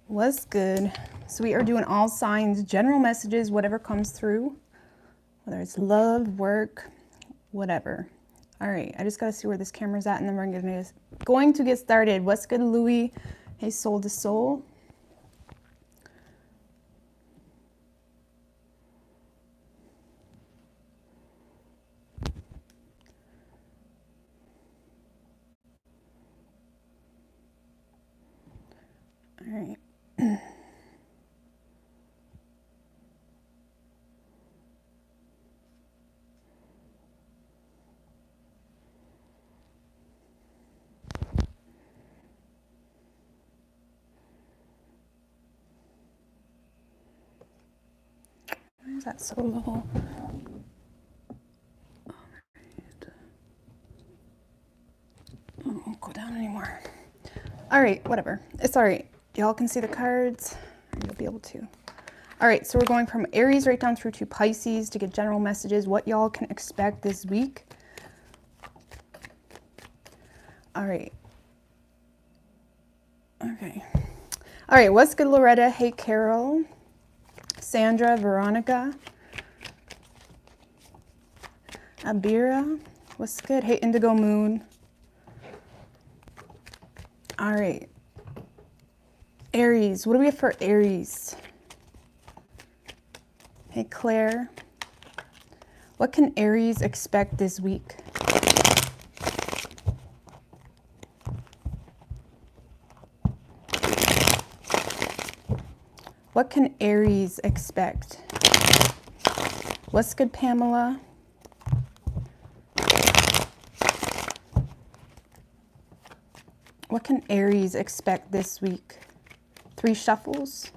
What's good? So we are doing all signs, general messages, whatever comes through, whether it's love, work, whatever. All right, I just got to see where this camera's at, and then we're going to get started. What's good, Louie? Hey, soul to soul. All right. Why is that so low? Oh, it won't go down anymore. All right, whatever. It's all right. Y'all can see the cards. You'll be able to. All right, so we're going from Aries right down through to Pisces to get general messages, what y'all can expect this week. All right. Okay. All right, what's good, Loretta? Hey, Carol. Sandra, Veronica. Abira, what's good? Hey, Indigo Moon. All right. Aries, what do we have for Aries? Hey, Claire. What can Aries expect this week? What can Aries expect? What's good, Pamela? What can Aries expect this week? 3 shuffles.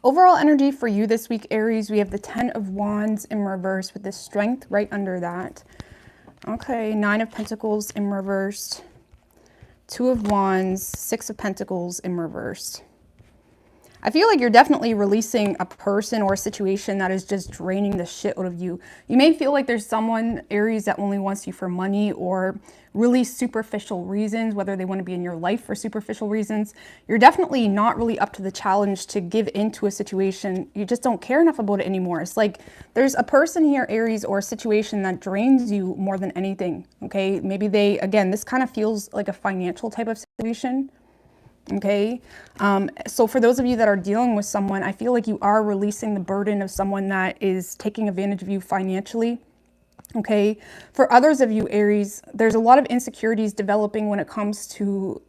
Overall energy for you this week, Aries, we have the 10 of Wands in reverse with the Strength right under that. Okay, 9 of Pentacles in reverse, 2 of Wands, 6 of Pentacles in reverse. I feel like you're definitely releasing a person or a situation that is just draining the shit out of you. You may feel like there's someone, Aries, that only wants you for money or really superficial reasons, whether they want to be in your life for superficial reasons. You're definitely not really up to the challenge to give into a situation. You just don't care enough about it anymore. It's like there's a person here, Aries, or a situation that drains you more than anything, okay? Maybe they, again, this kind of feels like a financial type of situation. Okay, so for those of you that are dealing with someone, I feel like you are releasing the burden of someone that is taking advantage of you financially. Okay, for others of you, Aries, there's a lot of insecurities developing when it comes to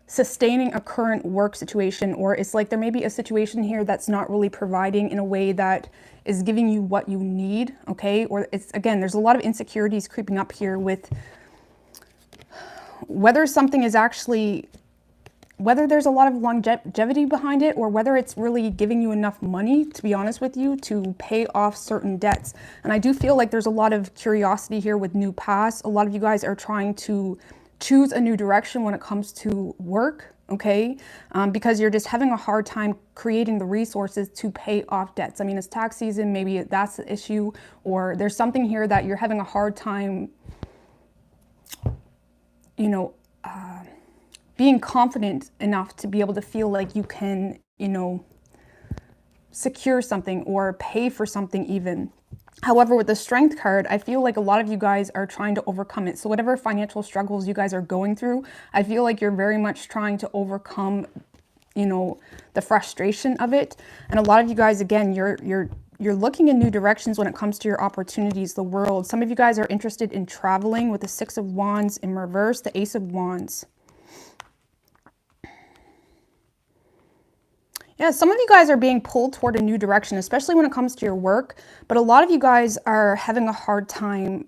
sustaining a current work situation, or it's like there may be a situation here that's not really providing in a way that is giving you what you need. Okay, or it's, again, there's a lot of insecurities creeping up here with whether something is actually, whether there's a lot of longevity behind it, or whether it's really giving you enough money, to be honest with you, to pay off certain debts. And I do feel like there's a lot of curiosity here with new paths. A lot of you guys are trying to choose a new direction when it comes to work, okay? Because you're just having a hard time creating the resources to pay off debts. I mean, it's tax season, maybe that's the issue, or there's something here that you're having a hard time, you know, being confident enough to be able to feel like you can, you know, secure something or pay for something even. However, with the Strength card, I feel like a lot of you guys are trying to overcome it. So whatever financial struggles you guys are going through, I feel like you're very much trying to overcome, you know, the frustration of it. And a lot of you guys, again, you're looking in new directions when it comes to your opportunities, the world. Some of you guys are interested in traveling with the 6 of Wands in reverse, the Ace of Wands. Yeah, some of you guys are being pulled toward a new direction, especially when it comes to your work. But a lot of you guys are having a hard time.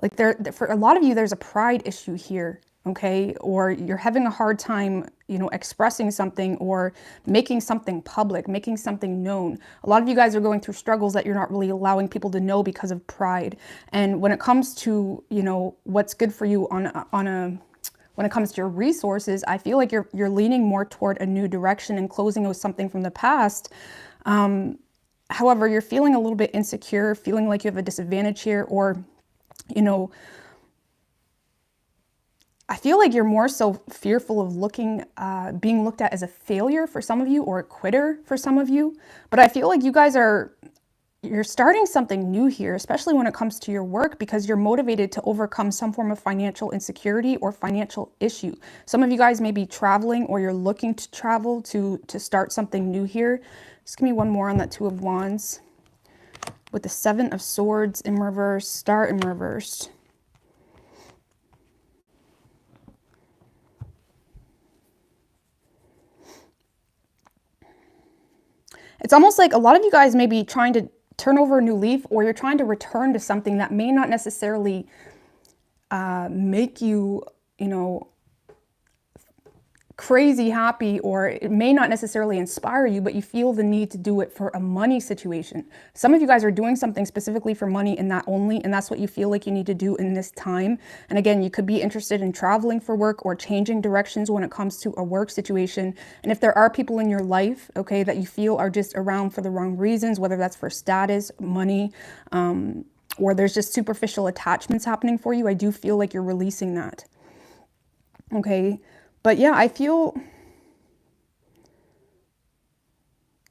For a lot of you, there's a pride issue here, okay? Or you're having a hard time, you know, expressing something or making something public, making something known. A lot of you guys are going through struggles that you're not really allowing people to know because of pride. And when it comes to, you know, what's good for you when it comes to your resources, I feel like you're leaning more toward a new direction and closing with something from the past. However, you're feeling a little bit insecure, feeling like you have a disadvantage here, or, you know, I feel like you're more so fearful of being looked at as a failure for some of you, or a quitter for some of you. But I feel like you guys you're starting something new here, especially when it comes to your work, because you're motivated to overcome some form of financial insecurity or financial issue. Some of you guys may be traveling, or you're looking to travel to start something new here. Just give me one more on that Two of Wands. With the Seven of Swords in reverse, Star in reverse. It's almost like a lot of you guys may be trying to turn over a new leaf, or you're trying to return to something that may not necessarily make you, you know, crazy happy, or it may not necessarily inspire you, but you feel the need to do it for a money situation. Some of you guys are doing something specifically for money and that only, and that's what you feel like you need to do in this time. And again, you could be interested in traveling for work, or changing directions when it comes to a work situation. And if there are people in your life, okay, that you feel are just around for the wrong reasons, whether that's for status, money, or there's just superficial attachments happening for you, I do feel like you're releasing that. Okay. But yeah, I feel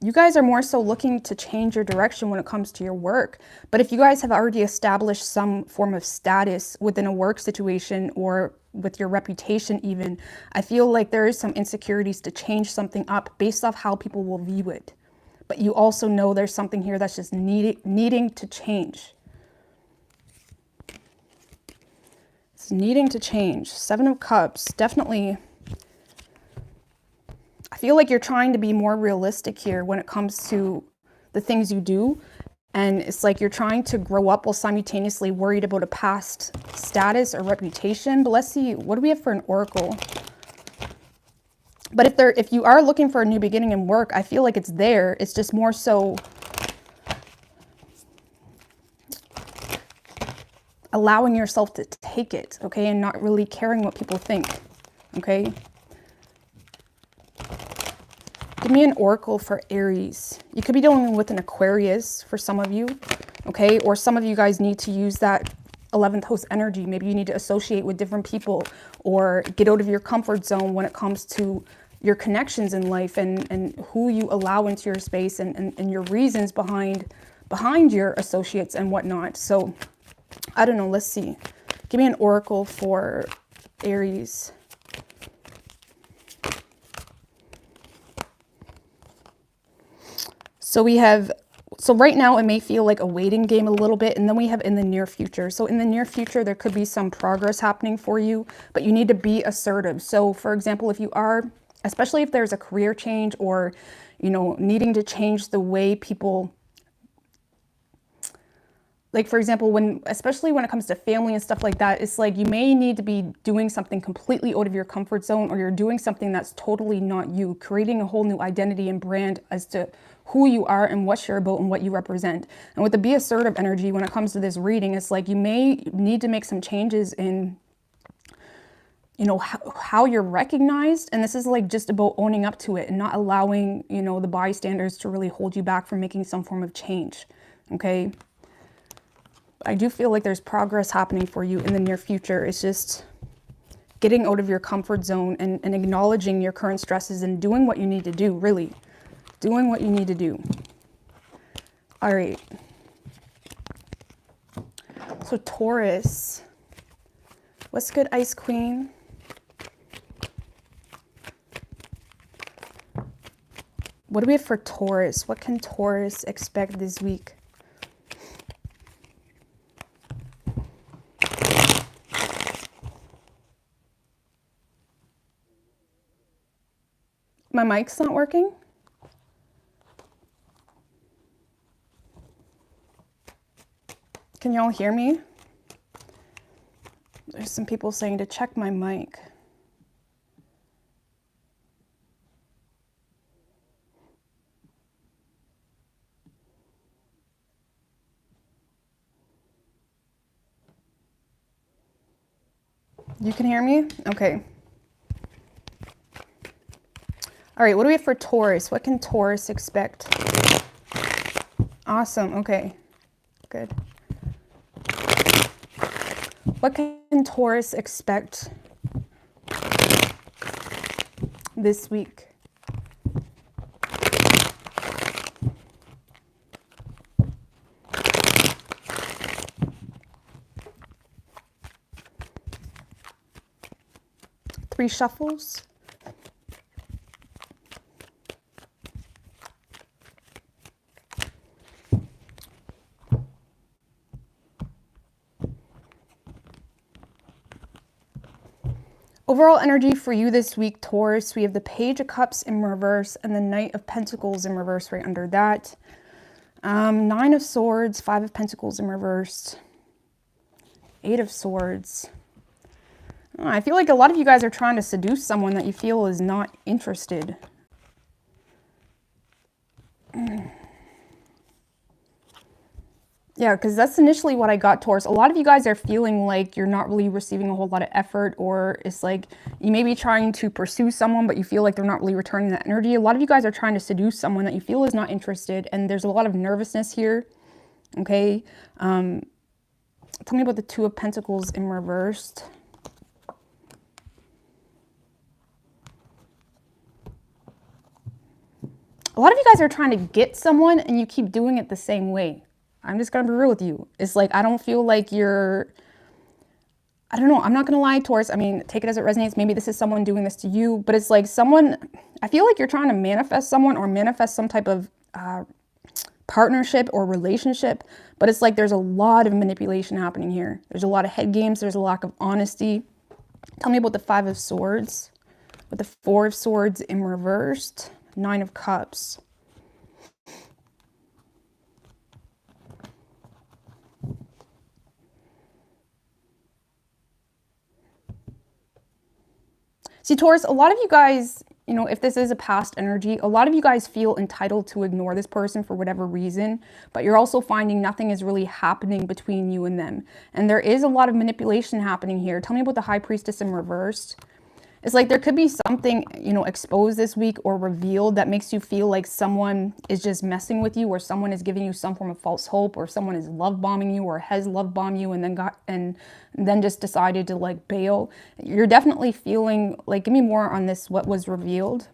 you guys are more so looking to change your direction when it comes to your work. But if you guys have already established some form of status within a work situation, or with your reputation even, I feel like there is some insecurities to change something up based off how people will view it. But you also know there's something here that's just needing to change. It's needing to change. Seven of Cups, definitely. I feel like you're trying to be more realistic here when it comes to the things you do. And it's like you're trying to grow up while simultaneously worried about a past status or reputation. But let's see, what do we have for an oracle? But if you are looking for a new beginning in work, I feel like it's there. It's just more so allowing yourself to take it, okay? And not really caring what people think, okay? Give me an oracle for Aries. You could be dealing with an Aquarius for some of you, okay? Or some of you guys need to use that 11th house energy. Maybe you need to associate with different people, or get out of your comfort zone when it comes to your connections in life, and who you allow into your space, and your reasons behind your associates and whatnot. So I don't know. Let's see. Give me an oracle for Aries. So right now it may feel like a waiting game a little bit, and then we have in the near future. So in the near future, there could be some progress happening for you, but you need to be assertive. So for example, if you are, especially if there's a career change, or, you know, needing to change the way people, like for example, especially when it comes to family and stuff like that, it's like you may need to be doing something completely out of your comfort zone, or you're doing something that's totally not you, creating a whole new identity and brand as to who you are and what you're about and what you represent. And with the be assertive energy, when it comes to this reading, it's like you may need to make some changes in, you know, how you're recognized. And this is like just about owning up to it and not allowing, you know, the bystanders to really hold you back from making some form of change. Okay. I do feel like there's progress happening for you in the near future. It's just getting out of your comfort zone and acknowledging your current stresses and doing what you need to do, really. Doing what you need to do. All right. So Taurus. What's good, Ice Queen? What do we have for Taurus? What can Taurus expect this week? My mic's not working? Can y'all hear me? There's some people saying to check my mic. You can hear me? Okay. All right, what do we have for Taurus? What can Taurus expect Awesome. Okay. Good. What can Taurus expect this week? Three shuffles. Overall energy for you this week, Taurus, we have the Page of Cups in reverse and the Knight of Pentacles in reverse right under that. Nine of Swords, Five of Pentacles in reverse, Eight of Swords. I feel like a lot of you guys are trying to seduce someone that you feel is not interested. Yeah, because that's initially what I got, Taurus. A lot of you guys are feeling like you're not really receiving a whole lot of effort, or it's like you may be trying to pursue someone, but you feel like they're not really returning that energy. A lot of you guys are trying to seduce someone that you feel is not interested, and there's a lot of nervousness here, okay? Tell me about the Two of Pentacles in reversed. A lot of you guys are trying to get someone, and you keep doing it the same way. I'm just going to be real with you. It's like, I don't feel like you're, I don't know. I'm not going to lie, Taurus. I mean, take it as it resonates. Maybe this is someone doing this to you, but it's like someone, I feel like you're trying to manifest someone or manifest some type of partnership or relationship, but it's like there's a lot of manipulation happening here. There's a lot of head games. There's a lack of honesty. Tell me about the Five of Swords with the Four of Swords in reversed, Nine of Cups. See, Taurus, a lot of you guys, you know, if this is a past energy, a lot of you guys feel entitled to ignore this person for whatever reason, but you're also finding nothing is really happening between you and them. And there is a lot of manipulation happening here. Tell me about the High Priestess in reversed. It's like there could be something, you know, exposed this week or revealed that makes you feel like someone is just messing with you, or someone is giving you some form of false hope, or someone is love bombing you or has love bombed you and then just decided to like bail. You're definitely feeling like, give me more on this, what was revealed.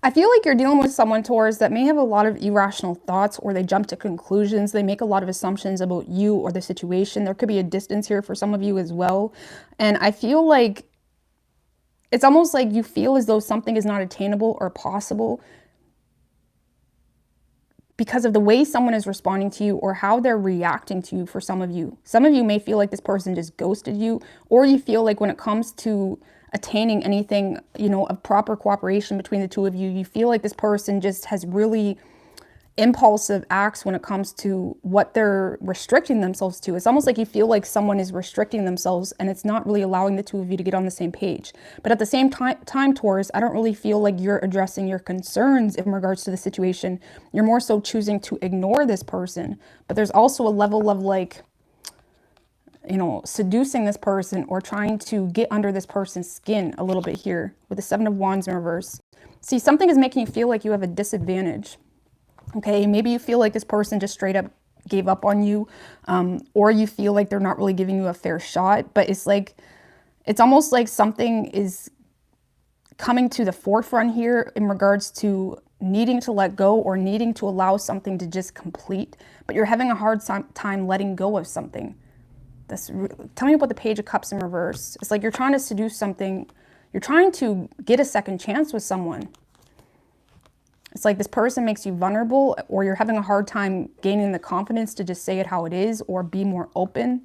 I feel like you're dealing with someone, Taurus, that may have a lot of irrational thoughts, or they jump to conclusions. They make a lot of assumptions about you or the situation. There could be a distance here for some of you as well. And I feel like it's almost like you feel as though something is not attainable or possible because of the way someone is responding to you or how they're reacting to you for some of you. Some of you may feel like this person just ghosted you, or you feel like when it comes to attaining anything, you know, of proper cooperation between the two of you, you feel like this person just has really impulsive acts when it comes to what they're restricting themselves to. It's almost like you feel like someone is restricting themselves and it's not really allowing the two of you to get on the same page. But at the same time, Taurus, I don't really feel like you're addressing your concerns in regards to the situation. You're more so choosing to ignore this person. But there's also a level of like, you know, seducing this person or trying to get under this person's skin a little bit here with the Seven of Wands in reverse. See, something is making you feel like you have a disadvantage. Okay, maybe you feel like this person just straight up gave up on you, or you feel like they're not really giving you a fair shot, but it's like, it's almost like something is coming to the forefront here in regards to needing to let go or needing to allow something to just complete, but you're having a hard time letting go of something. Tell me about the Page of Cups in reverse. It's like you're trying to seduce something, you're trying to get a second chance with someone. It's like this person makes you vulnerable, or you're having a hard time gaining the confidence to just say it how it is, or be more open,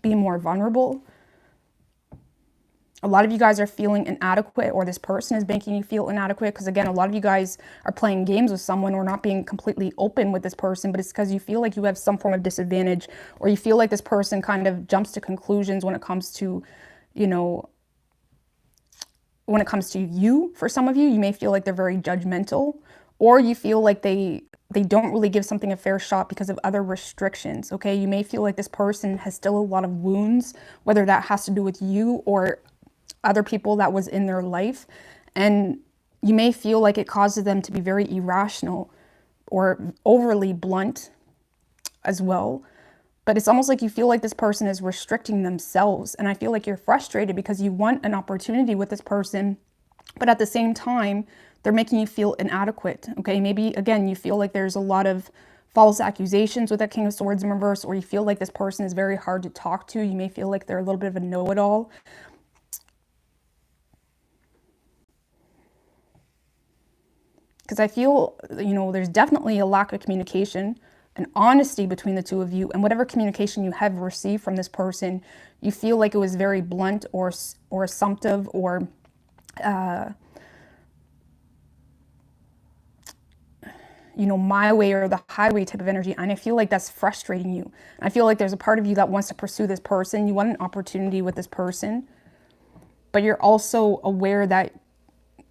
be more vulnerable. A lot of you guys are feeling inadequate, or this person is making you feel inadequate. Because again, a lot of you guys are playing games with someone or not being completely open with this person, but it's because you feel like you have some form of disadvantage, or you feel like this person kind of jumps to conclusions when it comes to, you know, when it comes to you. For some of you, you may feel like they're very judgmental, or you feel like they don't really give something a fair shot because of other restrictions, okay? You may feel like this person has still a lot of wounds, whether that has to do with you or other people that was in their life. And you may feel like it causes them to be very irrational or overly blunt as well. But it's almost like you feel like this person is restricting themselves. And I feel like you're frustrated because you want an opportunity with this person, but at the same time, they're making you feel inadequate, okay? Maybe, again, you feel like there's a lot of false accusations with that King of Swords in reverse, or you feel like this person is very hard to talk to. You may feel like they're a little bit of a know-it-all. Because I feel, you know, there's definitely a lack of communication and honesty between the two of you, and whatever communication you have received from this person, you feel like it was very blunt or assumptive, or you know, my way or the highway type of energy. And I feel like that's frustrating you. I feel like there's a part of you that wants to pursue this person. You want an opportunity with this person, but you're also aware that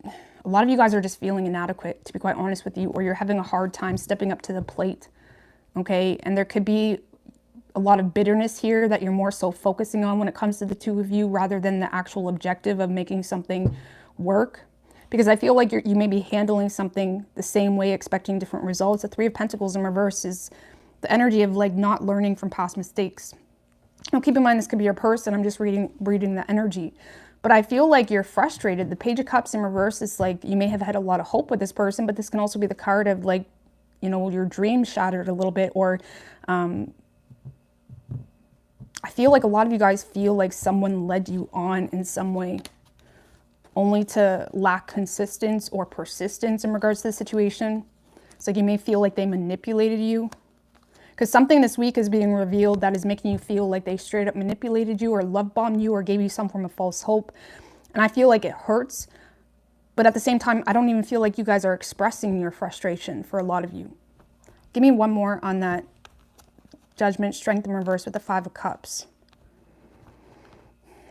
a lot of you guys are just feeling inadequate, to be quite honest with you, or you're having a hard time stepping up to the plate, okay? And there could be a lot of bitterness here that you're more so focusing on when it comes to the two of you, rather than the actual objective of making something work. Because I feel like you may be handling something the same way, expecting different results. The Three of Pentacles in reverse is the energy of like not learning from past mistakes. Now keep in mind, this could be your person. I'm just reading the energy. But I feel like you're frustrated. The Page of Cups in reverse is like you may have had a lot of hope with this person, but this can also be the card of like, you know, your dreams shattered a little bit, or I feel like a lot of you guys feel like someone led you on in some way, only to lack consistency or persistence in regards to the situation. It's like you may feel like they manipulated you, because something this week is being revealed that is making you feel like they straight up manipulated you or love bombed you or gave you some form of false hope. And I feel like it hurts, but at the same time, I don't even feel like you guys are expressing your frustration for a lot of you. Give me one more on that Judgment, Strength in reverse with the Five of Cups.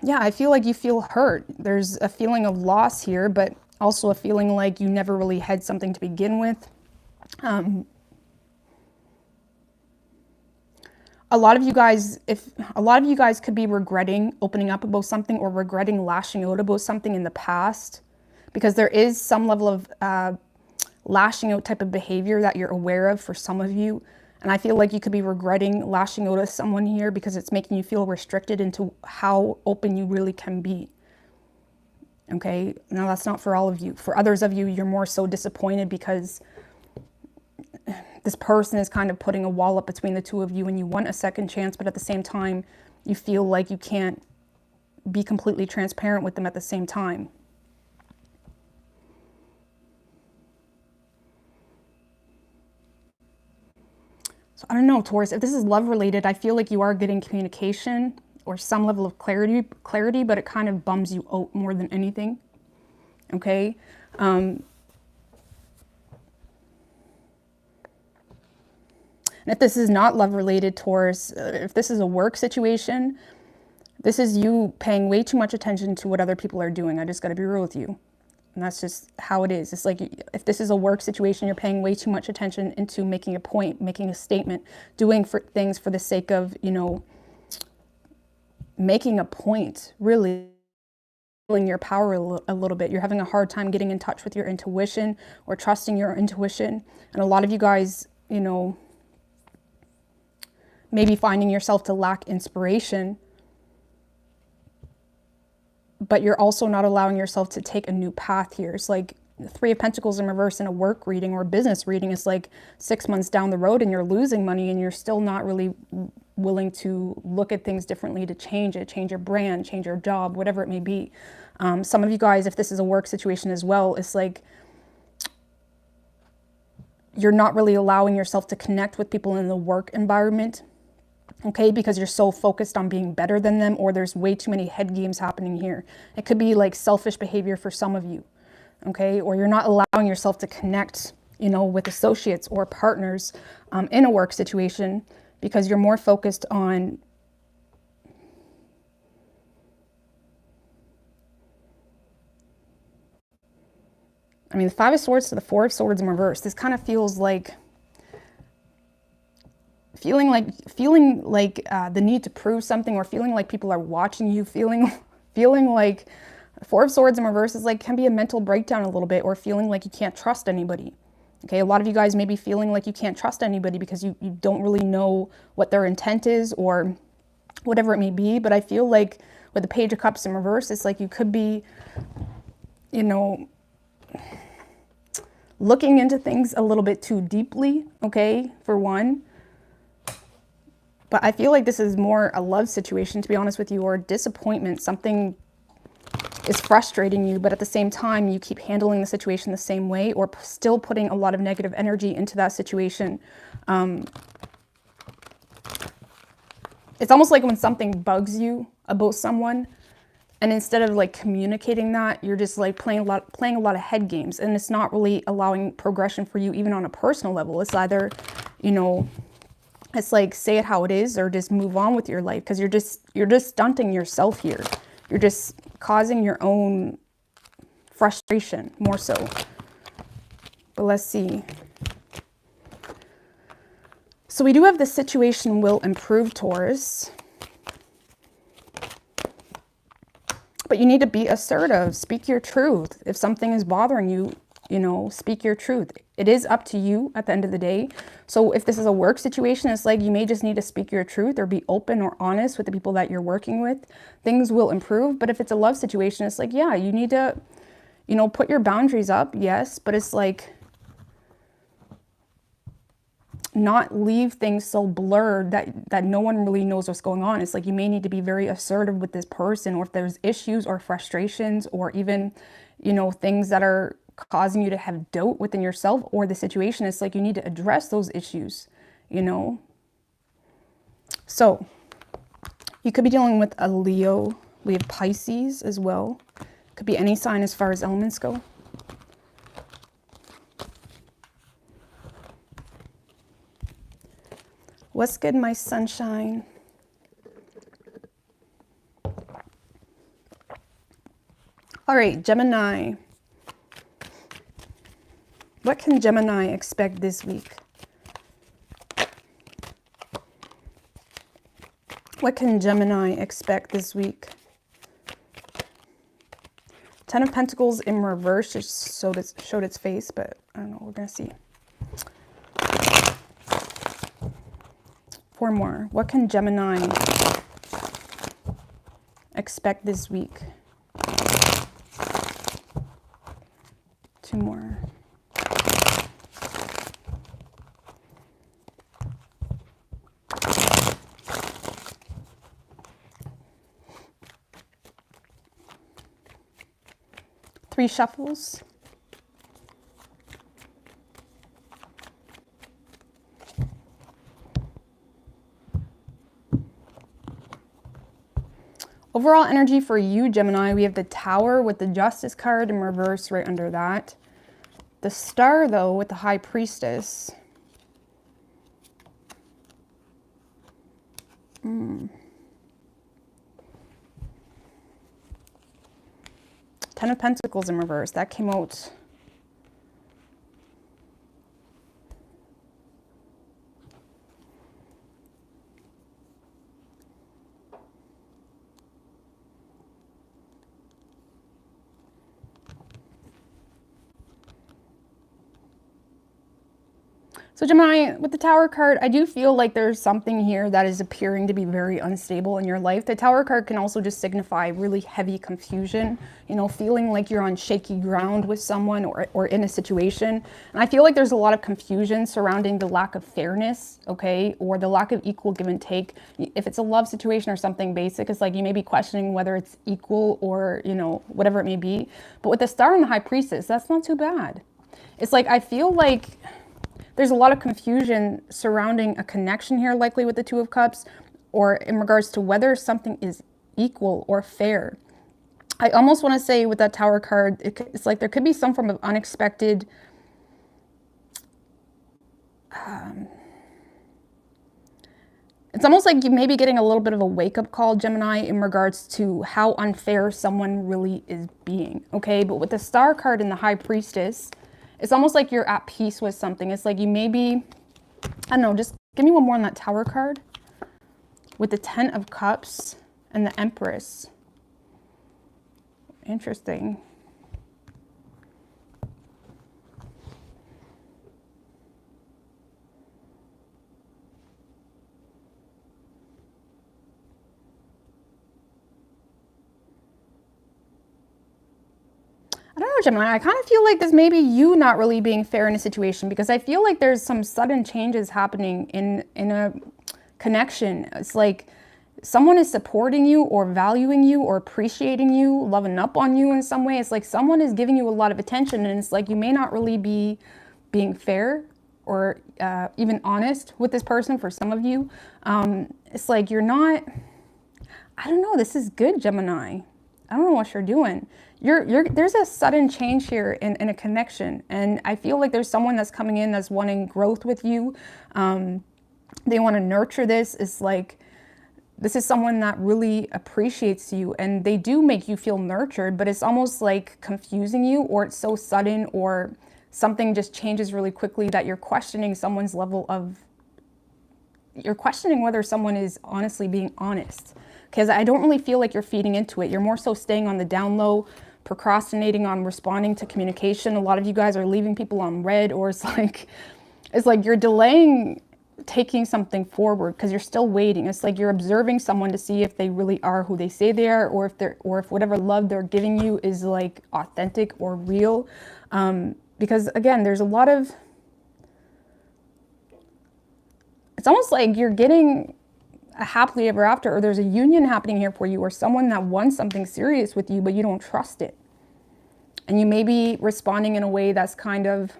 Yeah, I feel like you feel hurt. There's a feeling of loss here, but also a feeling like you never really had something to begin with. A lot of you guys could be regretting opening up about something, or regretting lashing out about something in the past, because there is some level of lashing out type of behavior that you're aware of for some of you. And I feel like you could be regretting lashing out at someone here because it's making you feel restricted into how open you really can be. Okay, now that's not for all of you. For others of you, you're more so disappointed because this person is kind of putting a wall up between the two of you, and you want a second chance, but at the same time, you feel like you can't be completely transparent with them at the same time. So I don't know, Taurus, if this is love related, I feel like you are getting communication or some level of clarity, but it kind of bums you out more than anything. Okay. And if this is not love related, Taurus, if this is a work situation, this is you paying way too much attention to what other people are doing. I just got to be real with you. And that's just how it is. It's like, if this is a work situation, you're paying way too much attention into making a point, making a statement, doing things for the sake of, you know, making a point, really feeling your power a little bit. You're having a hard time getting in touch with your intuition or trusting your intuition. And a lot of you guys, you know, maybe finding yourself to lack inspiration, but you're also not allowing yourself to take a new path here. It's like the Three of Pentacles in reverse in a work reading or a business reading is like 6 months down the road and you're losing money and you're still not really willing to look at things differently to change it, change your brand, change your job, whatever it may be. Some of you guys, if this is a work situation as well, it's like you're not really allowing yourself to connect with people in the work environment. okay? Because you're so focused on being better than them, or there's way too many head games happening here. It could be like selfish behavior for some of you, okay? Or you're not allowing yourself to connect, you know, with associates or partners in a work situation because you're more focused on the Five of Swords to the Four of Swords in reverse. This kind of feels like feeling like the need to prove something, or feeling like people are watching you, feeling like Four of Swords in reverse is like, can be a mental breakdown a little bit, or feeling like you can't trust anybody. Okay, a lot of you guys may be feeling like you can't trust anybody because you don't really know what their intent is or whatever it may be. But I feel like with the Page of Cups in reverse, it's like you could be, you know, looking into things a little bit too deeply, okay, for one. But I feel like this is more a love situation, to be honest with you, or disappointment. Something is frustrating you, but at the same time, you keep handling the situation the same way, or still putting a lot of negative energy into that situation. It's almost like when something bugs you about someone, and instead of like communicating that, you're just like playing a lot of head games, and it's not really allowing progression for you, even on a personal level. It's either, you know, it's like, say it how it is, or just move on with your life, because you're just stunting yourself here. You're just causing your own frustration more so. But let's see. So we do have the situation will improve, Taurus. But you need to be assertive. Speak your truth. If something is bothering you, you know, speak your truth. It is up to you at the end of the day. So if this is a work situation, it's like you may just need to speak your truth or be open or honest with the people that you're working with. Things will improve. But if it's a love situation, it's like, yeah, you need to, you know, put your boundaries up. Yes, but it's like not leave things so blurred that no one really knows what's going on. It's like you may need to be very assertive with this person, or if there's issues or frustrations, or even, you know, things that are causing you to have doubt within yourself or the situation. It's like you need to address those issues, you know. So you could be dealing with a Leo. We have Pisces as well. Could be any sign as far as elements go. What's good, my sunshine? All right, Gemini. What can Gemini expect this week? What can Gemini expect this week? Ten of Pentacles in reverse just showed its face, but I don't know. We're going to see. 4 more. What can Gemini expect this week? 2 more. Three shuffles. Overall energy for you, Gemini, we have the Tower with the Justice card in reverse right under that. The Star, though, with the High Priestess. Ten of Pentacles in reverse. That came out. So Gemini, with the Tower card, I do feel like there's something here that is appearing to be very unstable in your life. The Tower card can also just signify really heavy confusion, you know, feeling like you're on shaky ground with someone or in a situation. And I feel like there's a lot of confusion surrounding the lack of fairness, okay, or the lack of equal give and take. If it's a love situation or something basic, it's like you may be questioning whether it's equal or, you know, whatever it may be. But with the Star and the High Priestess, that's not too bad. It's like I feel like there's a lot of confusion surrounding a connection here, likely with the Two of Cups, or in regards to whether something is equal or fair. I almost want to say with that Tower card, it's like there could be some form of unexpected it's almost like you may be getting a little bit of a wake-up call, Gemini, in regards to how unfair someone really is being, okay? But with the Star card and the High Priestess, it's almost like you're at peace with something. It's like you may be, I don't know, just give me one more on that Tower card. With the Ten of Cups and the Empress. Interesting. I don't know, Gemini, I kind of feel like this may be you not really being fair in a situation, because I feel like there's some sudden changes happening in a connection. It's like someone is supporting you or valuing you or appreciating you, loving up on you in some way. It's like someone is giving you a lot of attention, and it's like you may not really be being fair or even honest with this person for some of you. It's like you're not, I don't know, this is good, Gemini. I don't know what you're doing. There's a sudden change here in a connection. And I feel like there's someone that's coming in that's wanting growth with you. They want to nurture this. It's like, this is someone that really appreciates you, and they do make you feel nurtured, but it's almost like confusing you, or it's so sudden, or something just changes really quickly that you're questioning someone's level of, you're questioning whether someone is honestly being honest. Because I don't really feel like you're feeding into it. You're more so staying on the down low, procrastinating on responding to communication. A lot of you guys are leaving people on red, or it's like you're delaying taking something forward because you're still waiting. It's like you're observing someone to see if they really are who they say they are, or if whatever love they're giving you is like authentic or real. Because again, there's a lot of, it's almost like you're getting a happily ever after, or there's a union happening here for you, or someone that wants something serious with you, but you don't trust it. And you may be responding in a way that's kind of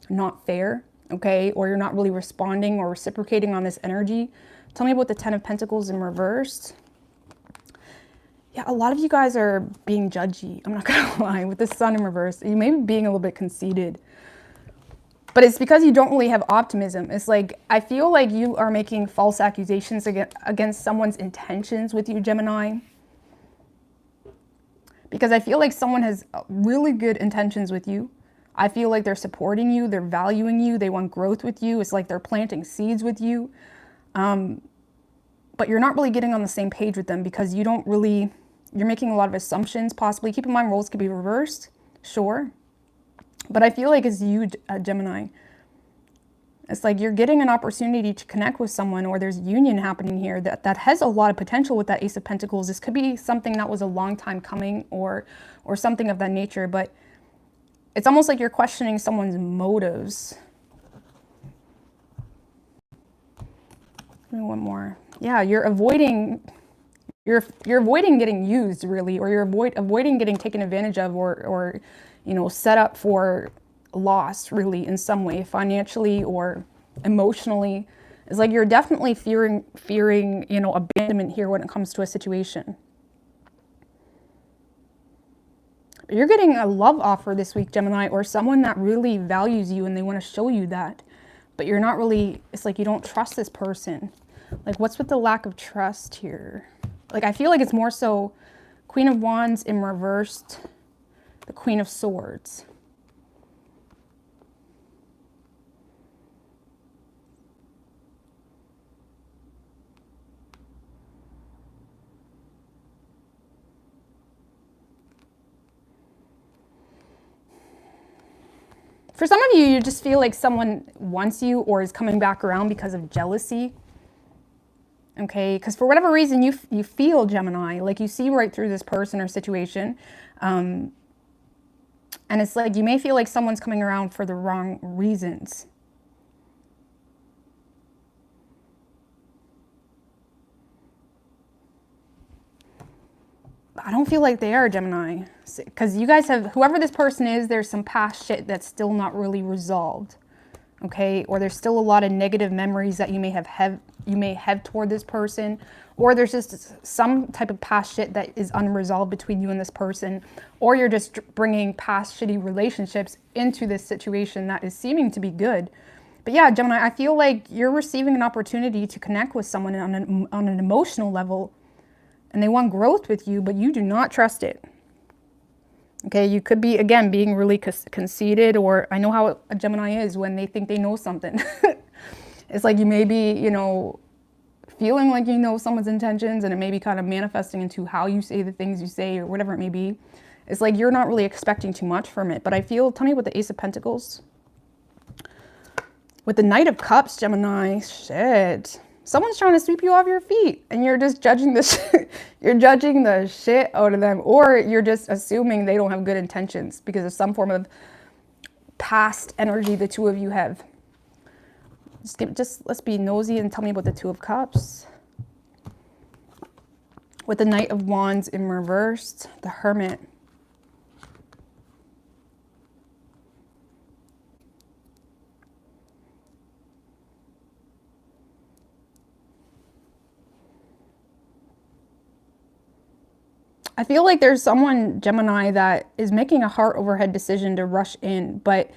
not fair, okay? Or you're not really responding or reciprocating on this energy. Tell me about the Ten of Pentacles in reverse. Yeah, a lot of you guys are being judgy. I'm not gonna lie, with the Sun in reverse. You may be being a little bit conceited. But it's because you don't really have optimism. It's like, I feel like you are making false accusations against someone's intentions with you, Gemini. Because I feel like someone has really good intentions with you. I feel like they're supporting you, they're valuing you, they want growth with you. It's like they're planting seeds with you. But you're not really getting on the same page with them, because you don't really, you're making a lot of assumptions, possibly. Keep in mind, roles could be reversed, sure. But I feel like it's you, Gemini. It's like you're getting an opportunity to connect with someone, or there's union happening here that has a lot of potential with that Ace of Pentacles. This could be something that was a long time coming, or something of that nature. But it's almost like you're questioning someone's motives. Give me one more. Yeah, you're avoiding getting used, really, or you're avoiding getting taken advantage of, or you know, set up for loss, really, in some way, financially or emotionally. It's like you're definitely fearing, you know, abandonment here when it comes to a situation. You're getting a love offer this week, Gemini, or someone that really values you and they want to show you that. But you're not really, it's like you don't trust this person. Like, what's with the lack of trust here? Like, I feel like it's more so Queen of Wands in reversed, the Queen of Swords. For some of you, you just feel like someone wants you or is coming back around because of jealousy. Okay, because for whatever reason, you feel, Gemini, like you see right through this person or situation. And it's like you may feel like someone's coming around for the wrong reasons. I don't feel like they are, Gemini. Because you guys have, whoever this person is, there's some past shit that's still not really resolved. okay? Or there's still a lot of negative memories that you may have toward this person, or there's just some type of past shit that is unresolved between you and this person, or you're just bringing past shitty relationships into this situation that is seeming to be good. But yeah, Gemini, I feel like you're receiving an opportunity to connect with someone on an emotional level, and they want growth with you, but you do not trust it. Okay, you could be, again, being really conceited, or I know how a Gemini is when they think they know something. It's like you may be, you know, feeling like you know someone's intentions, and it may be kind of manifesting into how you say the things you say or whatever it may be. It's like you're not really expecting too much from it. But I feel, tell me what the Ace of Pentacles. With the Knight of Cups, Gemini, shit. Someone's trying to sweep you off your feet, and you're just judging the shit. You're judging the shit out of them, or you're just assuming they don't have good intentions because of some form of past energy the two of you have. Just let's be nosy and tell me about the Two of Cups. With the Knight of Wands in reversed, the Hermit. I feel like there's someone, Gemini, that is making a heart over head decision to rush in, but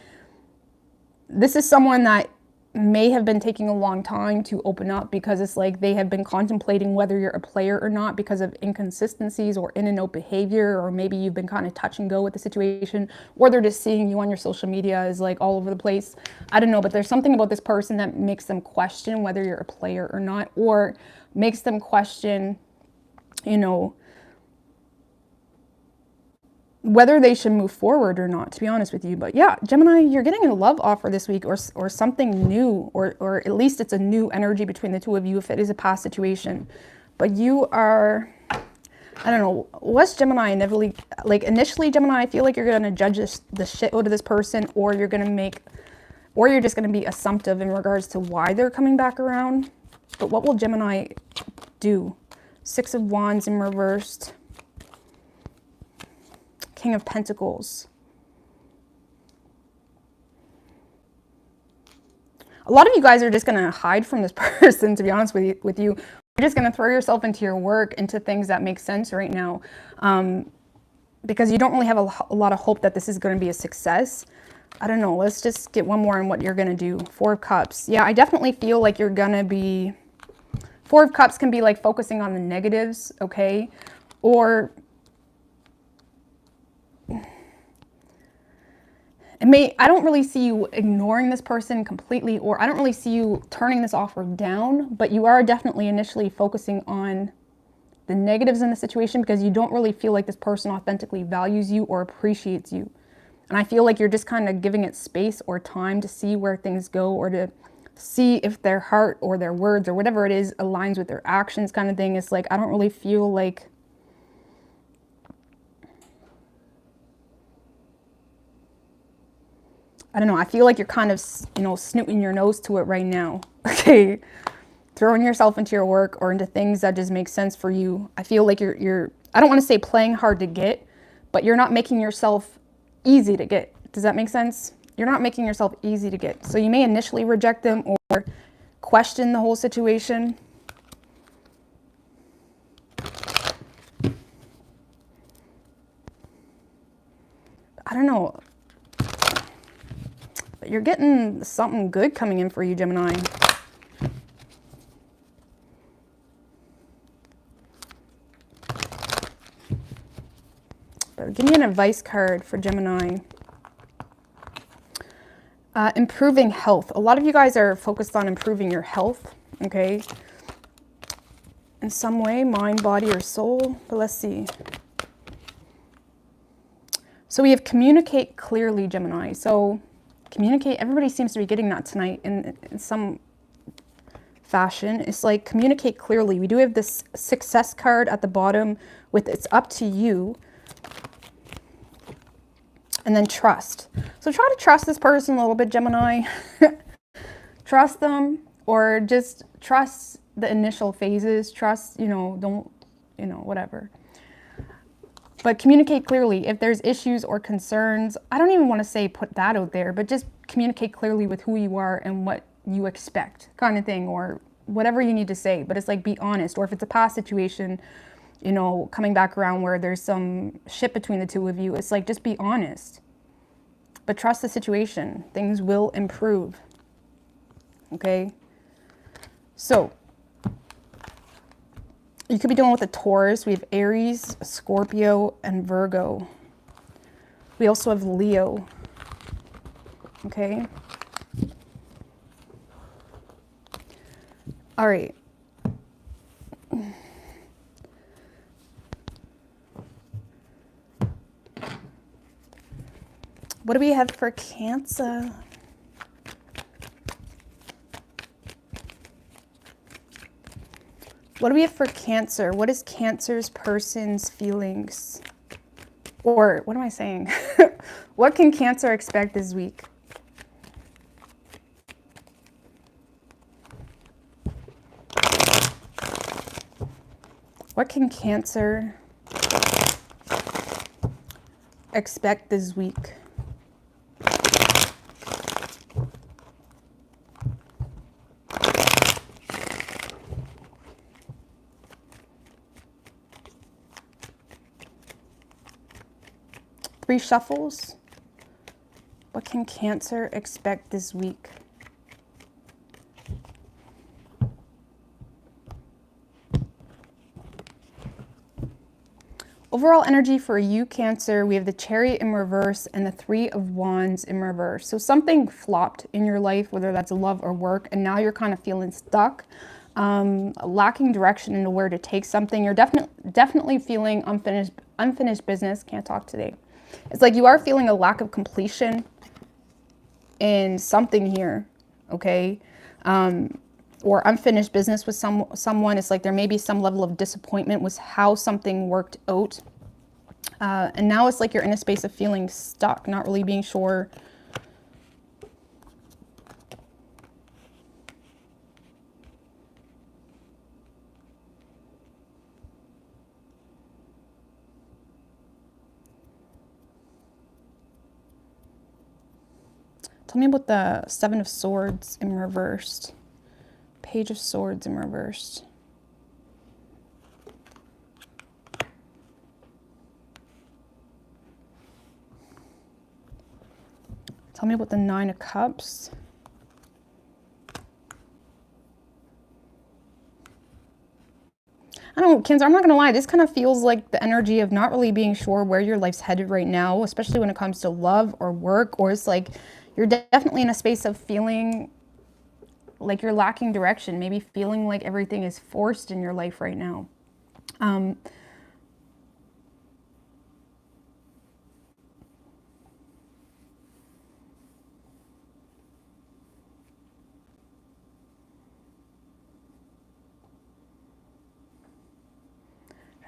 this is someone that may have been taking a long time to open up because it's like they have been contemplating whether you're a player or not because of inconsistencies or in and out behavior, or maybe you've been kind of touch and go with the situation, or they're just seeing you on your social media as like all over the place. I don't know, but there's something about this person that makes them question whether you're a player or not, or makes them question, you know, whether they should move forward or not, to be honest with you. But yeah, Gemini, you're getting a love offer this week, or something new, or at least it's a new energy between the two of you if it is a past situation. But you are, I don't know, what's Gemini initially, Gemini, I feel like you're going to judge the shit out of this person, or you're going to make, or you're just going to be assumptive in regards to why they're coming back around. But what will Gemini do? Six of Wands in reversed. King of Pentacles. A lot of you guys are just going to hide from this person, to be honest with you. You're just going to throw yourself into your work, into things that make sense right now, because you don't really have a lot of hope that this is going to be a success. I don't know. Let's just get one more on what you're going to do. Four of Cups. Yeah, I definitely feel like you're going to be... Four of Cups can be like focusing on the negatives, okay? Or... I don't really see you ignoring this person completely, or I don't really see you turning this offer down, but you are definitely initially focusing on the negatives in the situation because you don't really feel like this person authentically values you or appreciates you. And I feel like you're just kind of giving it space or time to see where things go, or to see if their heart or their words or whatever it is aligns with their actions, kind of thing. It's like, I don't really feel like... I don't know, I feel like you're kind of, you know, snooting your nose to it right now, okay? Throwing yourself into your work or into things that just make sense for you. I feel like you're I don't want to say playing hard to get, but you're not making yourself easy to get. Does that make sense? You're not making yourself easy to get. So you may initially reject them or question the whole situation. I don't know. You're getting something good coming in for you, Gemini. But give me an advice card for Gemini. Improving health. A lot of you guys are focused on improving your health, okay? In some way, mind, body, or soul. But let's see. So we have communicate clearly, Gemini. So... communicate, everybody seems to be getting that tonight in some fashion. It's like communicate clearly. We do have this success card at the bottom with it's up to you. And then trust. So try to trust this person a little bit, Gemini. Trust them, or just trust the initial phases. Trust, you know, don't, you know, whatever. But communicate clearly. If there's issues or concerns, I don't even want to say put that out there, but just communicate clearly with who you are and what you expect, kind of thing, or whatever you need to say. But it's like, be honest. Or if it's a past situation, you know, coming back around where there's some shit between the two of you, it's like, just be honest. But trust the situation. Things will improve. Okay? So, you could be dealing with a Taurus. We have Aries, Scorpio, and Virgo. We also have Leo. Okay? All right. What do we have for Cancer? What do we have for Cancer? What is Cancer's person's feelings? Or, what am I saying? What can Cancer expect this week? What can Cancer expect this week? Three shuffles. What can Cancer expect this week? Overall energy for you, Cancer, we have the Chariot in reverse and the Three of Wands in reverse. So something flopped in your life, whether that's love or work, and now you're kind of feeling stuck, lacking direction into where to take something. You're definitely feeling unfinished business. Can't talk today. It's like you are feeling a lack of completion in something here, okay? Or unfinished business with someone. It's like there may be some level of disappointment with how something worked out. And now it's like you're in a space of feeling stuck, not really being sure. Tell me about the Seven of Swords in reversed. Page of Swords in reversed. Tell me about the Nine of Cups. I don't know, Cancer, I'm not going to lie. This kind of feels like the energy of not really being sure where your life's headed right now, especially when it comes to love or work, or it's like you're definitely in a space of feeling like you're lacking direction, maybe feeling like everything is forced in your life right now. I'm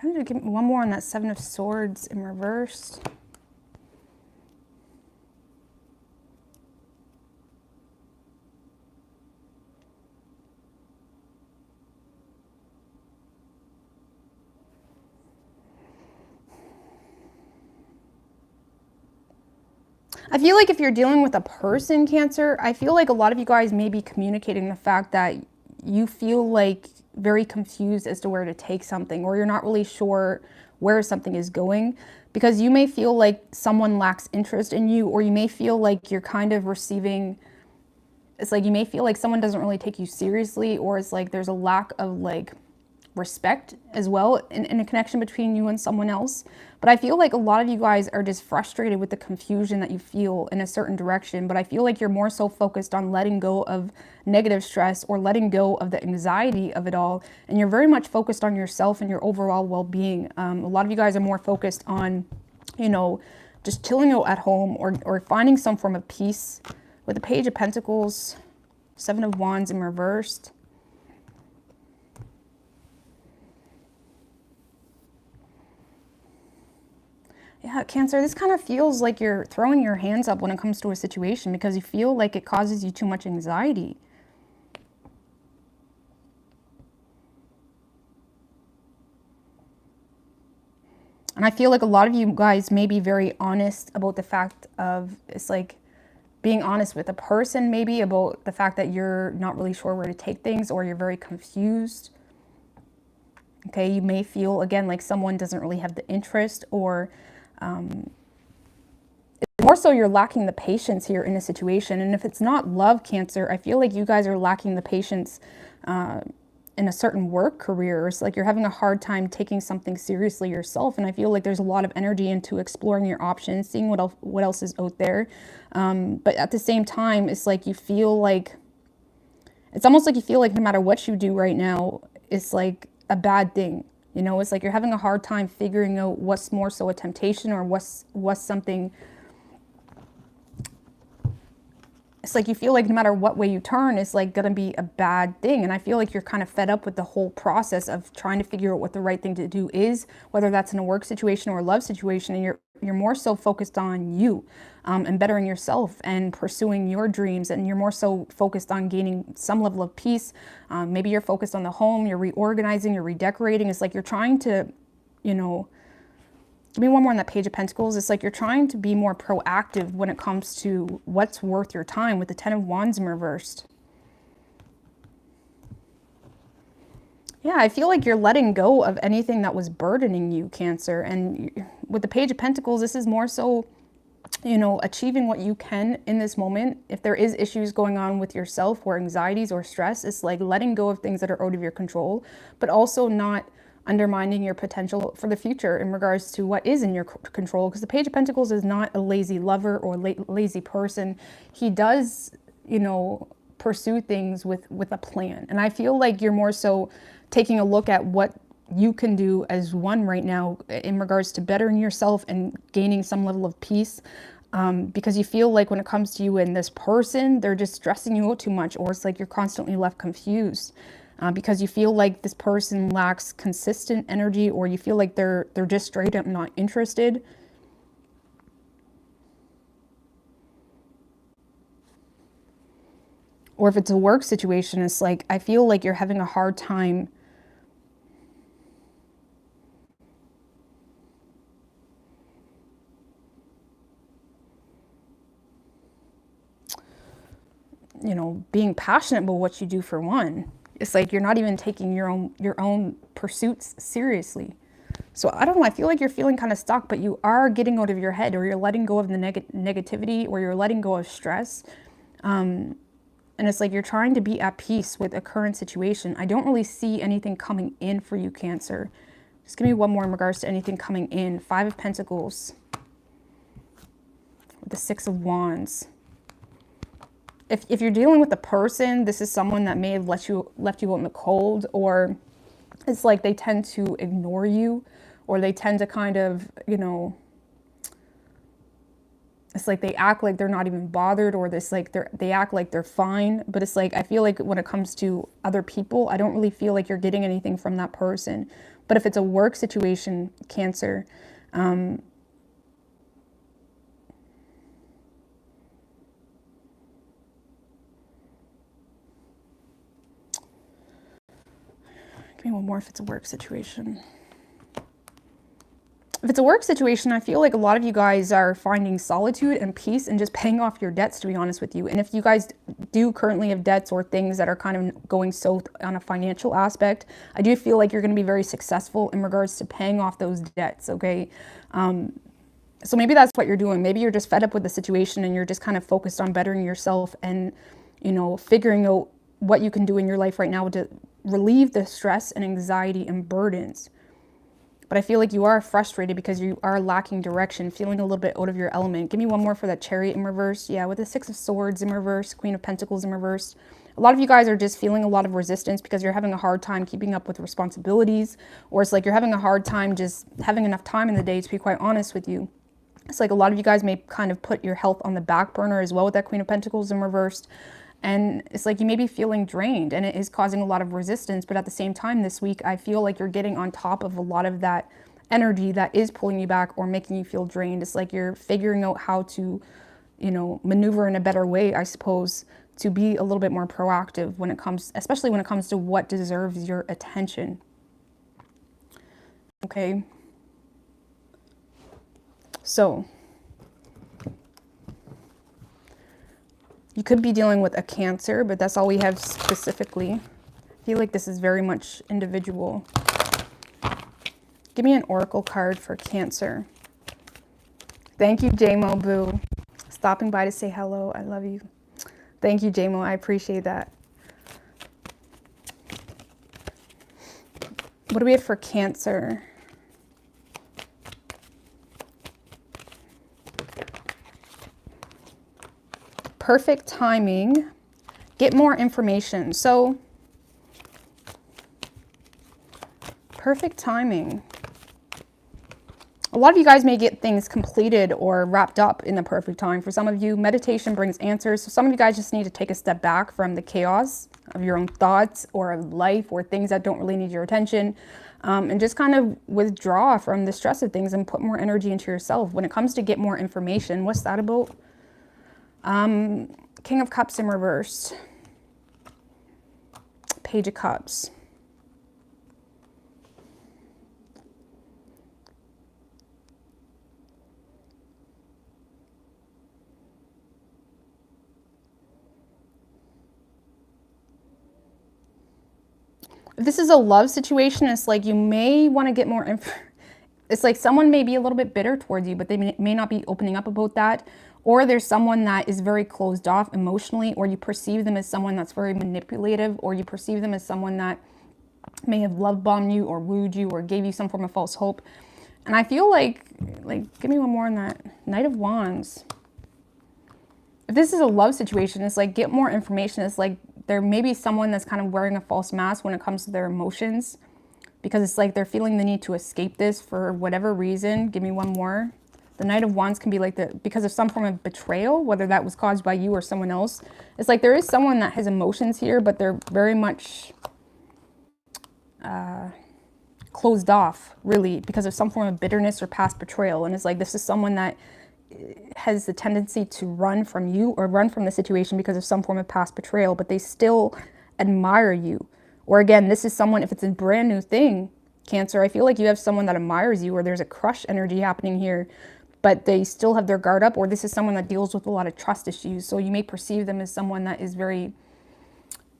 going to give one more on that Seven of Swords in reverse. I feel like if you're dealing with a person, Cancer, I feel like a lot of you guys may be communicating the fact that you feel like very confused as to where to take something, or you're not really sure where something is going, because you may feel like someone lacks interest in you, or you may feel like you're kind of receiving, it's like you may feel like someone doesn't really take you seriously, or it's like there's a lack of like respect as well in a connection between you and someone else. But I feel like a lot of you guys are just frustrated with the confusion that you feel in a certain direction. But I feel like you're more so focused on letting go of negative stress, or letting go of the anxiety of it all. And you're very much focused on yourself and your overall well-being. A lot of you guys are more focused on, you know, just chilling out at home, or finding some form of peace. With the Page of Pentacles, Seven of Wands in reversed. Yeah, Cancer, this kind of feels like you're throwing your hands up when it comes to a situation, because you feel like it causes you too much anxiety. And I feel like a lot of you guys may be very honest about the fact of, it's like being honest with a person maybe about the fact that you're not really sure where to take things, or you're very confused. Okay, you may feel, again, like someone doesn't really have the interest, or more so you're lacking the patience here in a situation. And if it's not love, Cancer, I feel like you guys are lacking the patience in a certain work career. It's like you're having a hard time taking something seriously yourself. And I feel like there's a lot of energy into exploring your options, seeing what else is out there. But at the same time, it's like you feel like, it's almost like you feel like no matter what you do right now, it's like a bad thing. You know, it's like you're having a hard time figuring out what's more so a temptation, or what's something. It's like you feel like no matter what way you turn, it's like gonna be a bad thing. And I feel like you're kind of fed up with the whole process of trying to figure out what the right thing to do is, whether that's in a work situation or a love situation. And you're more so focused on you and bettering yourself and pursuing your dreams. And you're more so focused on gaining some level of peace. Maybe you're focused on the home, you're reorganizing, you're redecorating. It's like you're trying to, you know, give me one more on that Page of Pentacles. It's like you're trying to be more proactive when it comes to what's worth your time, with the Ten of Wands in reversed. Yeah, I feel like you're letting go of anything that was burdening you, Cancer. And with the Page of Pentacles, this is more so, you know, achieving what you can in this moment. If there is issues going on with yourself, or anxieties or stress, it's like letting go of things that are out of your control, but also not undermining your potential for the future in regards to what is in your control. Because the Page of Pentacles is not a lazy lover or lazy person. He does, you know, pursue things with a plan. And I feel like you're more so taking a look at what you can do as one right now in regards to bettering yourself and gaining some level of peace. Because you feel like when it comes to you and this person, they're just stressing you out too much, or it's like you're constantly left confused. Because you feel like this person lacks consistent energy, or you feel like they're just straight up not interested. Or if it's a work situation, it's like I feel like you're having a hard time you know, being passionate about what you do for one. It's like you're not even taking your own pursuits seriously. So I don't know, I feel like you're feeling kind of stuck, but you are getting out of your head, or you're letting go of the negativity, or you're letting go of stress. And it's like you're trying to be at peace with a current situation. I don't really see anything coming in for you, Cancer. Just give me one more in regards to anything coming in. Five of Pentacles. With the Six of Wands. If you're dealing with a person, this is someone that may have left you out in the cold, or it's like they tend to ignore you, or they tend to kind of, you know, it's like they act like they're not even bothered, or this like they act like they're fine. But it's like I feel like when it comes to other people, I don't really feel like you're getting anything from that person. But if it's a work situation, Cancer, give me one more if it's a work situation. If it's a work situation, I feel like a lot of you guys are finding solitude and peace and just paying off your debts, to be honest with you. And if you guys do currently have debts or things that are kind of going south on a financial aspect, I do feel like you're going to be very successful in regards to paying off those debts, okay? So maybe that's what you're doing. Maybe you're just fed up with the situation and you're just kind of focused on bettering yourself and, you know, figuring out what you can do in your life right now to relieve the stress and anxiety and burdens. But I feel like you are frustrated because you are lacking direction, feeling a little bit out of your element. Give me one more for that Chariot in reverse. Yeah, with the Six of Swords in reverse, Queen of Pentacles in reverse. A lot of you guys are just feeling a lot of resistance because you're having a hard time keeping up with responsibilities, or it's like you're having a hard time just having enough time in the day, to be quite honest with you. It's like a lot of you guys may kind of put your health on the back burner as well with that Queen of Pentacles in reverse. And it's like you may be feeling drained, and it is causing a lot of resistance. But at the same time this week, I feel like you're getting on top of a lot of that energy that is pulling you back or making you feel drained. It's like you're figuring out how to, you know, maneuver in a better way, I suppose, to be a little bit more proactive when it comes, especially when it comes to what deserves your attention. Okay. So you could be dealing with a Cancer, but that's all we have specifically. I feel like this is very much individual. Give me an oracle card for Cancer. Thank you, JMO Boo. Stopping by to say hello. I love you. Thank you, JMO. I appreciate that. What do we have for Cancer? Perfect timing. Get more information. So, perfect timing. A lot of you guys may get things completed or wrapped up in the perfect time. For some of you, meditation brings answers. So some of you guys just need to take a step back from the chaos of your own thoughts or of life or things that don't really need your attention, and just kind of withdraw from the stress of things and put more energy into yourself. When it comes to get more information, what's that about? King of Cups in reverse. Page of Cups. If this is a love situation, it's like you may want to get more info. It's like someone may be a little bit bitter towards you, but they may not be opening up about that. Or there's someone that is very closed off emotionally, or you perceive them as someone that's very manipulative, or you perceive them as someone that may have love bombed you or wooed you or gave you some form of false hope. And I feel like give me one more on that. Knight of Wands. If this is a love situation, it's like get more information. It's like there may be someone that's kind of wearing a false mask when it comes to their emotions, because it's like they're feeling the need to escape this for whatever reason. Give me one more. The Knight of Wands can be like because of some form of betrayal, whether that was caused by you or someone else. It's like there is someone that has emotions here, but they're very much closed off, really, because of some form of bitterness or past betrayal. And it's like this is someone that has the tendency to run from you or run from the situation because of some form of past betrayal, but they still admire you. Or again, this is someone, if it's a brand new thing, Cancer, I feel like you have someone that admires you, or there's a crush energy happening here, but they still have their guard up, or this is someone that deals with a lot of trust issues. So you may perceive them as someone that is very,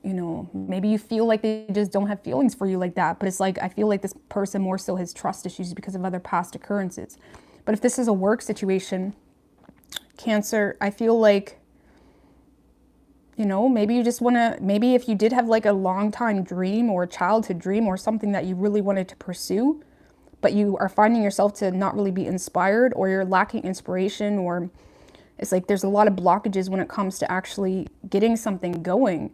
you know, maybe you feel like they just don't have feelings for you like that, but it's like, I feel like this person more so has trust issues because of other past occurrences. But if this is a work situation, Cancer, I feel like, you know, maybe you just want to, maybe if you did have like a long time dream or a childhood dream or something that you really wanted to pursue, but you are finding yourself to not really be inspired, or you're lacking inspiration, or it's like there's a lot of blockages when it comes to actually getting something going.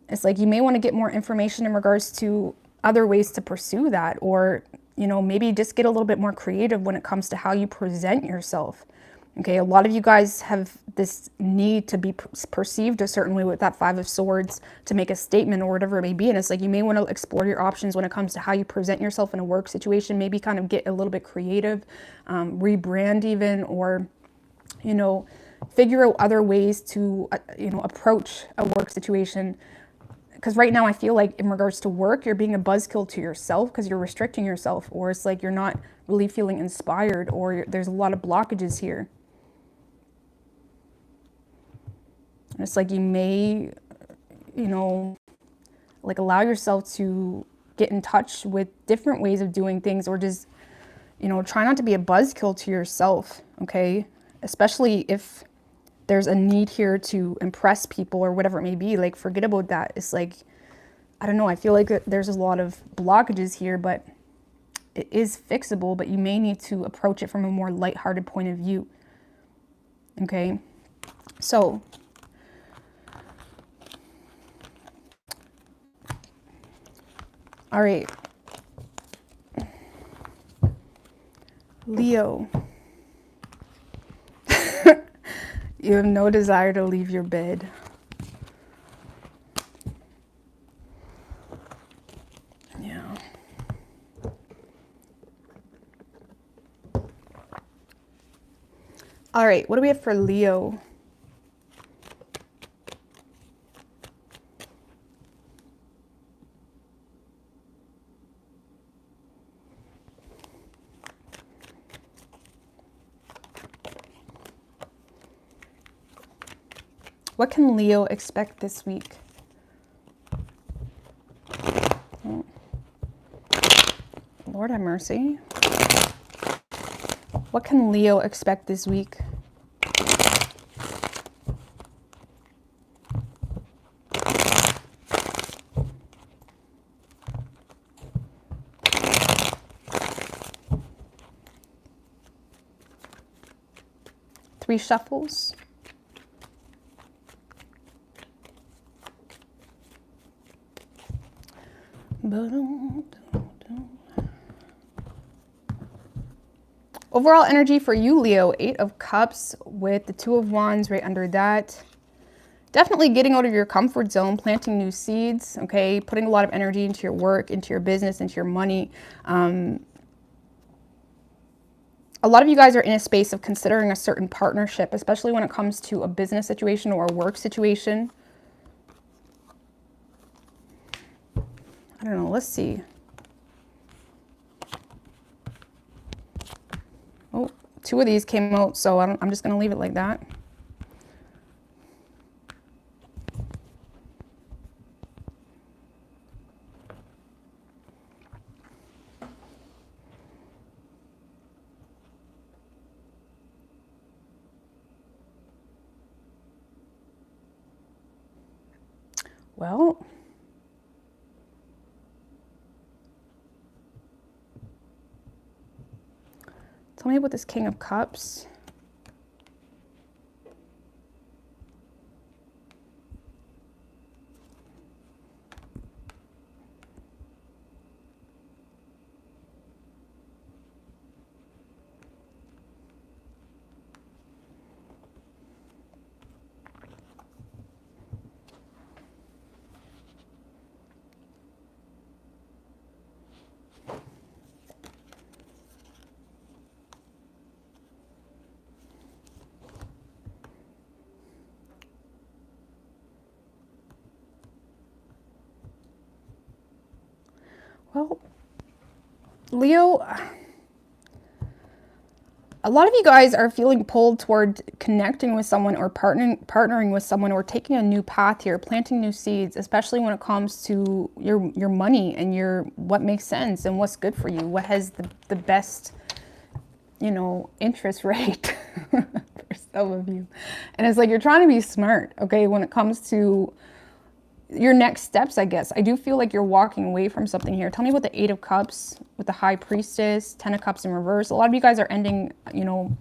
It's like you may want to get more information in regards to other ways to pursue that, or, you know, maybe just get a little bit more creative when it comes to how you present yourself. Okay, a lot of you guys have this need to be perceived a certain way with that Five of Swords, to make a statement or whatever it may be. And it's like you may want to explore your options when it comes to how you present yourself in a work situation. Maybe kind of get a little bit creative, rebrand even, or, you know, figure out other ways to, you know, approach a work situation. Because right now I feel like in regards to work, you're being a buzzkill to yourself because you're restricting yourself, or it's like you're not really feeling inspired, or there's a lot of blockages here. And it's like you may, you know, like allow yourself to get in touch with different ways of doing things, or just, you know, try not to be a buzzkill to yourself, okay? Especially if there's a need here to impress people or whatever it may be. Like, forget about that. It's like, I don't know, I feel like there's a lot of blockages here, but it is fixable, but you may need to approach it from a more lighthearted point of view, okay? So, all right, Leo. You have no desire to leave your bed. Yeah. All right, what do we have for Leo? What can Leo expect this week? Oh. Lord have mercy. What can Leo expect this week? Three shuffles. Overall energy for you, Leo, 8 of Cups with the 2 of Wands right under that. Definitely getting out of your comfort zone, planting new seeds, okay? Putting a lot of energy into your work, into your business, into your money. A lot of you guys are in a space of considering a certain partnership, especially when it comes to a business situation or a work situation. I don't know, let's see. Oh, 2 of these came out, so I'm just going to leave it like that. Well, tell me about this King of Cups. Well, Leo, a lot of you guys are feeling pulled toward connecting with someone or partnering with someone or taking a new path here, planting new seeds, especially when it comes to your money and what makes sense and what's good for you, what has the best, you know, interest rate for some of you. And it's like you're trying to be smart, okay, when it comes to your next steps, I guess. I do feel like you're walking away from something here. Tell me about the 8 of Cups with the High Priestess, 10 of Cups in reverse. A lot of you guys are ending, you know,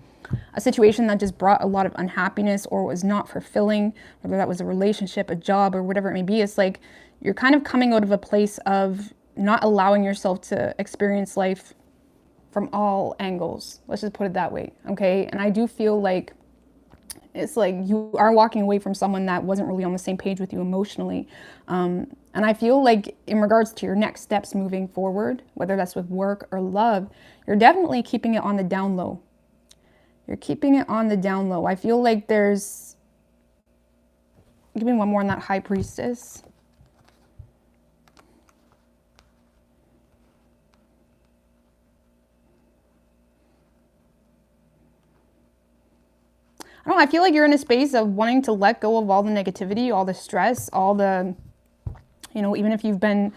a situation that just brought a lot of unhappiness or was not fulfilling, whether that was a relationship, a job, or whatever it may be. It's like you're kind of coming out of a place of not allowing yourself to experience life from all angles. Let's just put it that way, okay? And I do feel like it's like you are walking away from someone that wasn't really on the same page with you emotionally. And I feel like in regards to your next steps moving forward, whether that's with work or love, you're definitely keeping it on the down low. You're keeping it on the down low. I feel like there's... Give me one more on that High Priestess. I don't know, I feel like you're in a space of wanting to let go of all the negativity, all the stress, all the, you know, even if you've been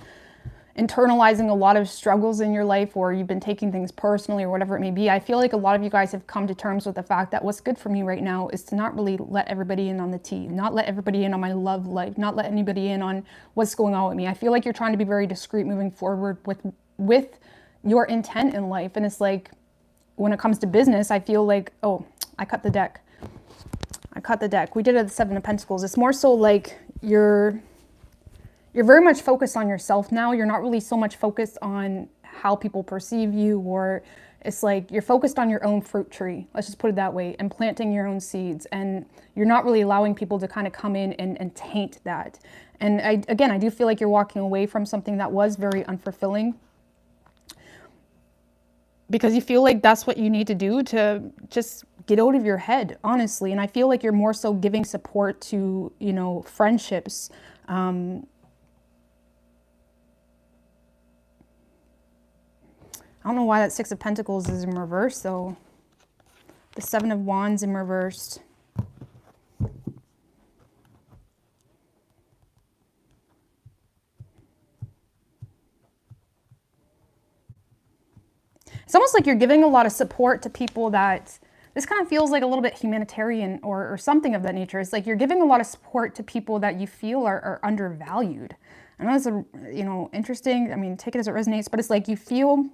internalizing a lot of struggles in your life or you've been taking things personally or whatever it may be. I feel like a lot of you guys have come to terms with the fact that what's good for me right now is to not really let everybody in on the tea, not let everybody in on my love life, not let anybody in on what's going on with me. I feel like you're trying to be very discreet moving forward with your intent in life. And it's like, when it comes to business, I feel like, oh, I cut the deck. We did it at the 7 of Pentacles. It's more so like you're very much focused on yourself now. You're not really so much focused on how people perceive you, or it's like you're focused on your own fruit tree. Let's just put it that way, and planting your own seeds. And you're not really allowing people to kind of come in and taint that. And I do feel like you're walking away from something that was very unfulfilling, because you feel like that's what you need to do to just get out of your head, honestly. And I feel like you're more so giving support to, you know, friendships. I don't know why that 6 of Pentacles is in reverse, though. The 7 of Wands in reverse. It's almost like you're giving a lot of support to people that, this kind of feels like a little bit humanitarian or something of that nature. It's like you're giving a lot of support to people that you feel are undervalued. I know it's interesting. I mean, take it as it resonates, but it's like you feel,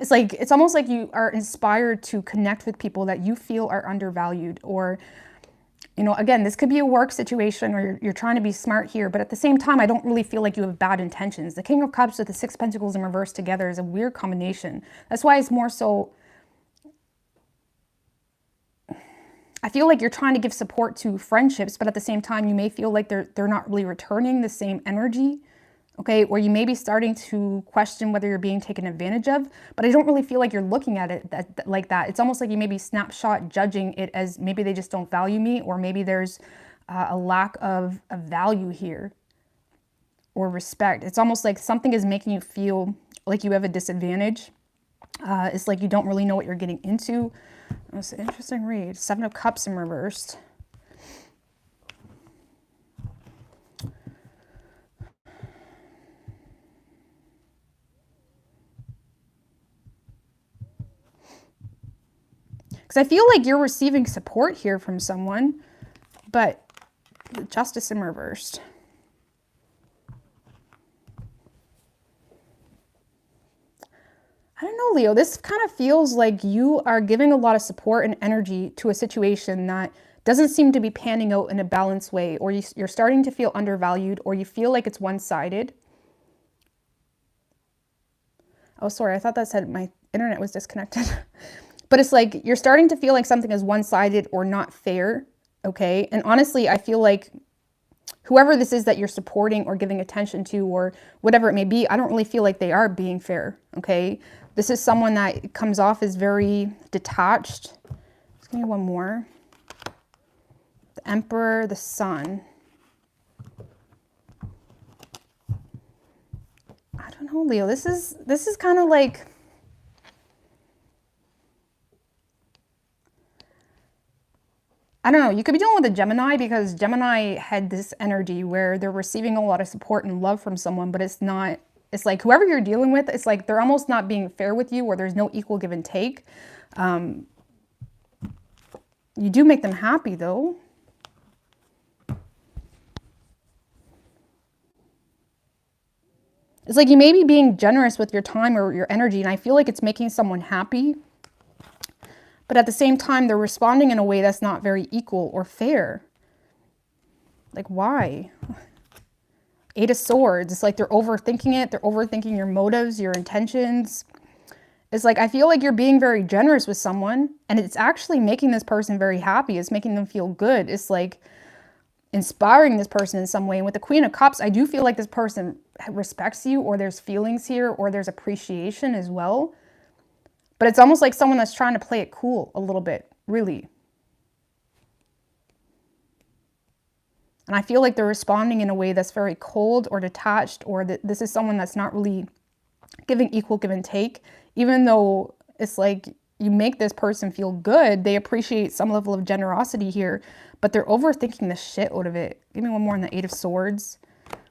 it's almost like you are inspired to connect with people that you feel are undervalued, or, again, this could be a work situation, or you're trying to be smart here, but at the same time, I don't really feel like you have bad intentions. The King of Cups with the Six of Pentacles in reverse together is a weird combination. That's why it's more so, I feel like you're trying to give support to friendships, but at the same time, you may feel like they're not really returning the same energy, okay? Or you may be starting to question whether you're being taken advantage of, but I don't really feel like you're looking at it like that. It's almost like you may be snapshot judging it as maybe they just don't value me, or maybe there's a lack of value here or respect. It's almost like something is making you feel like you have a disadvantage. It's like you don't really know what you're getting into. That's an interesting read. Seven of Cups in reversed. Because I feel like you're receiving support here from someone, but the Justice in reversed. I don't know, Leo, this kind of feels like you are giving a lot of support and energy to a situation that doesn't seem to be panning out in a balanced way, or you're starting to feel undervalued, or you feel like it's one-sided. Oh, sorry, I thought that said my internet was disconnected. But it's like you're starting to feel like something is one-sided or not fair, okay? And honestly, I feel like whoever this is that you're supporting or giving attention to, or whatever it may be, I don't really feel like they are being fair, okay? This is someone that comes off as very detached. Let's give me one more. The Emperor, the Sun. I don't know, Leo. This is kind of like, I don't know, you could be dealing with a Gemini, because Gemini had this energy where they're receiving a lot of support and love from someone, but it's not, it's like whoever you're dealing with, it's like they're almost not being fair with you, or there's no equal give and take. You do make them happy though. It's like you may be being generous with your time or your energy, and I feel like it's making someone happy. But at the same time, they're responding in a way that's not very equal or fair. Like, why? Eight of Swords. It's like they're overthinking it. They're overthinking your motives, your intentions. It's like, I feel like you're being very generous with someone, and it's actually making this person very happy. It's making them feel good. It's like inspiring this person in some way. And with the Queen of Cups, I do feel like this person respects you, or there's feelings here, or there's appreciation as well. But it's almost like someone that's trying to play it cool a little bit, really. And I feel like they're responding in a way that's very cold or detached, or that this is someone that's not really giving equal give and take. Even though it's like you make this person feel good, they appreciate some level of generosity here, but they're overthinking the shit out of it. Give me one more on the Eight of Swords.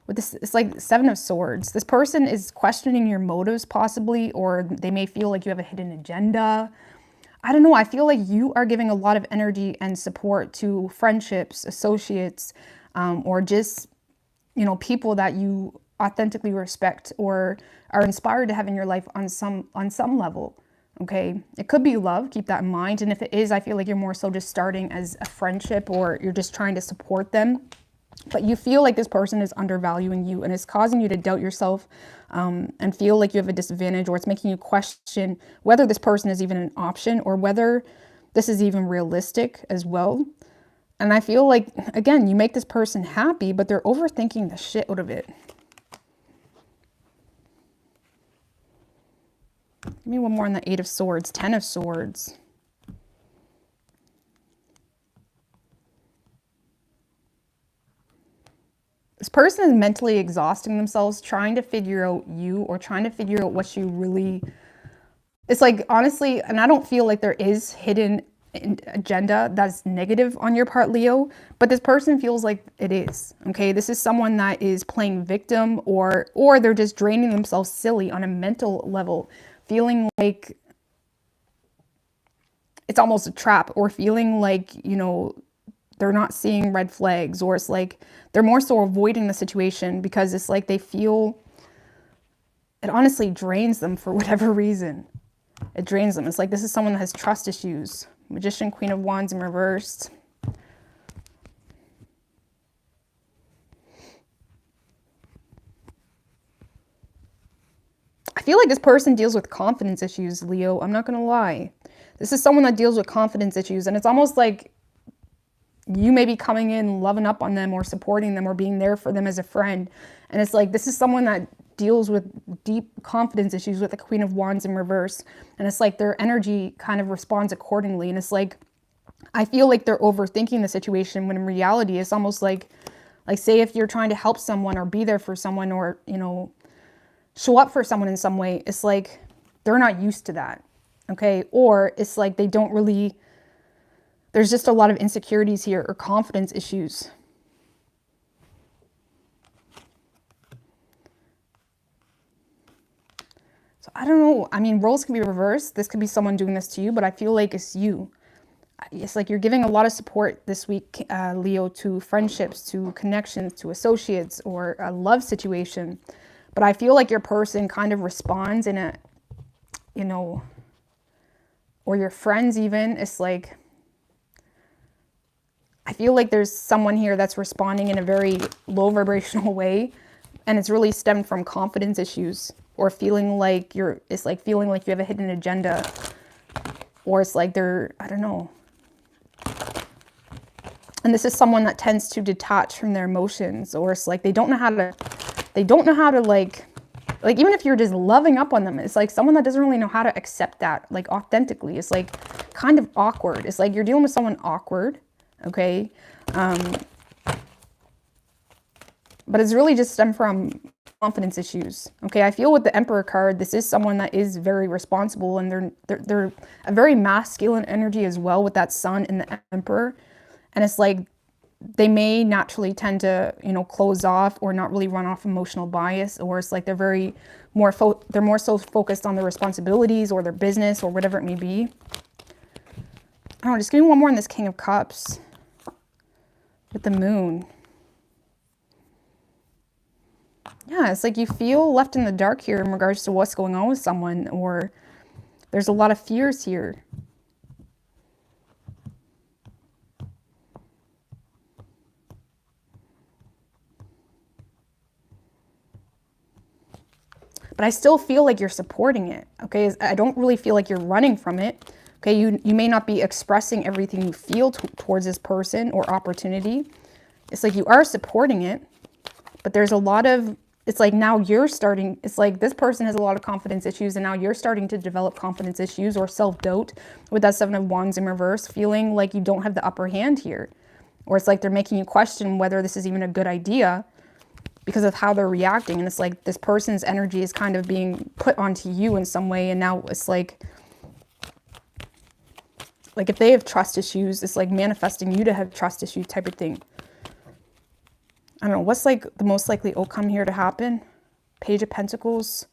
With this, it's like Seven of Swords. This person is questioning your motives possibly, or they may feel like you have a hidden agenda. I don't know. I feel like you are giving a lot of energy and support to friendships, associates, or just, people that you authentically respect or are inspired to have in your life on some level. Okay. It could be love. Keep that in mind. And if it is, I feel like you're more so just starting as a friendship, or you're just trying to support them. But you feel like this person is undervaluing you, and it's causing you to doubt yourself and feel like you have a disadvantage, or it's making you question whether this person is even an option, or whether this is even realistic as well. And I feel like, again, you make this person happy, but they're overthinking the shit out of it. Give me one more on the Eight of Swords, Ten of Swords. This person is mentally exhausting themselves trying to figure out you, or trying to figure out what you really... It's like, honestly, and I don't feel like there is hidden agenda that's negative on your part, Leo, but this person feels like it is, okay? This is someone that is playing victim, or they're just draining themselves silly on a mental level, feeling like it's almost a trap, or feeling like, you know, they're not seeing red flags, or it's like they're more so avoiding the situation because it's like they feel it honestly drains them for whatever reason. It drains them. It's like this is someone that has trust issues. Magician, Queen of Wands in reversed. I feel like this person deals with confidence issues, Leo. I'm not going to lie. This is someone that deals with confidence issues, and it's almost like you may be coming in, loving up on them or supporting them or being there for them as a friend. And it's like, this is someone that deals with deep confidence issues with the Queen of Wands in reverse. And it's like their energy kind of responds accordingly. And it's like, I feel like they're overthinking the situation, when in reality, it's almost like say if you're trying to help someone or be there for someone, or, you know, show up for someone in some way, it's like they're not used to that. Okay. Or it's like they don't really, there's just a lot of insecurities here, or confidence issues. So I don't know. I mean, roles can be reversed. This could be someone doing this to you, but I feel like it's you. It's like you're giving a lot of support this week, Leo, to friendships, to connections, to associates, or a love situation. But I feel like your person kind of responds in a, you know, or your friends even. It's like, I feel like there's someone here that's responding in a very low vibrational way, and it's really stemmed from confidence issues, or feeling like it's like feeling like you have a hidden agenda, or it's like they're, I don't know. And this is someone that tends to detach from their emotions, or it's like they don't know how to like even if you're just loving up on them, it's like someone that doesn't really know how to accept that, like authentically. It's like kind of awkward. It's like you're dealing with someone awkward. Okay. But it's really just stemmed from confidence issues. Okay. I feel with the Emperor card, this is someone that is very responsible, and they're a very masculine energy as well, with that Sun and the Emperor. And it's like they may naturally tend to, you know, close off or not really run off emotional bias, or it's like they're more so focused on their responsibilities or their business or whatever it may be. I don't know, just give me one more on this King of Cups with the Moon. Yeah, it's like you feel left in the dark here in regards to what's going on with someone, or there's a lot of fears here. But I still feel like you're supporting it, okay? I don't really feel like you're running from it, okay? You may not be expressing everything you feel towards this person or opportunity. It's like you are supporting it, but there's a lot of, it's like now you're starting, it's like this person has a lot of confidence issues, and now you're starting to develop confidence issues or self-doubt with that Seven of Wands in reverse, feeling like you don't have the upper hand here. Or it's like they're making you question whether this is even a good idea, because of how they're reacting. And it's like this person's energy is kind of being put onto you in some way. And now it's like if they have trust issues, it's like manifesting you to have trust issues type of thing. I don't know. What's like the most likely outcome here to happen? Page of Pentacles,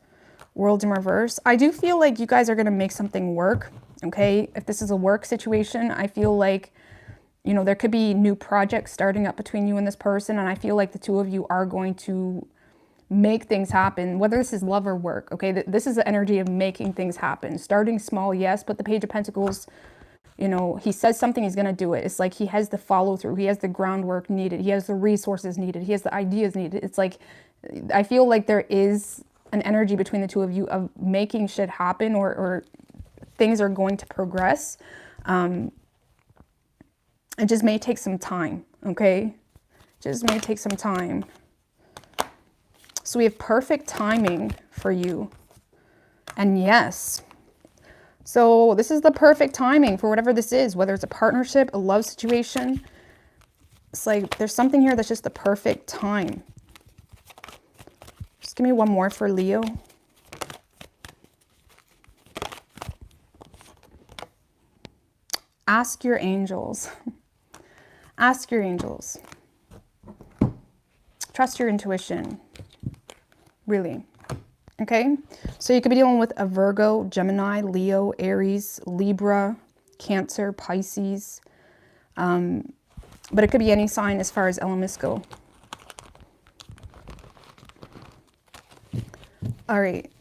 World in reverse. I do feel like you guys are going to make something work. Okay. If this is a work situation, I feel like, you know, there could be new projects starting up between you and this person. And I feel like the two of you are going to make things happen, whether this is love or work. Okay. This is the energy of making things happen. Starting small, yes. But the Page of Pentacles, you know, he says something, he's going to do it. It's like he has the follow through. He has the groundwork needed. He has the resources needed. He has the ideas needed. It's like, I feel like there is an energy between the two of you of making shit happen, or things are going to progress. It just may take some time, okay? Just may take some time. So we have perfect timing for you. And yes. So this is the perfect timing for whatever this is, whether it's a partnership, a love situation. It's like there's something here that's just the perfect time. Just give me one more for Leo. Ask your angels. Ask your angels. Trust your intuition. Really. Okay, so you could be dealing with a Virgo, Gemini, Leo, Aries, Libra, Cancer, Pisces. But it could be any sign as far as elements go. All right.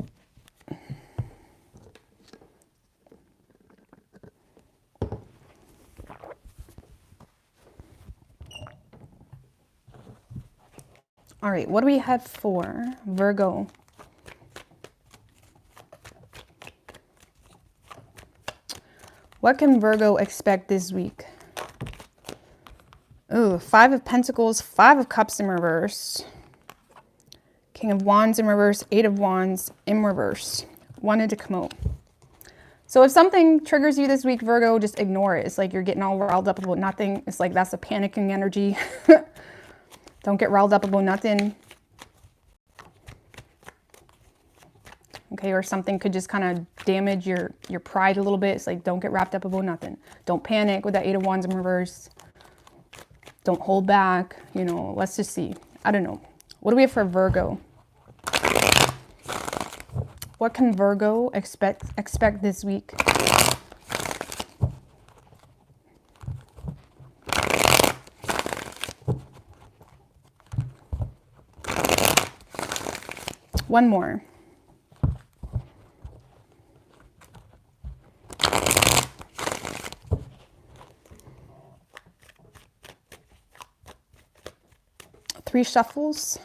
All right, what do we have for Virgo? What can Virgo expect this week? Ooh, 5 of Pentacles, 5 of Cups in reverse. King of Wands in reverse, 8 of Wands in reverse. Wanted to come out. So if something triggers you this week, Virgo, just ignore it. It's like you're getting all riled up about nothing. It's like that's a panicking energy. Don't get riled up about nothing. Okay, or something could just kind of damage your pride a little bit. It's like, don't get wrapped up about nothing. Don't panic with that 8 of Wands in reverse. Don't hold back. You know, let's just see. I don't know. What do we have for Virgo? What can Virgo expect this week? One more. Three shuffles.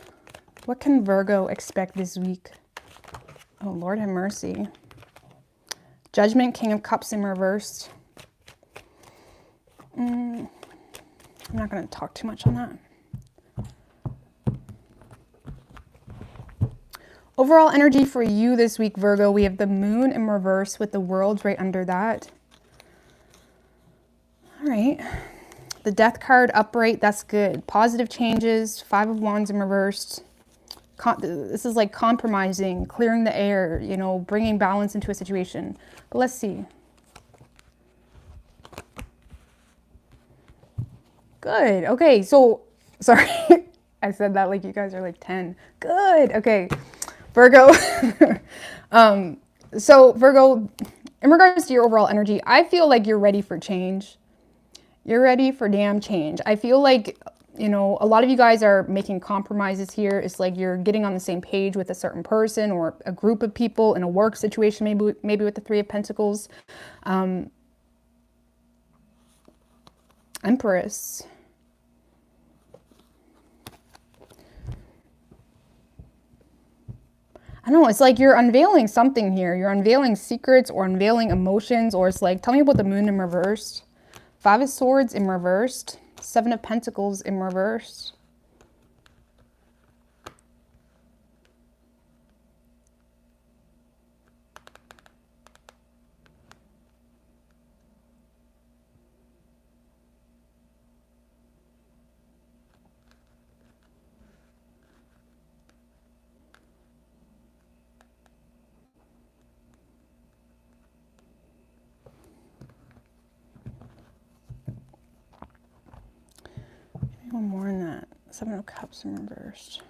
What can Virgo expect this week? Oh, Lord have mercy. Judgment, King of Cups in reverse. I'm not going to talk too much on that. Overall energy for you this week, Virgo, we have the Moon in reverse with the World right under that. All right. The Death card upright, that's good. Positive changes, 5 of Wands in reverse. This is like compromising, clearing the air, you know, bringing balance into a situation. But let's see. Good. Okay, so, sorry. I said that like you guys are like 10. Good. Okay. Virgo. So Virgo, in regards to your overall energy, I feel like you're ready for change. You're ready for damn change. I feel like, you know, a lot of you guys are making compromises here. It's like you're getting on the same page with a certain person or a group of people in a work situation, maybe with the 3 of Pentacles. Empress. I don't know, it's like you're unveiling something here. You're unveiling secrets or unveiling emotions, or it's like, tell me about the Moon in reverse. 5 of Swords in reversed. 7 of Pentacles in reverse. One more in that. 7 of Cups in reversed.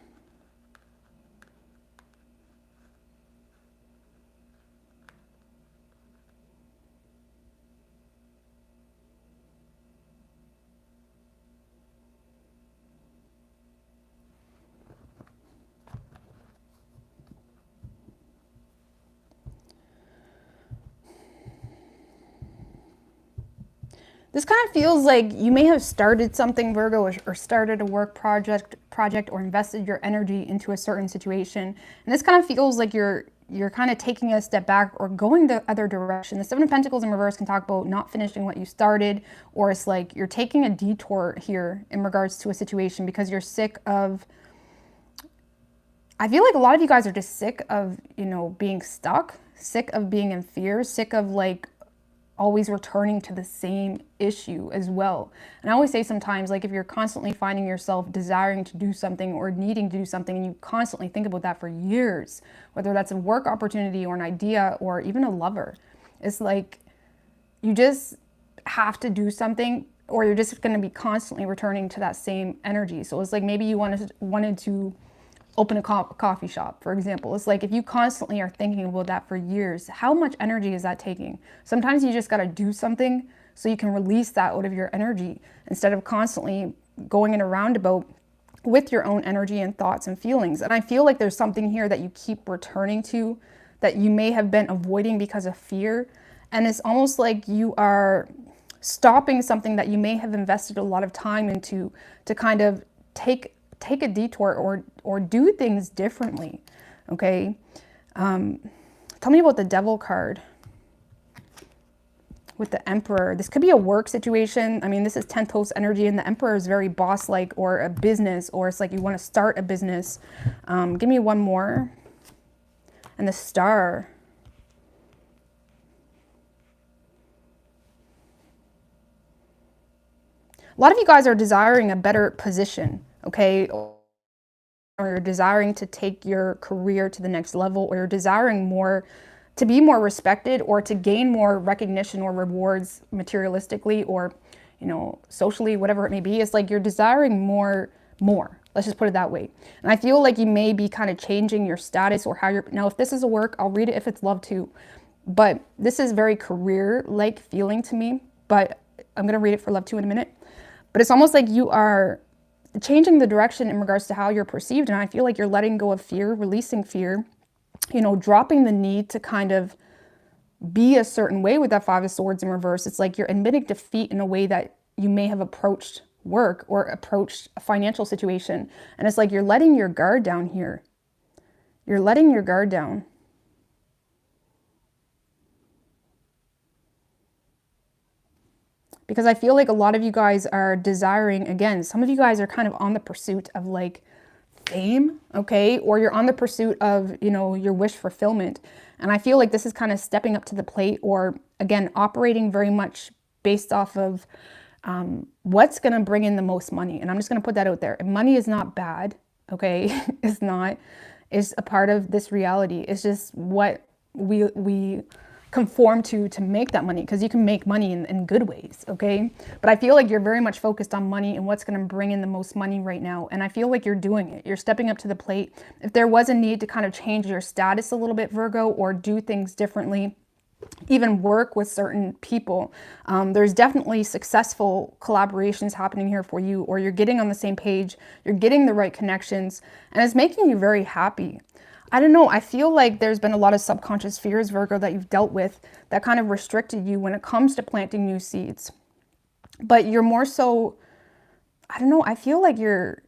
This kind of feels like you may have started something, Virgo, or started a work project or invested your energy into a certain situation. And this kind of feels like you're kind of taking a step back or going the other direction. The 7 of Pentacles in reverse can talk about not finishing what you started, or it's like you're taking a detour here in regards to a situation because you're sick of, I feel like a lot of you guys are just sick of, you know, being stuck, sick of being in fear, sick of like always returning to the same issue as well. And I always say sometimes, like, if you're constantly finding yourself desiring to do something or needing to do something, and you constantly think about that for years, whether that's a work opportunity or an idea or even a lover, it's like you just have to do something, or you're just going to be constantly returning to that same energy. So it's like maybe you wanted to open a coffee shop, for example. It's like if you constantly are thinking about that for years, how much energy is that taking? Sometimes you just got to do something so you can release that out of your energy instead of constantly going in a roundabout with your own energy and thoughts and feelings. And I feel like there's something here that you keep returning to that you may have been avoiding because of fear. And it's almost like you are stopping something that you may have invested a lot of time into to kind of take a detour or do things differently. Okay. Tell me about the Devil card with the Emperor. This could be a work situation. I mean, this is 10th house energy, and the Emperor is very boss-like, or a business, or it's like you want to start a business. Give me one more. And the Star. A lot of you guys are desiring a better position, okay? Or you're desiring to take your career to the next level, or you're desiring more, to be more respected, or to gain more recognition or rewards materialistically, or, you know, socially, whatever it may be. It's like you're desiring more. Let's just put it that way. And I feel like you may be kind of changing your status or how you're, now if this is a work, I'll read it if it's love too. But this is very career-like feeling to me, but I'm going to read it for love too in a minute. But it's almost like you are changing the direction in regards to how you're perceived. And I feel like you're letting go of fear, releasing fear, you know, dropping the need to kind of be a certain way with that Five of Swords in reverse. It's like you're admitting defeat in a way that you may have approached work or approached a financial situation. And it's like you're letting your guard down here. You're letting your guard down. Because I feel like a lot of you guys are desiring, again, some of you guys are kind of on the pursuit of like fame, okay? Or you're on the pursuit of, you know, your wish fulfillment. And I feel like this is kind of stepping up to the plate, or again, operating very much based off of what's going to bring in the most money. And I'm just going to put that out there. Money is not bad, okay? It's not. It's a part of this reality. It's just what we conform to make that money, because you can make money in good ways, okay? But I feel like you're very much focused on money and what's going to bring in the most money right now. And I feel like you're doing it. You're stepping up to the plate. If there was a need to kind of change your status a little bit, Virgo, or do things differently, even work with certain people, there's definitely successful collaborations happening here for you, or you're getting on the same page, you're getting the right connections, and it's making you very happy. I don't know, I feel like there's been a lot of subconscious fears, Virgo, that you've dealt with that kind of restricted you when it comes to planting new seeds. But you're more so, I don't know, I feel like you're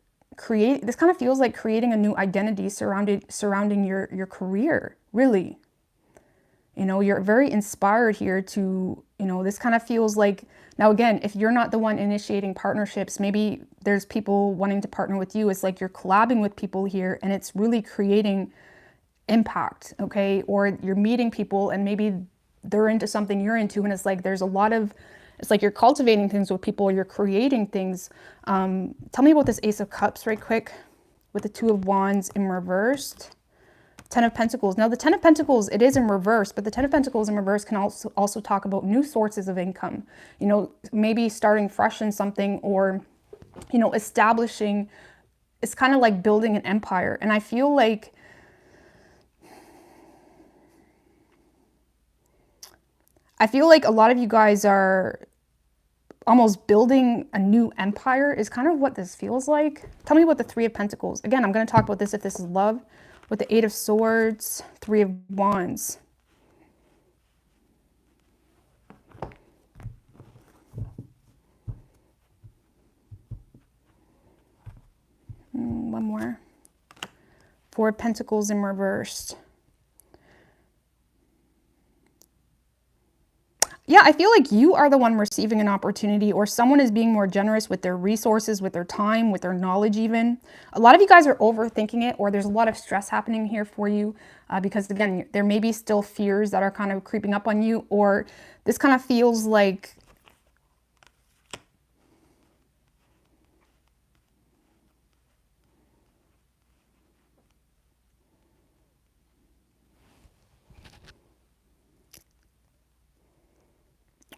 this kind of feels like creating a new identity surrounding your career, really. You know, you're very inspired here to, you know, this kind of feels like, now again, if you're not the one initiating partnerships, maybe there's people wanting to partner with you. It's like you're collabing with people here, and it's really creating impact, okay? Or you're meeting people and maybe they're into something you're into, and it's like there's a lot of, it's like you're cultivating things with people, you're creating things. Tell me about this Ace of Cups right quick with the Two of Wands in reversed. Ten of Pentacles. Now the Ten of Pentacles, it is in reverse, but the Ten of Pentacles in reverse can also talk about new sources of income. You know, maybe starting fresh in something, or, you know, establishing, it's kind of like building an empire. And I feel like a lot of you guys are almost building a new empire is kind of what this feels like. Tell me about the Three of Pentacles. Again, I'm going to talk about this if this is love. With the Eight of Swords, Three of Wands. One more. Four of Pentacles in reversed. Yeah, I feel like you are the one receiving an opportunity, or someone is being more generous with their resources, with their time, with their knowledge even. A lot of you guys are overthinking it, or there's a lot of stress happening here for you because, again, there may be still fears that are kind of creeping up on you, or this kind of feels like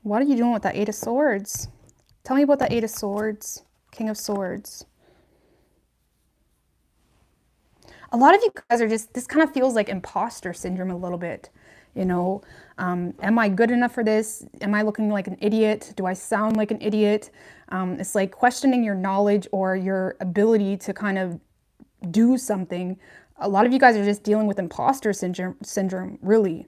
what are you doing with that Eight of Swords? Tell me about that Eight of Swords, King of Swords. a lot of you guys are just, this kind of feels like imposter syndrome a little bit. You know, am I good enough for this? Am I looking like an idiot? Do I sound like an idiot? It's like questioning your knowledge or your ability to kind of do something. A lot of you guys are just dealing with imposter syndrome, really.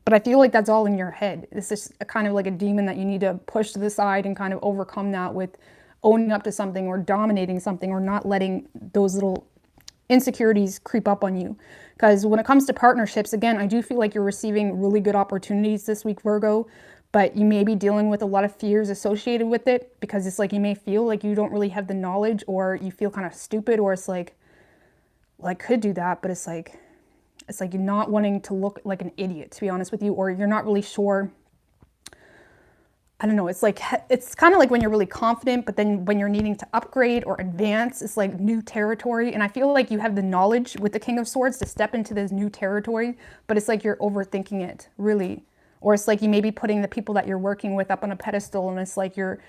But I feel like that's all in your head. It's just a kind of like a demon that you need to push to the side and kind of overcome that with owning up to something or dominating something or not letting those little insecurities creep up on you. Because when it comes to partnerships, again, I do feel like you're receiving really good opportunities this week, Virgo, but you may be dealing with a lot of fears associated with it, because it's like you may feel like you don't really have the knowledge, or you feel kind of stupid, or it's like, well, I could do that, but it's like you're not wanting to look like an idiot, to be honest with you, or you're not really sure. I don't know, it's like, it's kind of like when you're really confident, but then when you're needing to upgrade or advance, it's like new territory. And I feel like you have the knowledge with the King of Swords to step into this new territory, but it's like you're overthinking it, really. Or it's like you may be putting the people that you're working with up on a pedestal, and it's like you're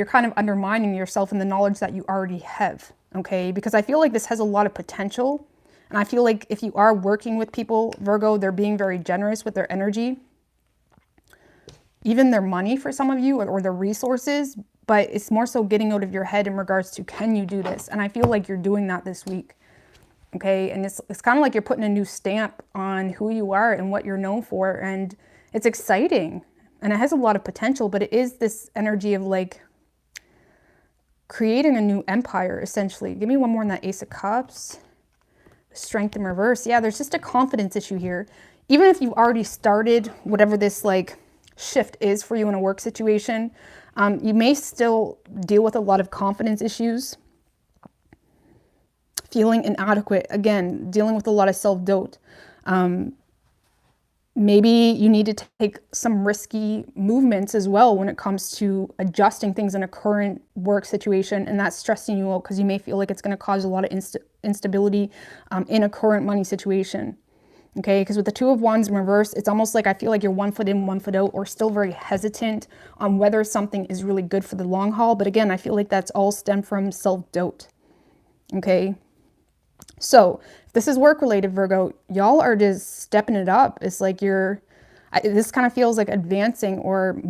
kind of undermining yourself and the knowledge that you already have, okay? Because I feel like this has a lot of potential. And I feel like if you are working with people, Virgo, they're being very generous with their energy, even their money for some of you, or their resources, but it's more so getting out of your head in regards to, can you do this? And I feel like you're doing that this week, okay? And it's kind of like you're putting a new stamp on who you are and what you're known for, and it's exciting, and it has a lot of potential, but it is this energy of like creating a new empire, essentially. Give me one more on that Ace of Cups. Strength in reverse. Yeah, there's just a confidence issue here. Even if you've already started whatever this like shift is for you in a work situation, you may still deal with a lot of confidence issues, feeling inadequate, again, dealing with a lot of self-doubt. Maybe you need to take some risky movements as well when it comes to adjusting things in a current work situation, and that's stressing you out because you may feel like it's going to cause a lot of instability in a current money situation. Okay, because with the Two of Wands in reverse, it's almost like I feel like you're 1 foot in, 1 foot out, or still very hesitant on whether something is really good for the long haul. But again, I feel like that's all stemmed from self-doubt. Okay, so if this is work-related, Virgo, y'all are just stepping it up. It's like this kind of feels like advancing or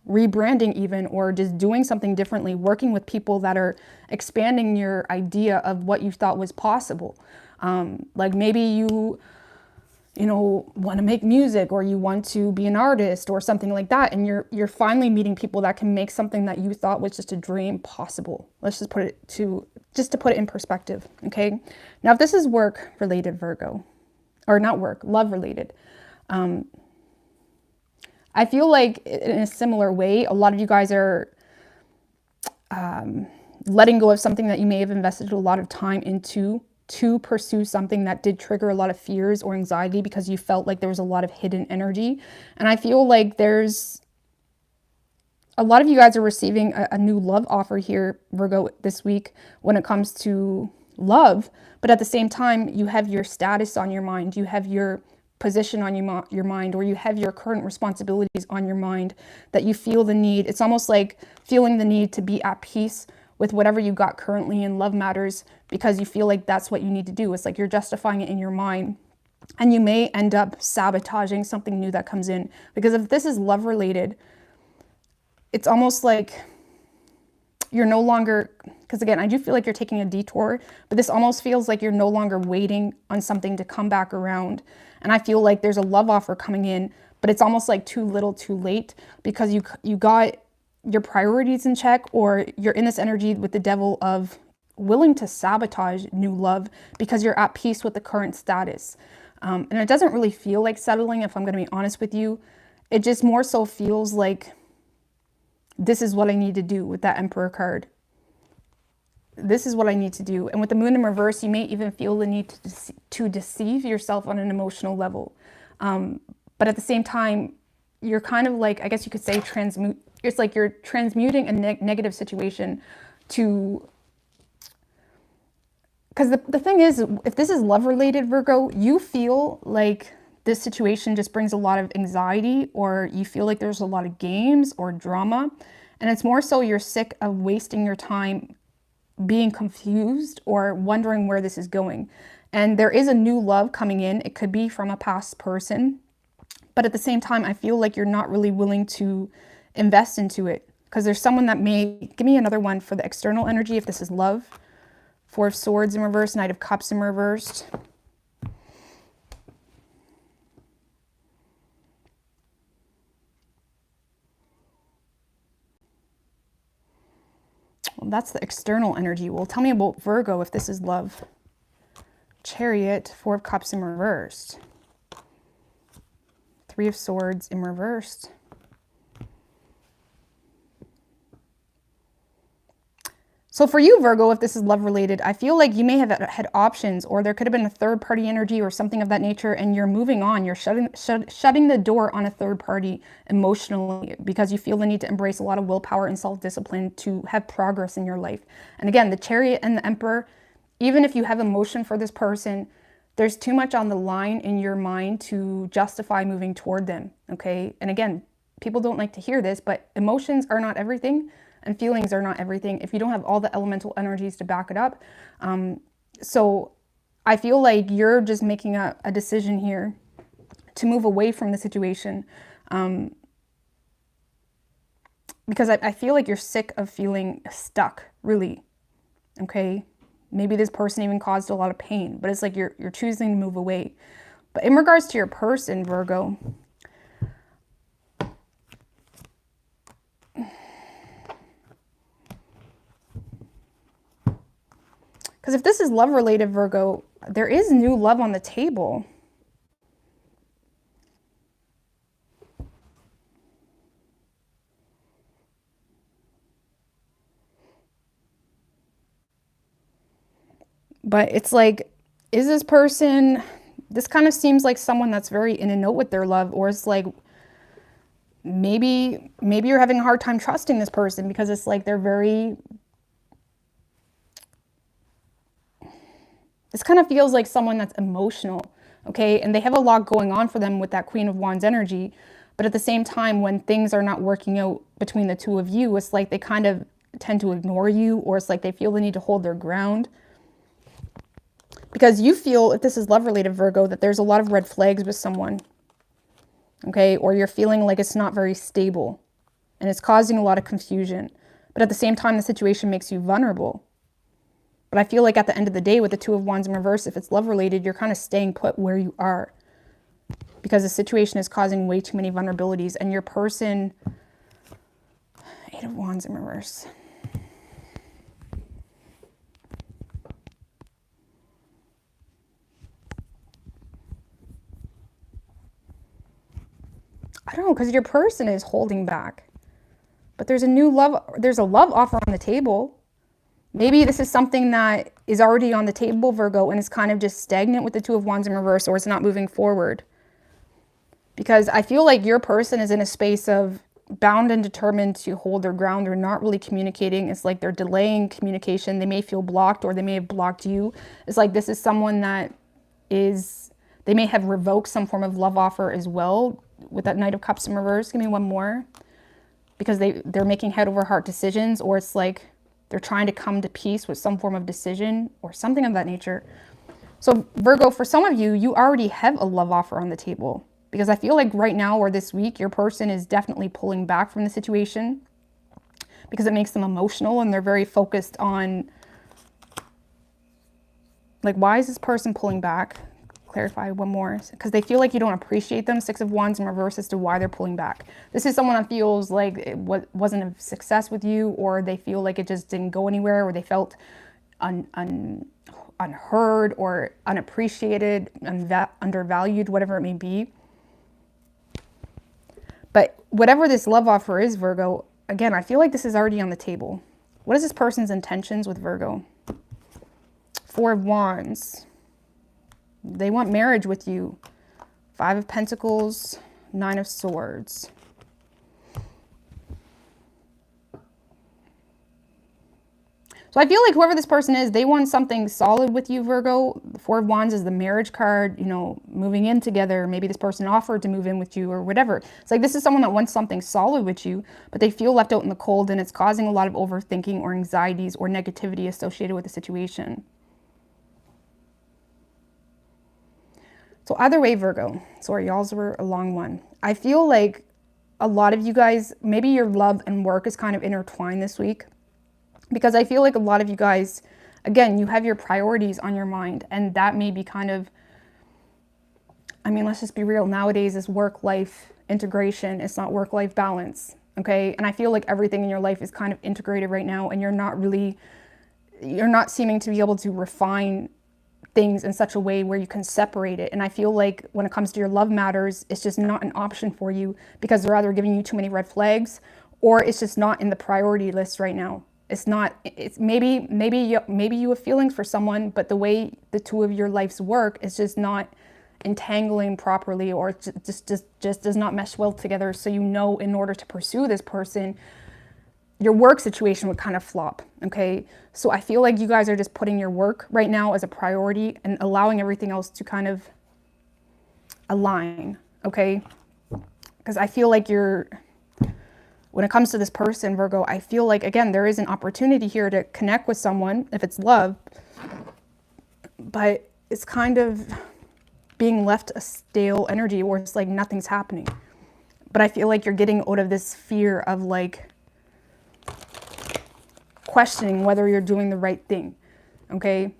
rebranding even, or just doing something differently, working with people that are expanding your idea of what you thought was possible. Like maybe you want to make music, or you want to be an artist or something like that. And you're finally meeting people that can make something that you thought was just a dream possible. Let's just put it to put it in perspective. Okay. Now, if this is work related, Virgo, or not work, love related, I feel like in a similar way, a lot of you guys are letting go of something that you may have invested a lot of time into to pursue something that did trigger a lot of fears or anxiety because you felt like there was a lot of hidden energy. And I feel like there's a lot of you guys are receiving a new love offer here, Virgo, this week when it comes to love. But at the same time, you have your status on your mind. You have your position on your mind, or you have your current responsibilities on your mind, that you feel the need. It's almost like feeling the need to be at peace with whatever you got currently in love matters, because you feel like that's what you need to do. It's like you're justifying it in your mind, and you may end up sabotaging something new that comes in. Because if this is love related, it's almost like you're no longer, because again, I do feel like you're taking a detour, but this almost feels like you're no longer waiting on something to come back around. And I feel like there's a love offer coming in, but it's almost like too little too late, because you got your priorities in check, or you're in this energy with the devil of willing to sabotage new love because you're at peace with the current status. And it doesn't really feel like settling, if I'm going to be honest with you. It just more so feels like this is what I need to do with that Emperor card. This is what I need to do. And with the Moon in reverse, you may even feel the need to deceive yourself on an emotional level. But at the same time, you're kind of like, I guess you could say it's like you're transmuting a negative situation to, because the thing is, if this is love related, Virgo, you feel like this situation just brings a lot of anxiety, or you feel like there's a lot of games or drama. And it's more so you're sick of wasting your time being confused or wondering where this is going. And there is a new love coming in. It could be from a past person. But at the same time, I feel like you're not really willing to invest into it. Because there's someone that may... Give me another one for the external energy if this is love. Four of Swords in reverse, Knight of Cups in reversed. Well, that's the external energy. Well, tell me about Virgo if this is love. Chariot, Four of Cups in reversed. Three of Swords in reversed. So for you, Virgo, if this is love related, I feel like you may have had options, or there could have been a third party energy or something of that nature, and you're moving on. You're shutting the door on a third party emotionally because you feel the need to embrace a lot of willpower and self-discipline to have progress in your life. And again, the Chariot and the Emperor, even if you have emotion for this person, there's too much on the line in your mind to justify moving toward them, okay? And again, people don't like to hear this, but emotions are not everything. And feelings are not everything if you don't have all the elemental energies to back it up. So I feel like you're just making a decision here to move away from the situation. Because I feel like you're sick of feeling stuck, really. Okay? Maybe this person even caused a lot of pain, but it's like you're choosing to move away. But in regards to your person, Virgo, because if this is love related, Virgo, there is new love on the table. But it's like, is this person, this kind of seems like someone that's very in a note with their love, or it's like, maybe you're having a hard time trusting this person because it's like they're very... This kind of feels like someone that's emotional, okay? And they have a lot going on for them with that Queen of Wands energy. But at the same time, when things are not working out between the two of you, it's like they kind of tend to ignore you, or it's like they feel the need to hold their ground. Because you feel, if this is love-related, Virgo, that there's a lot of red flags with someone, okay? Or you're feeling like it's not very stable, and it's causing a lot of confusion. But at the same time, the situation makes you vulnerable. But I feel like at the end of the day, with the Two of Wands in reverse, if it's love-related, you're kind of staying put where you are. Because the situation is causing way too many vulnerabilities. And your person... Eight of Wands in reverse. I don't know, because your person is holding back. But there's a love offer on the table. Maybe this is something that is already on the table, Virgo, and is kind of just stagnant with the Two of Wands in reverse, or it's not moving forward. Because I feel like your person is in a space of bound and determined to hold their ground. They're not really communicating. It's like they're delaying communication. They may feel blocked, or they may have blocked you. It's like this is someone that is... They may have revoked some form of love offer as well with that Knight of Cups in reverse. Give me one more. Because they're making head over heart decisions, or it's like... They're trying to come to peace with some form of decision or something of that nature. So Virgo, for some of you, you already have a love offer on the table. Because I feel like right now or this week, your person is definitely pulling back from the situation. Because it makes them emotional and they're very focused on... Like, why is this person pulling back? Clarify one more. Because they feel like you don't appreciate them. Six of Wands in reverse as to why they're pulling back. This is someone that feels like it wasn't a success with you, or they feel like it just didn't go anywhere, or they felt unheard or unappreciated, undervalued, whatever it may be. But whatever this love offer is, Virgo, again, I feel like this is already on the table. What is this person's intentions with Virgo? Four of Wands. They want marriage with you. Five of Pentacles, Nine of Swords. So I feel like whoever this person is, they want something solid with you, Virgo. The Four of Wands is the marriage card, you know, moving in together. Maybe this person offered to move in with you or whatever. It's like this is someone that wants something solid with you, but they feel left out in the cold, and it's causing a lot of overthinking or anxieties or negativity associated with the situation. So either way, Virgo, sorry, y'all's were a long one. I feel like a lot of you guys, maybe your love and work is kind of intertwined this week. Because I feel like a lot of you guys, again, you have your priorities on your mind, and that may be kind of, I mean, let's just be real. Nowadays is work-life integration. It's not work-life balance, okay? And I feel like everything in your life is kind of integrated right now, and you're not seeming to be able to refine things in such a way where you can separate it. And I feel like when it comes to your love matters, it's just not an option for you because they're either giving you too many red flags, or it's just not in the priority list right now. It's not, it's maybe you have feelings for someone, but the way the two of your lives work is just not entangling properly, or just does not mesh well together. So you know, in order to pursue this person, your work situation would kind of flop, okay? So I feel like you guys are just putting your work right now as a priority and allowing everything else to kind of align, okay? Because I feel like when it comes to this person, Virgo, I feel like, again, there is an opportunity here to connect with someone if it's love, but it's kind of being left a stale energy where it's like nothing's happening. But I feel like you're getting out of this fear of like questioning whether you're doing the right thing, okay?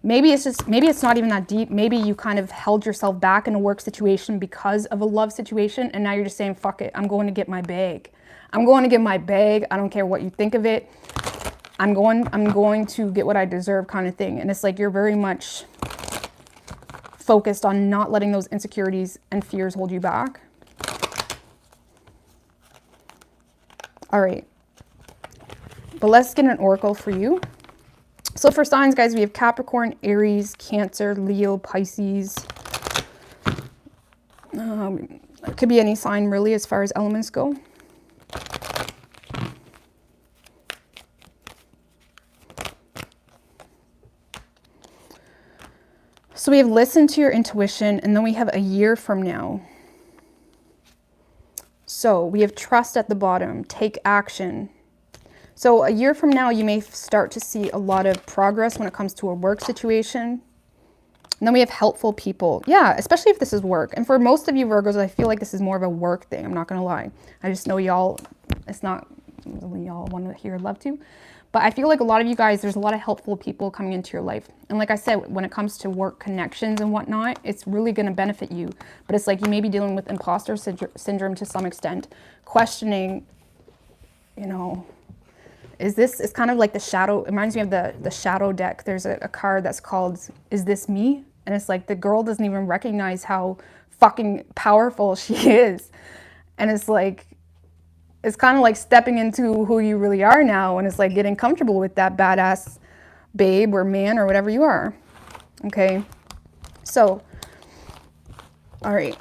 Maybe it's not even that deep. Maybe you kind of held yourself back in a work situation because of a love situation, and now you're just saying, fuck it, I'm going to get my bag. I'm going to get my bag. I don't care what you think of it. I'm going to get what I deserve, kind of thing. And it's like you're very much focused on not letting those insecurities and fears hold you back. All right. But let's get an oracle for you. So for signs, guys, we have Capricorn, Aries, Cancer, Leo, Pisces. It could be any sign, really, as far as elements go. So we have listened to your intuition, and then we have a year from now. So we have trust at the bottom, take action. So a year from now, you may start to see a lot of progress when it comes to a work situation. And then we have helpful people. Yeah, especially if this is work. And for most of you Virgos, I feel like this is more of a work thing. I'm not going to lie. I just know y'all, it's not really y'all want to hear love to. But I feel like a lot of you guys, there's a lot of helpful people coming into your life. And like I said, when it comes to work connections and whatnot, it's really going to benefit you. But it's like you may be dealing with imposter syndrome to some extent, questioning, you know, it's kind of like the shadow. It reminds me of the shadow deck. There's a card that's called, Is This Me? And it's like the girl doesn't even recognize how fucking powerful she is. And it's like, it's kind of like stepping into who you really are now. And it's like getting comfortable with that badass babe or man or whatever you are. Okay. So, all right.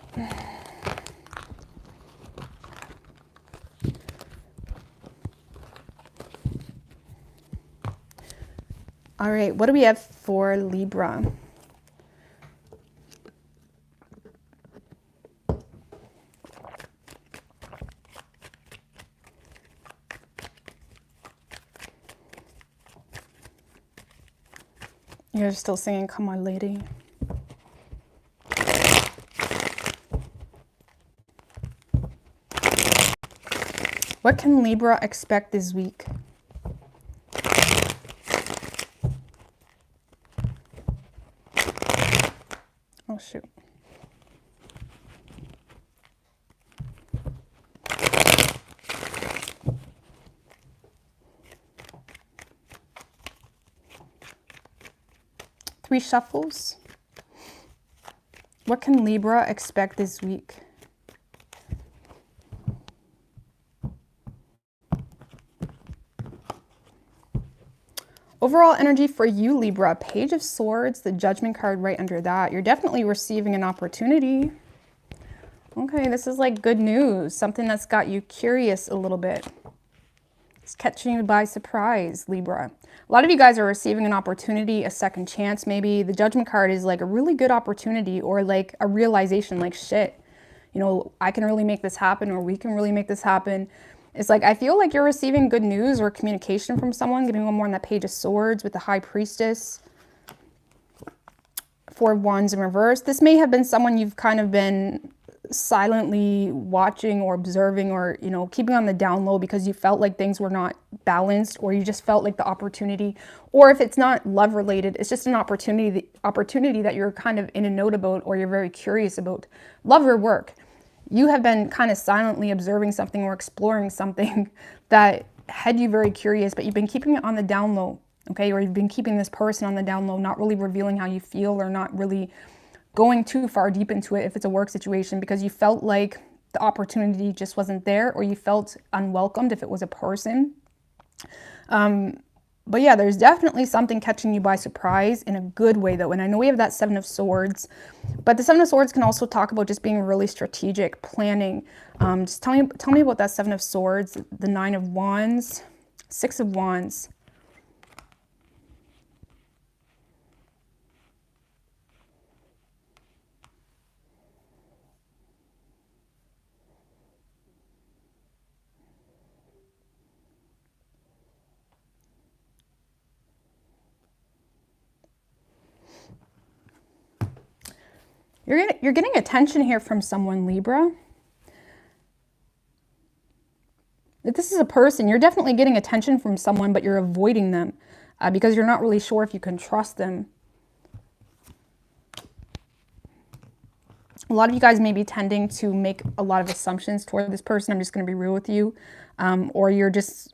All right. What do we have for Libra? You're still singing, Come On Lady. What can Libra expect this week? Oh, shoot. Three shuffles. What can Libra expect this week? Overall energy for you, Libra, Page of Swords, the Judgment card right under that. You're definitely receiving an opportunity. Okay, this is like good news. Something that's got you curious a little bit. It's catching you by surprise, Libra. A lot of you guys are receiving an opportunity, a second chance maybe. The Judgment card is like a really good opportunity, or like a realization, like shit, you know, I can really make this happen, or we can really make this happen. It's like, I feel like you're receiving good news or communication from someone. Give me one more on that Page of Swords with the High Priestess. Four of Wands in reverse. This may have been someone you've kind of been silently watching or observing, or, you know, keeping on the down low because you felt like things were not balanced, or you just felt like the opportunity, or if it's not love related, it's just an opportunity that you're kind of in a note about, or you're very curious about. Love or work. You have been kind of silently observing something or exploring something that had you very curious, but you've been keeping it on the down low, okay? Or you've been keeping this person on the down low, not really revealing how you feel, or not really going too far deep into it if it's a work situation, because you felt like the opportunity just wasn't there, or you felt unwelcomed if it was a person. But yeah, there's definitely something catching you by surprise in a good way though. And I know we have that Seven of Swords, but the Seven of Swords can also talk about just being really strategic, planning. Just tell me about that Seven of Swords, the Nine of Wands, Six of Wands. You're getting attention here from someone, Libra. If this is a person, you're definitely getting attention from someone, but you're avoiding them because you're not really sure if you can trust them. A lot of you guys may be tending to make a lot of assumptions toward this person. I'm just going to be real with you. Or you're just...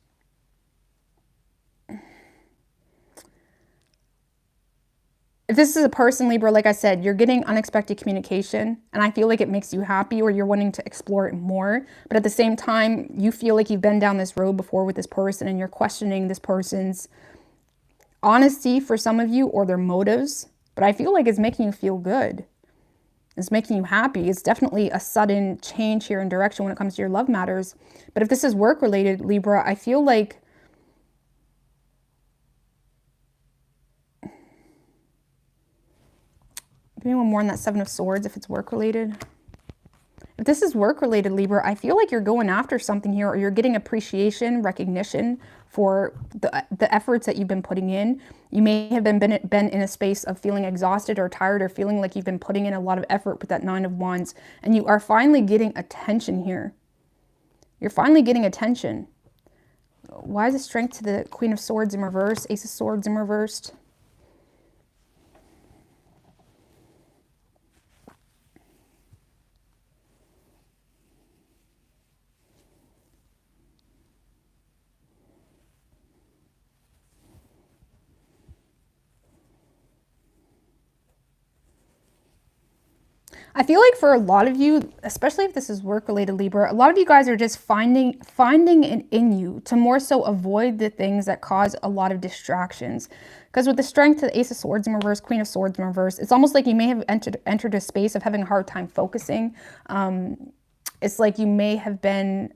If this is a person, Libra, like I said, you're getting unexpected communication, and I feel like it makes you happy, or you're wanting to explore it more. But at the same time, you feel like you've been down this road before with this person, and you're questioning this person's honesty for some of you, or their motives. But I feel like it's making you feel good. It's making you happy. It's definitely a sudden change here in direction when it comes to your love matters. But if this is work-related, Libra, I feel like... Give me one more on that Seven of Swords if it's work-related. If this is work-related, Libra, I feel like you're going after something here, or you're getting appreciation, recognition for the efforts that you've been putting in. You may have been in a space of feeling exhausted or tired, or feeling like you've been putting in a lot of effort with that Nine of Wands, and you are finally getting attention here. You're finally getting attention. Why is the Strength to the Queen of Swords in reverse, Ace of Swords in reversed? I feel like for a lot of you, especially if this is work-related, Libra, a lot of you guys are just finding it in you to more so avoid the things that cause a lot of distractions. Because with the Strength to the Ace of Swords in reverse, Queen of Swords in reverse, it's almost like you may have entered a space of having a hard time focusing. It's like you may have been,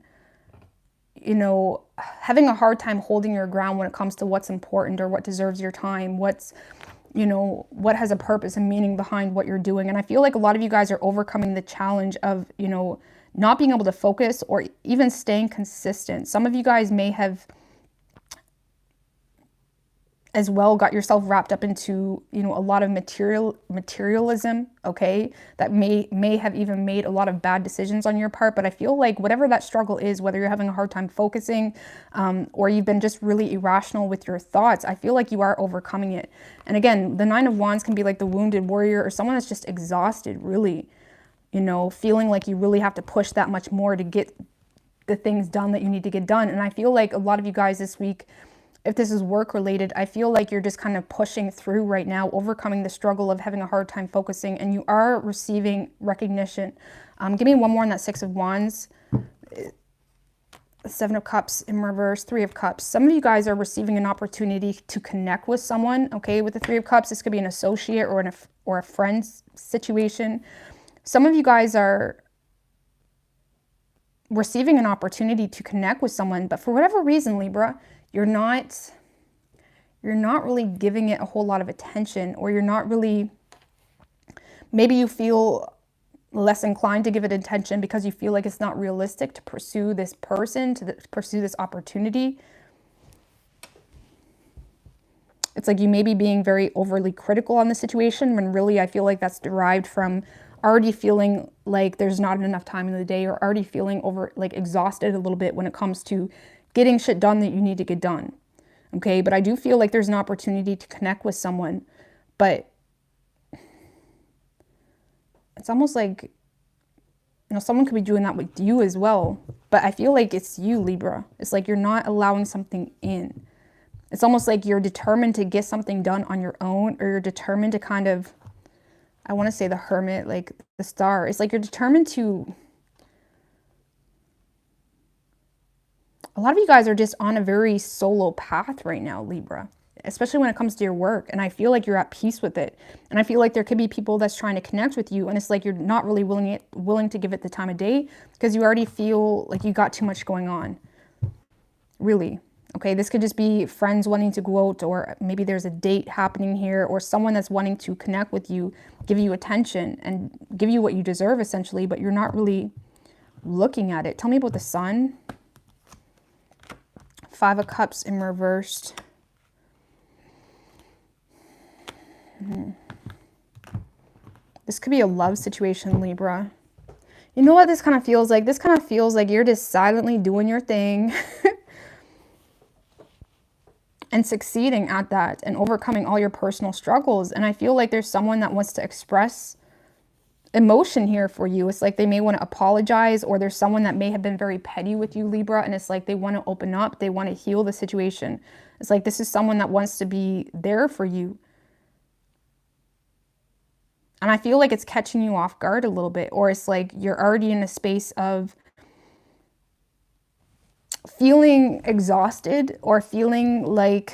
you know, having a hard time holding your ground when it comes to what's important, or what deserves your time, what's... you know, what has a purpose and meaning behind what you're doing. And I feel like a lot of you guys are overcoming the challenge of, you know, not being able to focus, or even staying consistent. Some of you guys may have as well got yourself wrapped up into, you know, a lot of materialism, okay? That may have even made a lot of bad decisions on your part. But I feel like whatever that struggle is, whether you're having a hard time focusing, or you've been just really irrational with your thoughts, I feel like you are overcoming it. And again, the Nine of Wands can be like the wounded warrior, or someone that's just exhausted, really, you know, feeling like you really have to push that much more to get the things done that you need to get done. And I feel like a lot of you guys this week, if this is work related, I feel like you're just kind of pushing through right now, overcoming the struggle of having a hard time focusing, and you are receiving recognition. Give me one more on that Six of Wands. Seven of Cups in reverse, Three of Cups. Some of you guys are receiving an opportunity to connect with someone, okay? With the Three of Cups, this could be an associate or a friend's situation. Some of you guys are receiving an opportunity to connect with someone, but for whatever reason, Libra, you're not really giving it a whole lot of attention, or you're not really, maybe you feel less inclined to give it attention because you feel like it's not realistic to pursue this person, to pursue this opportunity. It's like you may be being very overly critical on the situation, when really I feel like that's derived from already feeling like there's not enough time in the day, or already feeling exhausted a little bit when it comes to getting shit done that you need to get done. Okay, but I do feel like there's an opportunity to connect with someone, but it's almost like, someone could be doing that with you as well, but I feel like it's you, Libra. It's like you're not allowing something in. It's almost like you're determined to get something done on your own, or you're determined to kind of, I want to say the Hermit, like the Star. It's like you're determined to, a lot of you guys are just on a very solo path right now, Libra, especially when it comes to your work. And I feel like you're at peace with it. And I feel like there could be people that's trying to connect with you, and it's like you're not really willing to give it the time of day, because you already feel like you got too much going on. Really. Okay, this could just be friends wanting to go out, or maybe there's a date happening here, or someone that's wanting to connect with you, give you attention, and give you what you deserve, essentially, but you're not really looking at it. Tell me about the Sun. 5 of Cups in reversed. This could be a love situation, Libra. You know what this kind of feels like? This kind of feels like you're just silently doing your thing and succeeding at that, and overcoming all your personal struggles. And I feel like there's someone that wants to express emotion here for you. It's like they may want to apologize, or there's someone that may have been very petty with you, Libra, and it's like they want to open up, they want to heal the situation. It's like this is someone that wants to be there for you. And I feel like it's catching you off guard a little bit, or it's like you're already in a space of feeling exhausted, or feeling like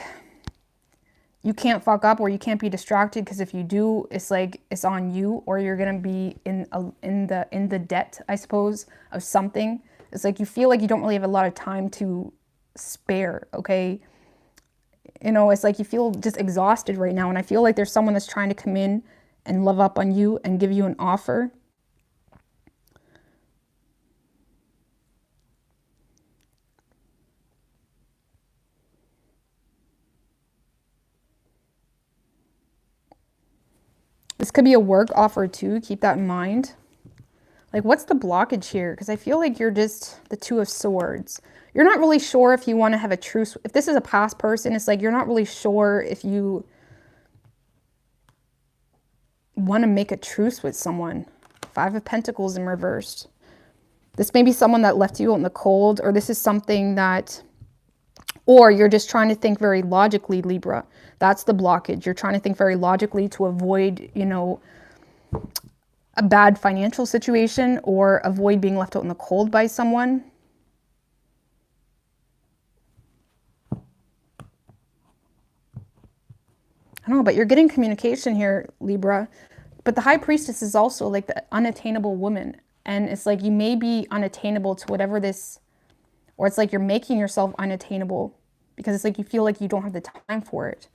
you can't fuck up, or you can't be distracted, because if you do, it's like it's on you, or you're gonna be in the debt, I suppose, of something. It's like you feel like you don't really have a lot of time to spare. Okay, it's like you feel just exhausted right now, and I feel like there's someone that's trying to come in and love up on you and give you an offer. This could be a work offer too. Keep that in mind. Like, what's the blockage here? Because I feel like you're just the 2 of Swords. You're not really sure if you want to have a truce. If this is a past person, it's like you're not really sure if you want to make a truce with someone. 5 of Pentacles in reversed. This may be someone that left you out in the cold, or this is something that, or you're just trying to think very logically, Libra. That's the blockage. You're trying to think very logically to avoid, a bad financial situation, or avoid being left out in the cold by someone. I don't know, but you're getting communication here, Libra. But the High Priestess is also like the unattainable woman. And it's like you may be unattainable to whatever this, or it's like you're making yourself unattainable, because it's like you feel like you don't have the time for it.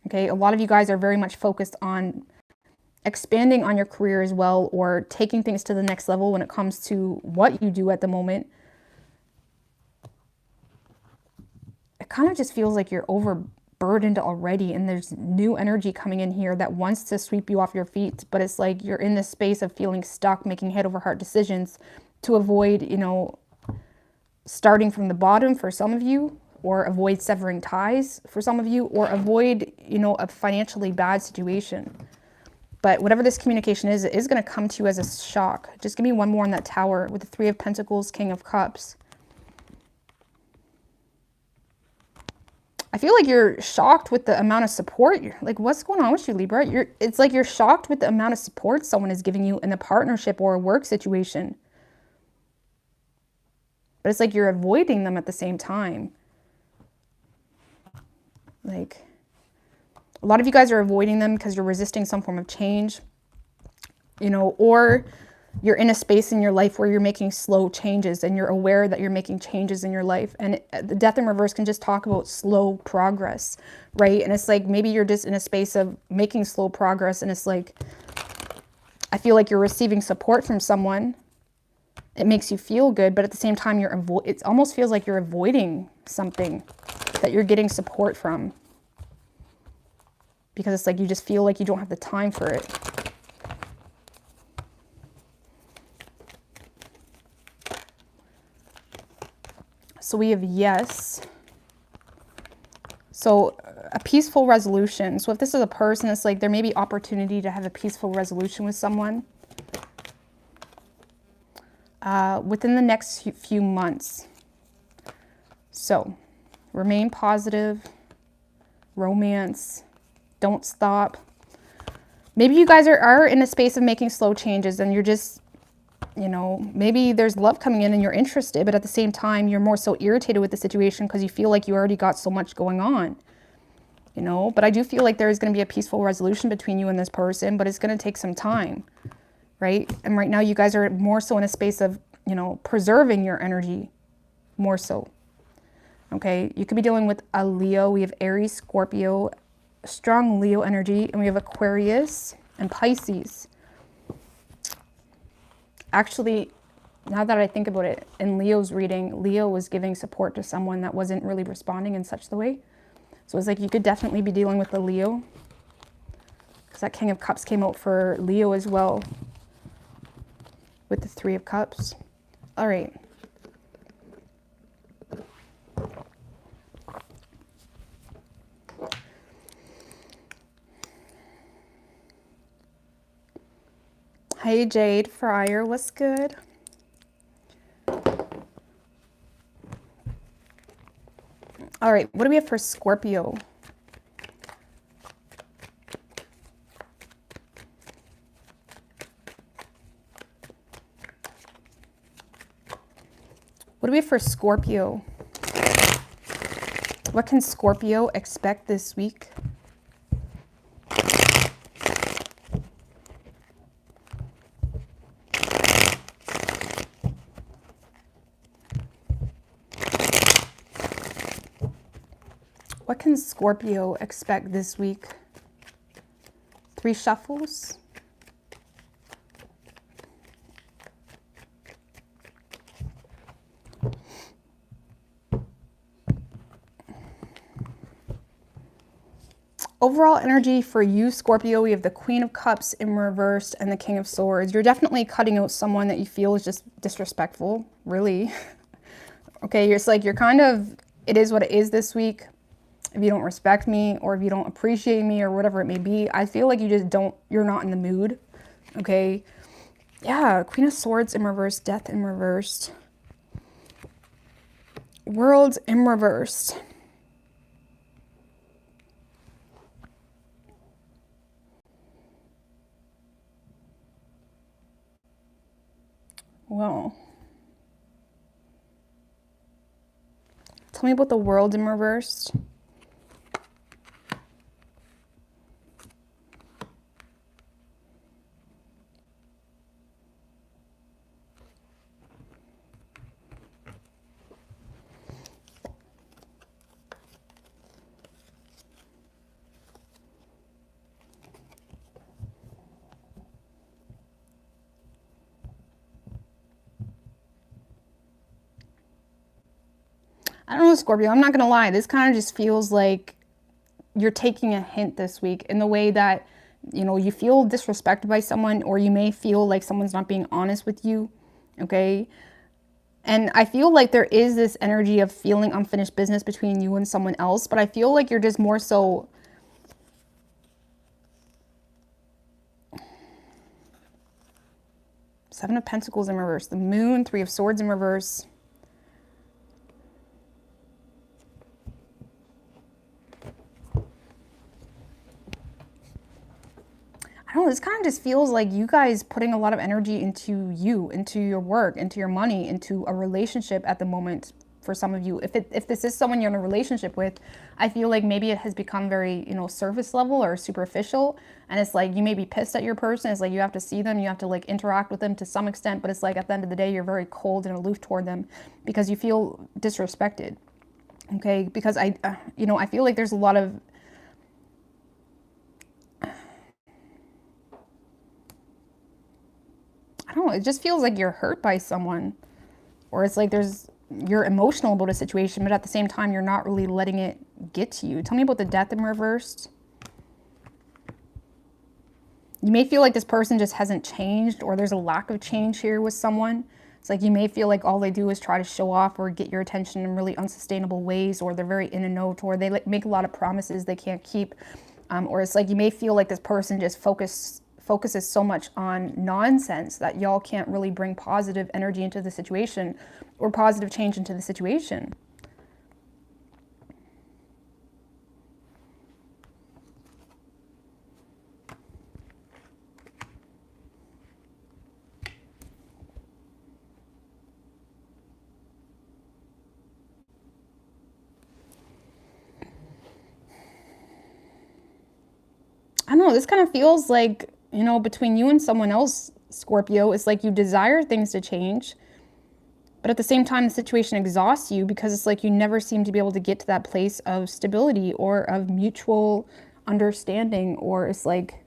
Okay, a lot of you guys are very much focused on expanding on your career as well, or taking things to the next level when it comes to what you do at the moment. It kind of just feels like you're overburdened already, and there's new energy coming in here that wants to sweep you off your feet, but it's like you're in this space of feeling stuck, making head over heart decisions to avoid, starting from the bottom for some of you, or avoid severing ties for some of you, or avoid, a financially bad situation. But whatever this communication is, it is going to come to you as a shock. Just give me one more on that Tower with the 3 of Pentacles, King of Cups. I feel like you're shocked with the amount of support. You're like, what's going on with you, Libra? It's like you're shocked with the amount of support someone is giving you in a partnership or a work situation. But it's like you're avoiding them at the same time. Like, a lot of you guys are avoiding them because you're resisting some form of change, or you're in a space in your life where you're making slow changes and you're aware that you're making changes in your life. And the death in reverse can just talk about slow progress, right? And it's like maybe you're just in a space of making slow progress, and it's like, I feel like you're receiving support from someone. It makes you feel good, but at the same time, it almost feels like you're avoiding something that you're getting support from. Because it's like you just feel like you don't have the time for it. So we have yes. So a peaceful resolution. So if this is a person, it's like there may be opportunity to have a peaceful resolution with someone within the next few months. So remain positive, romance, don't stop. Maybe you guys are in a space of making slow changes and you're just, you know, maybe there's love coming in and you're interested, but at the same time, you're more so irritated with the situation because you feel like you already got so much going on, you know. But I do feel like there is going to be a peaceful resolution between you and this person, but it's going to take some time, right? And right now you guys are more so in a space of, you know, preserving your energy more so. Okay, you could be dealing with a Leo. We have Aries, Scorpio, strong Leo energy, and we have Aquarius and Pisces. Actually, now that I think about it, in Leo's reading, Leo was giving support to someone that wasn't really responding in such the way. So it's like you could definitely be dealing with the Leo, because that King of Cups came out for Leo as well with the Three of Cups. All right. Hey Jade Fryer, what's good? All right, what do we have for Scorpio? What do we have for Scorpio? What can Scorpio expect this week? What can Scorpio expect this week? 3 shuffles. Overall energy for you, Scorpio, we have the Queen of Cups in reverse and the King of Swords. You're definitely cutting out someone that you feel is just disrespectful, really. Okay, it's like you're kind of, it is what it is this week. If you don't respect me or if you don't appreciate me or whatever it may be, I feel like you just don't, you're not in the mood. Okay. Yeah. Queen of Swords in reverse, Death in reversed. World in reversed. Well, tell me about the World in reversed. I don't know, Scorpio, I'm not going to lie. This kind of just feels like you're taking a hint this week in the way that, you know, you feel disrespected by someone, or you may feel like someone's not being honest with you. Okay. And I feel like there is this energy of feeling unfinished business between you and someone else, but I feel like you're just more so Seven of Pentacles in reverse, the Moon, Three of Swords in reverse. I don't know, this kind of just feels like you guys putting a lot of energy into you, into your work, into your money, into a relationship at the moment. for some of you. If this is someone you're in a relationship with, I feel like maybe it has become very, you know, surface level or superficial. And it's like, you may be pissed at your person. It's like, you have to see them, you have to like interact with them to some extent. But it's like, at the end of the day, you're very cold and aloof toward them because you feel disrespected. Okay. Because you know, I feel like there's a lot of, I don't know, it just feels like you're hurt by someone, or it's like you're emotional about a situation, but at the same time, you're not really letting it get to you. Tell me about the Death in reversed. You may feel like this person just hasn't changed, or there's a lack of change here with someone. It's like you may feel like all they do is try to show off or get your attention in really unsustainable ways, or they're very in a note, or they like make a lot of promises they can't keep. Or it's like you may feel like this person just focuses so much on nonsense that y'all can't really bring positive energy into the situation or positive change into the situation. I don't know, this kind of feels like, you know, between you and someone else, Scorpio, it's like you desire things to change, but at the same time, the situation exhausts you because it's like you never seem to be able to get to that place of stability or of mutual understanding. Or it's like,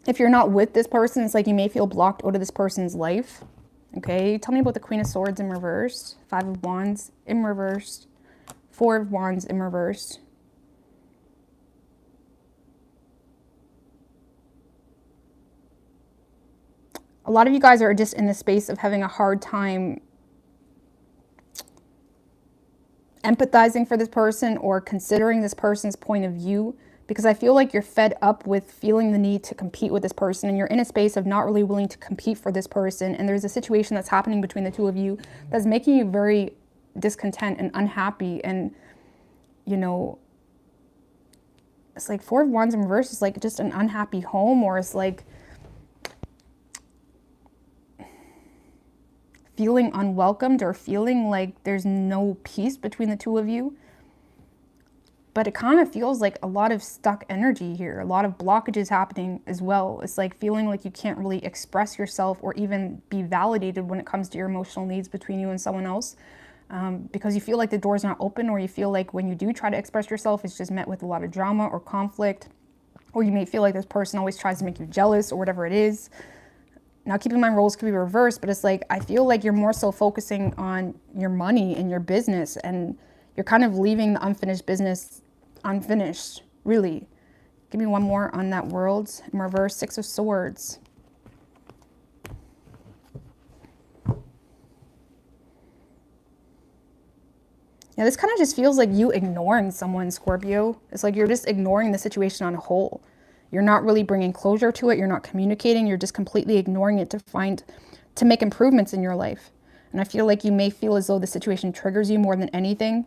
if you're not with this person, it's like you may feel blocked out of this person's life. Okay, tell me about the Queen of Swords in reverse, Five of Wands in reverse, Four of Wands in reverse. A lot of you guys are just in the space of having a hard time empathizing for this person or considering this person's point of view, because I feel like you're fed up with feeling the need to compete with this person, and you're in a space of not really willing to compete for this person. And there's a situation that's happening between the two of you that's making you very discontent and unhappy. And, you know, it's like Four of Wands in reverse is like just an unhappy home, or it's like feeling unwelcomed or feeling like there's no peace between the two of you. But it kind of feels like a lot of stuck energy here, a lot of blockages happening as well. It's like feeling like you can't really express yourself or even be validated when it comes to your emotional needs between you and someone else, because you feel like the door's not open, or you feel like when you do try to express yourself, it's just met with a lot of drama or conflict, or you may feel like this person always tries to make you jealous or whatever it is. Now, keep in mind, roles could be reversed, but it's like, I feel like you're more so focusing on your money and your business, and you're kind of leaving the unfinished business unfinished, really. Give me one more on that World in reverse, Six of Swords. Yeah, this kind of just feels like you ignoring someone, Scorpio. It's like you're just ignoring the situation on a whole. You're not really bringing closure to it. You're not communicating. You're just completely ignoring it to make improvements in your life. And I feel like you may feel as though the situation triggers you more than anything.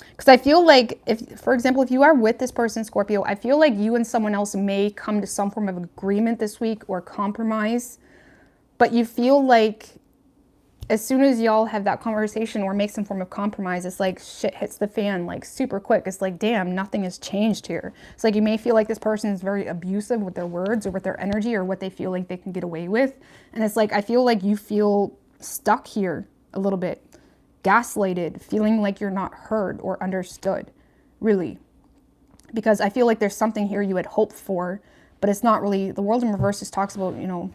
Because I feel like, for example, if you are with this person, Scorpio, I feel like you and someone else may come to some form of agreement this week or compromise. But you feel like as soon as y'all have that conversation or make some form of compromise, it's like shit hits the fan like super quick. It's like, damn, nothing has changed here. It's like you may feel like this person is very abusive with their words or with their energy or what they feel like they can get away with. And it's like, I feel like you feel stuck here a little bit, gaslighted, feeling like you're not heard or understood, really. Because I feel like there's something here you had hoped for, but it's not really. The World in reverse just talks about, you know,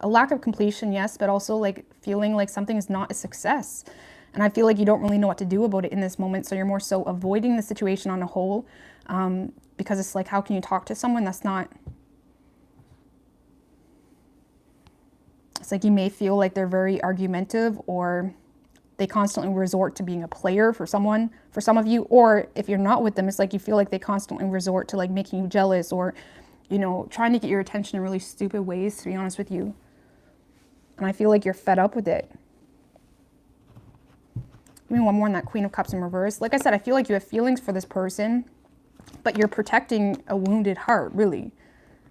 a lack of completion, yes, but also like feeling like something is not a success. And I feel like you don't really know what to do about it in this moment. So you're more so avoiding the situation on a whole, because it's like, how can you talk to someone that's not, it's like you may feel like they're very argumentative, or they constantly resort to being a player for someone, for some of you. Or if you're not with them, it's like you feel like they constantly resort to like making you jealous, or, you know, trying to get your attention in really stupid ways, to be honest with you. And I feel like you're fed up with it. Give me one more on that Queen of Cups in reverse. Like I said, I feel like you have feelings for this person, but you're protecting a wounded heart, really.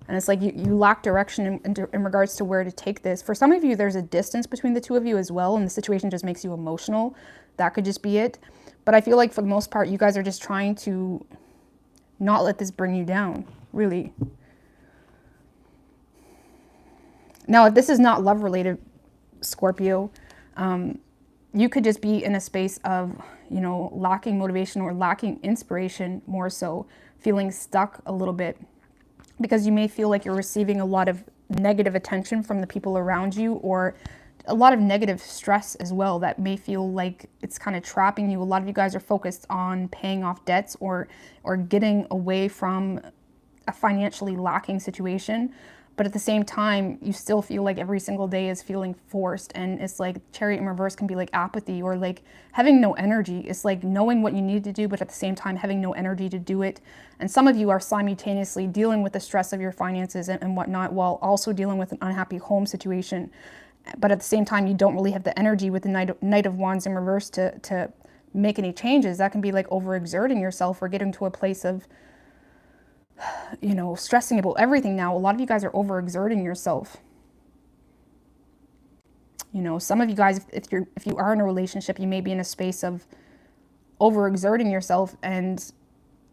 And it's like you lack direction in regards to where to take this. For some of you, there's a distance between the two of you as well, and the situation just makes you emotional. That could just be it. But I feel like for the most part, you guys are just trying to not let this bring you down, really. Now, if this is not love related, Scorpio, you could just be in a space of, you know, lacking motivation or lacking inspiration, more so, feeling stuck a little bit, because you may feel like you're receiving a lot of negative attention from the people around you, or a lot of negative stress as well that may feel like it's kind of trapping you. A lot of you guys are focused on paying off debts or getting away from a financially lacking situation. But at the same time, you still feel like every single day is feeling forced. And it's like Chariot in reverse can be like apathy, or like having no energy. It's like knowing what you need to do, but at the same time having no energy to do it. And some of you are simultaneously dealing with the stress of your finances and whatnot, while also dealing with an unhappy home situation. But at the same time, you don't really have the energy with the Knight of Wands in reverse to make any changes. That can be like overexerting yourself or getting to a place of, you know, stressing about everything now. A lot of you guys are overexerting yourself. You know, some of you guys, if you are in a relationship, you may be in a space of overexerting yourself and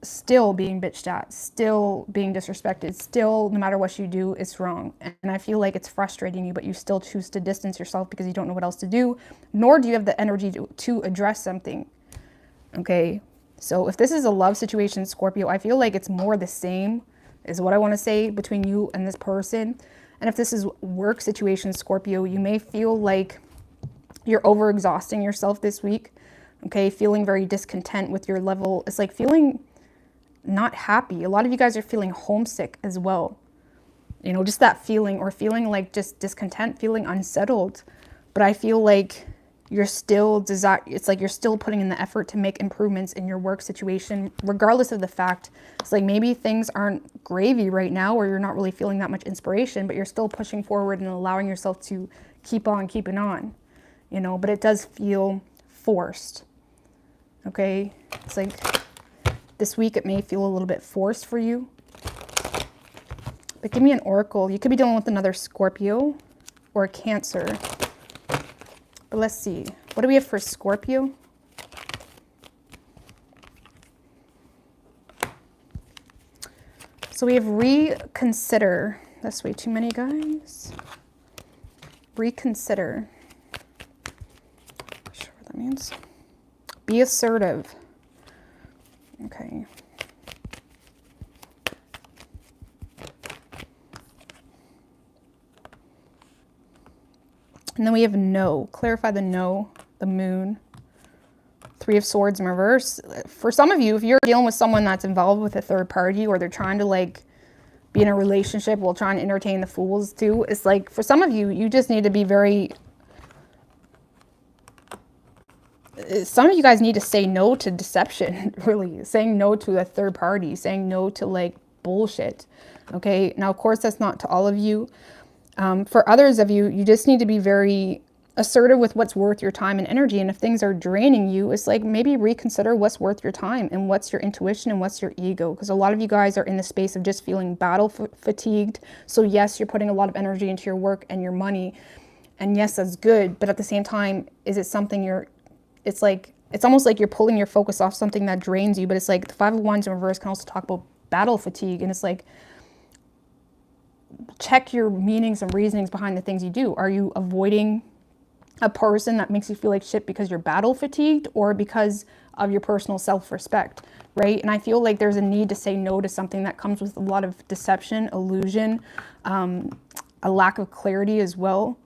still being bitched at, still being disrespected, still, no matter what you do, it's wrong. And I feel like it's frustrating you, but you still choose to distance yourself because you don't know what else to do, nor do you have the energy to address something. Okay. So if this is a love situation, Scorpio, I feel like it's more the same is what I want to say between you and this person. And if this is work situation, Scorpio, you may feel like you're overexhausting yourself this week. Okay. Feeling very discontent with your level. It's like feeling not happy. A lot of you guys are feeling homesick as well. You know, just that feeling, or feeling like just discontent, feeling unsettled. But I feel like you're still it's like you're still putting in the effort to make improvements in your work situation, regardless of the fact. It's like maybe things aren't gravy right now, or you're not really feeling that much inspiration, but you're still pushing forward and allowing yourself to keep on keeping on, you know, but it does feel forced. Okay. It's like this week it may feel a little bit forced for you. But give me an oracle. You could be dealing with another Scorpio or a Cancer. But let's see. What do we have for Scorpio? So we have reconsider. That's way too many, guys. Reconsider. Not sure what that means. Be assertive. Okay. And then we have no. Clarify the no, the moon. Three of Swords in reverse. For some of you, if you're dealing with someone that's involved with a third party, or they're trying to like be in a relationship while trying to entertain the fools too, it's like for some of you, you just need to be very... Some of you guys need to say no to deception, really. Saying no to a third party, saying no to like bullshit. Okay, now of course that's not to all of you. For others of you, you just need to be very assertive with what's worth your time and energy. And if things are draining you, it's like maybe reconsider what's worth your time and what's your intuition and what's your ego. Because a lot of you guys are in the space of just feeling battle fatigued. So yes, you're putting a lot of energy into your work and your money. And yes, that's good. But at the same time, is it something it's like, it's almost like you're pulling your focus off something that drains you. But it's like the Five of Wands in reverse can also talk about battle fatigue. And it's like, check your meanings and reasonings behind the things you do. Are you avoiding a person that makes you feel like shit because you're battle fatigued, or because of your personal self-respect, right? And I feel like there's a need to say no to something that comes with a lot of deception, illusion, a lack of clarity as well.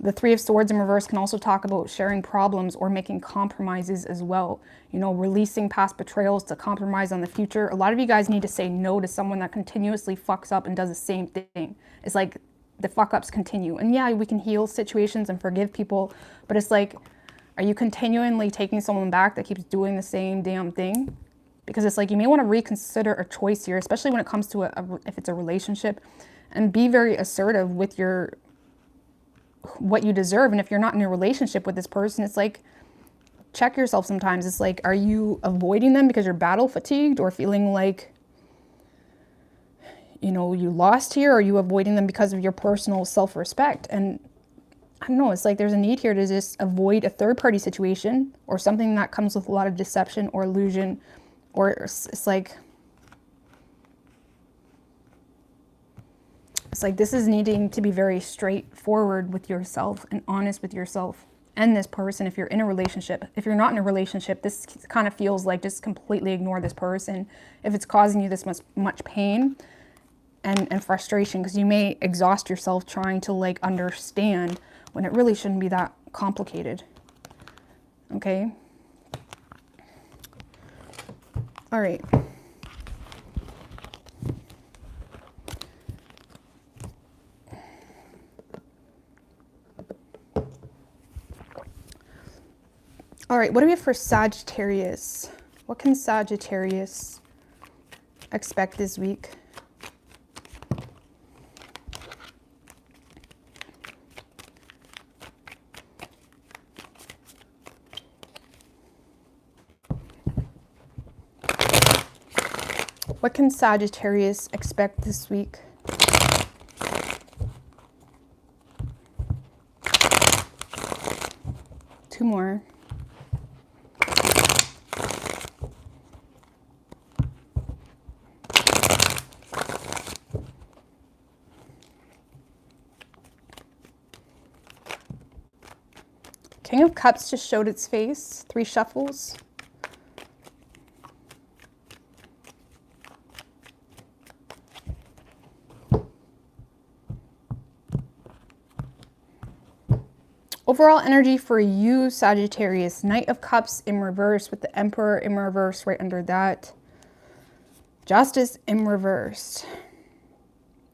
The Three of Swords in reverse can also talk about sharing problems or making compromises as well. You know, releasing past betrayals to compromise on the future. A lot of you guys need to say no to someone that continuously fucks up and does the same thing. It's like the fuck ups continue. And yeah, we can heal situations and forgive people, but it's like, are you continually taking someone back that keeps doing the same damn thing? Because it's like, you may want to reconsider a choice here, especially when it comes to if it's a relationship, and be very assertive with what you deserve. And if you're not in a relationship with this person, it's like, check yourself sometimes. It's like, are you avoiding them because you're battle fatigued or feeling like, you know, you lost here? Or are you avoiding them because of your personal self-respect? And I don't know, it's like there's a need here to just avoid a third-party situation or something that comes with a lot of deception or illusion, or it's like this is needing to be very straightforward with yourself and honest with yourself and this person if you're in a relationship. If you're not in a relationship, this kind of feels like just completely ignore this person if it's causing you this much pain and frustration, because you may exhaust yourself trying to like understand when it really shouldn't be that complicated. Okay? All right. All right, what do we have for Sagittarius? What can Sagittarius expect this week? What can Sagittarius expect this week? Two more. King of Cups just showed its face. 3 shuffles. Overall energy for you, Sagittarius. Knight of Cups in reverse with the Emperor in reverse right under that. Justice in reverse.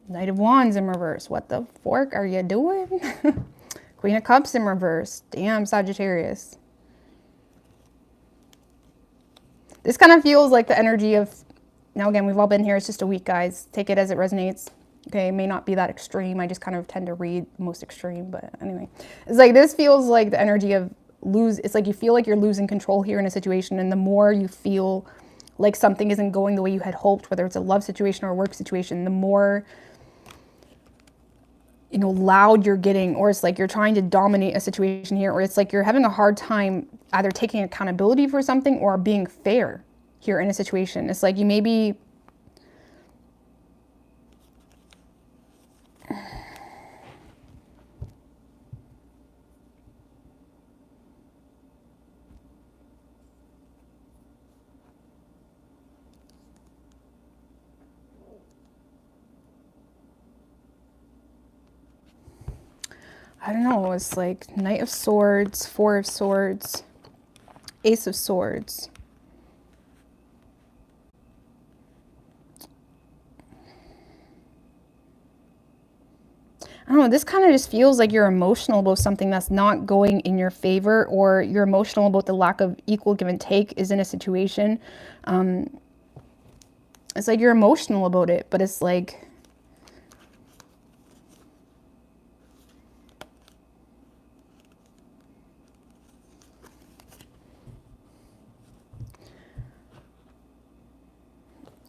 Knight of Wands in reverse. What the fork are you doing? Queen of Cups in reverse. Damn, Sagittarius. This kind of feels like the energy of, now again, we've all been here. It's just a week, guys. Take it as it resonates. Okay, it may not be that extreme. I just kind of tend to read most extreme, but anyway. It's like this feels like the energy of it's like you feel like you're losing control here in a situation, and the more you feel like something isn't going the way you had hoped, whether it's a love situation or a work situation, the more, you know, loud you're getting, or it's like you're trying to dominate a situation here, or it's like you're having a hard time either taking accountability for something or being fair here in a situation. It's like you maybe I don't know, it's like Knight of Swords, 4 of Swords, Ace of Swords. I don't know, this kind of just feels like you're emotional about something that's not going in your favor, or you're emotional about the lack of equal give and take is in a situation. It's like you're emotional about it, but it's like,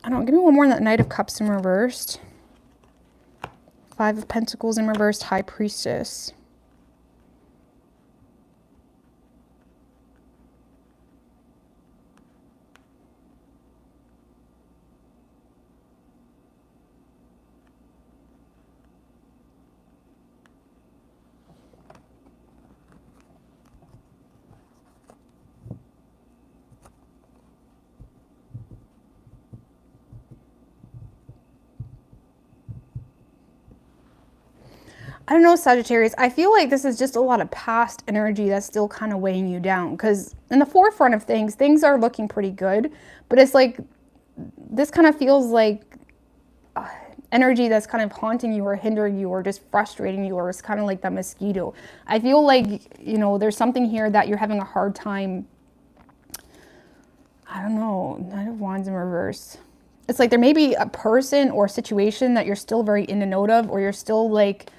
I don't know, give me one more on that Knight of Cups in reversed. 5 of Pentacles in reversed, High Priestess. I don't know, Sagittarius. I feel like this is just a lot of past energy that's still kind of weighing you down, because in the forefront of things, things are looking pretty good, but it's like this kind of feels like energy that's kind of haunting you or hindering you or just frustrating you, or it's kind of like that mosquito. I feel like, you know, there's something here that you're having a hard time. I don't know, Knight of Wands in reverse. It's like there may be a person or situation that you're still very in and out of, or you're still like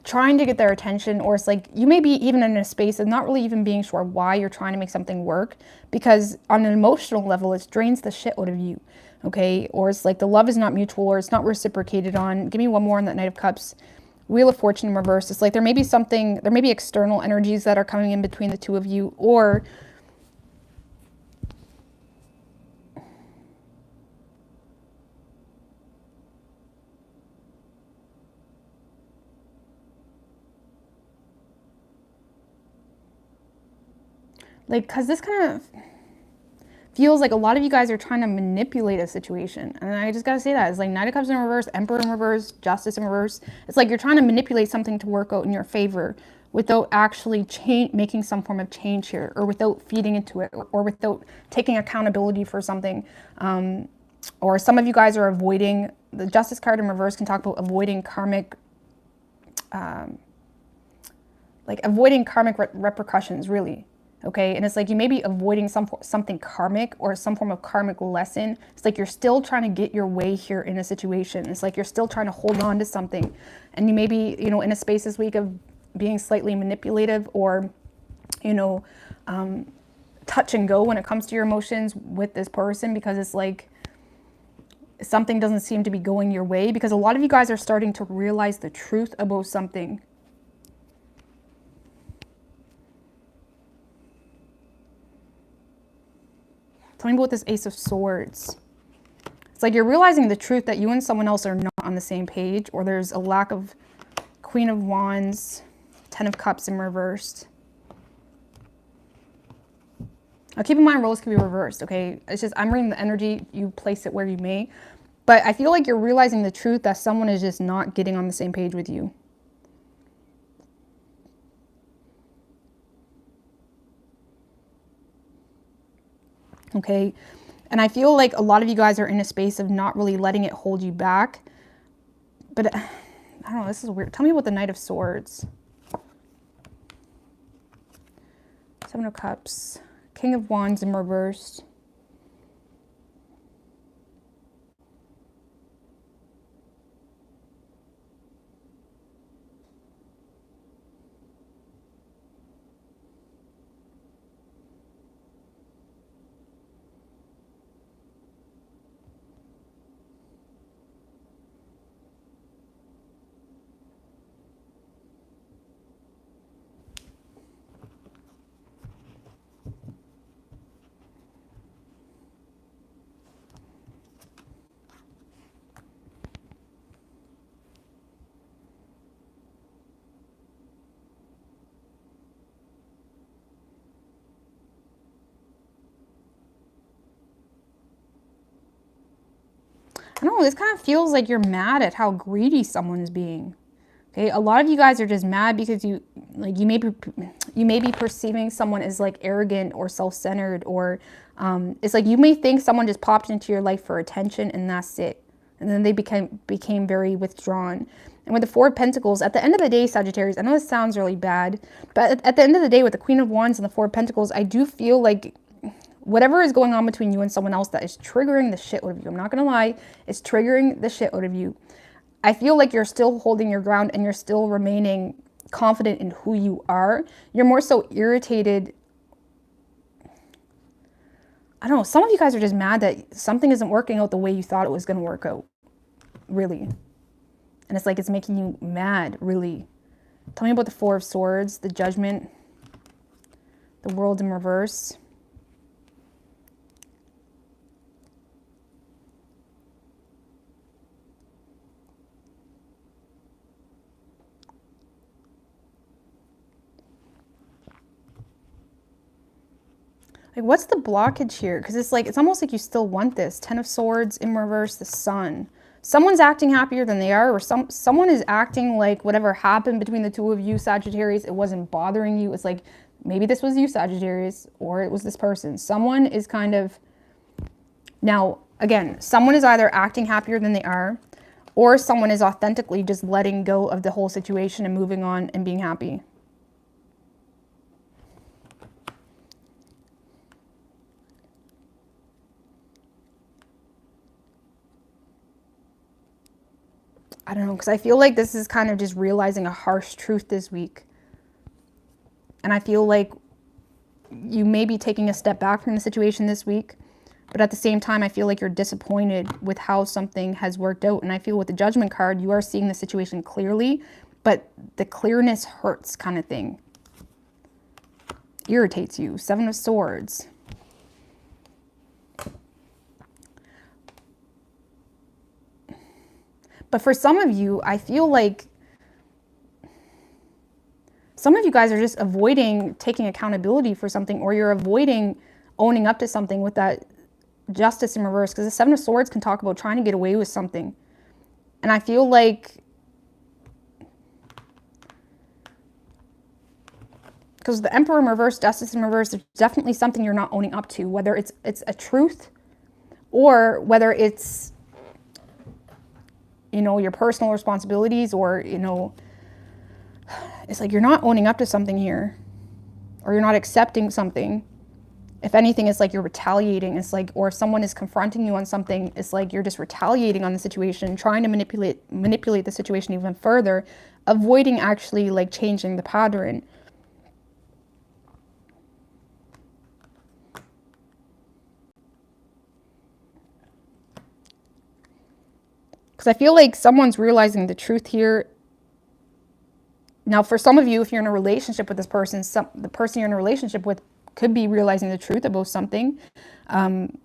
trying to get their attention, or it's like you may be even in a space of not really even being sure why you're trying to make something work, because on an emotional level, it drains the shit out of you, okay? Or it's like the love is not mutual, or it's not reciprocated on. Give me one more on that Knight of Cups. Wheel of Fortune in reverse. It's like there may be external energies that are coming in between the two of you, or like, because this kind of feels like a lot of you guys are trying to manipulate a situation. And I just got to say that. It's like Knight of Cups in reverse, Emperor in reverse, Justice in reverse. It's like you're trying to manipulate something to work out in your favor without actually making some form of change here, or without feeding into it, or without taking accountability for something. Or some of you guys are avoiding, the Justice card in reverse can talk about avoiding karmic, repercussions, really. Okay, and it's like you may be avoiding something karmic, or some form of karmic lesson. It's like you're still trying to get your way here in a situation. It's like you're still trying to hold on to something. And you may be, you know, in a space this week of being slightly manipulative, or, you know, touch and go when it comes to your emotions with this person, because it's like something doesn't seem to be going your way, because a lot of you guys are starting to realize the truth about something. Tell me about this Ace of Swords. It's like you're realizing the truth that you and someone else are not on the same page, or there's a lack of Queen of Wands, Ten of Cups in reversed. Now keep in mind, roles can be reversed, okay? It's just, I'm reading the energy, you place it where you may. But I feel like you're realizing the truth that someone is just not getting on the same page with you. Okay, and I feel like a lot of you guys are in a space of not really letting it hold you back. But I don't know, this is weird. Tell me about the Knight of Swords. Seven of Cups. King of Wands in reversed. I don't know, this kind of feels like you're mad at how greedy someone is being. Okay, a lot of you guys are just mad because you may be perceiving someone as like arrogant or self-centered, or it's like you may think someone just popped into your life for attention and that's it. And then they became very withdrawn. And with the Four of Pentacles, at the end of the day, Sagittarius, I know this sounds really bad, but at the end of the day, with the Queen of Wands and the Four of Pentacles, I do feel like whatever is going on between you and someone else that is triggering the shit out of you, I'm not going to lie, it's triggering the shit out of you. I feel like you're still holding your ground and you're still remaining confident in who you are. You're more so irritated. I don't know, some of you guys are just mad that something isn't working out the way you thought it was going to work out, really. And it's like it's making you mad, really. Tell me about the Four of Swords, the Judgment, the World in reverse. Like, what's the blockage here? Because it's like, it's almost like you still want this. Ten of Swords in reverse, the Sun. Someone's acting happier than they are, or someone is acting like whatever happened between the two of you, Sagittarius, it wasn't bothering you. It's like, maybe this was you, Sagittarius, or it was this person. Someone is kind of, now, again, someone is either acting happier than they are, or someone is authentically just letting go of the whole situation and moving on and being happy. I don't know, because I feel like this is kind of just realizing a harsh truth this week. And I feel like you may be taking a step back from the situation this week, but at the same time, I feel like you're disappointed with how something has worked out. And I feel with the Judgment card, you are seeing the situation clearly, but the clearness hurts kind of thing. Irritates you. 7 of Swords. But for some of you, I feel like some of you guys are just avoiding taking accountability for something, or you're avoiding owning up to something with that Justice in reverse, because the 7 of Swords can talk about trying to get away with something. And I feel like, because the Emperor in reverse, Justice in reverse, there's definitely something you're not owning up to, whether it's a truth or whether it's, you know, your personal responsibilities, or, you know, it's like you're not owning up to something here, or you're not accepting something. If anything, it's like you're retaliating. It's like, or if someone is confronting you on something, it's like you're just retaliating on the situation, trying to manipulate the situation even further, avoiding actually like changing the pattern. Because I feel like someone's realizing the truth here. Now, for some of you, if you're in a relationship with this person, the person you're in a relationship with could be realizing the truth about something. And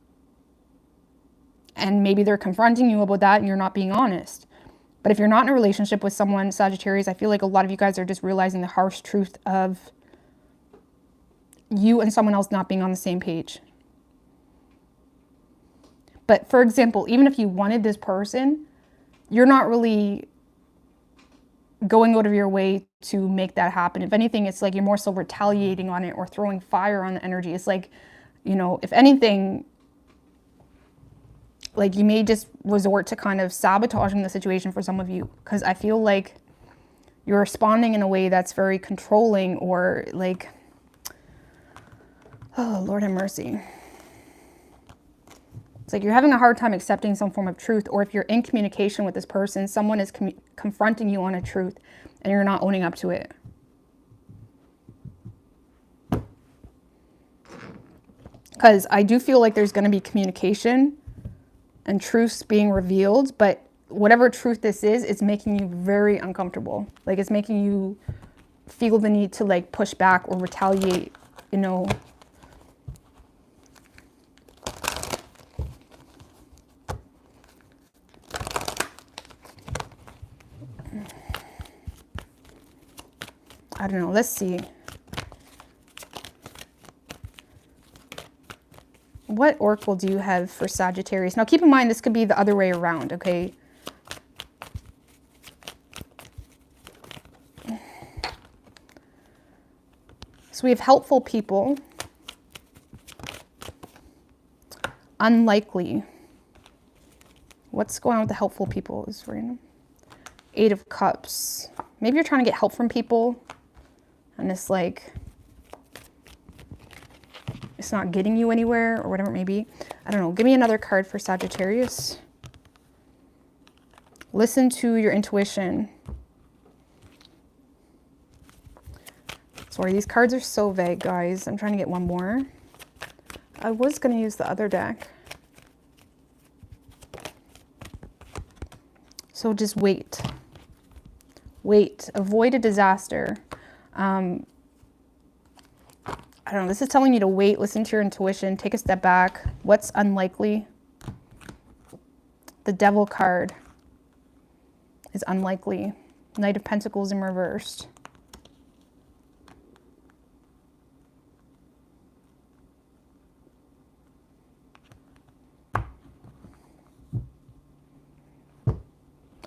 maybe they're confronting you about that and you're not being honest. But if you're not in a relationship with someone, Sagittarius, I feel like a lot of you guys are just realizing the harsh truth of you and someone else not being on the same page. But for example, even if you wanted this person, you're not really going out of your way to make that happen. If anything, it's like you're more so retaliating on it or throwing fire on the energy. It's like, you know, if anything, like you may just resort to kind of sabotaging the situation for some of you, because I feel like you're responding in a way that's very controlling, or like, oh, Lord have mercy. It's like you're having a hard time accepting some form of truth, or if you're in communication with this person, someone is confronting you on a truth and you're not owning up to it. Because I do feel like there's going to be communication and truths being revealed, but whatever truth this is, it's making you very uncomfortable. Like it's making you feel the need to like push back or retaliate, you know. I don't know. Let's see. What oracle do you have for Sagittarius? Now, keep in mind, this could be the other way around, okay? So we have helpful people. Unlikely. What's going on with the helpful people is random. 8 of Cups. Maybe you're trying to get help from people, and it's like, it's not getting you anywhere, or whatever it may be. I don't know. Give me another card for Sagittarius. Listen to your intuition. Sorry, these cards are so vague, guys. I'm trying to get one more. I was going to use the other deck. So just wait. Wait. Avoid a disaster. I don't know. This is telling you to wait, listen to your intuition, take a step back. What's unlikely? The Devil card is unlikely. Knight of Pentacles in reversed.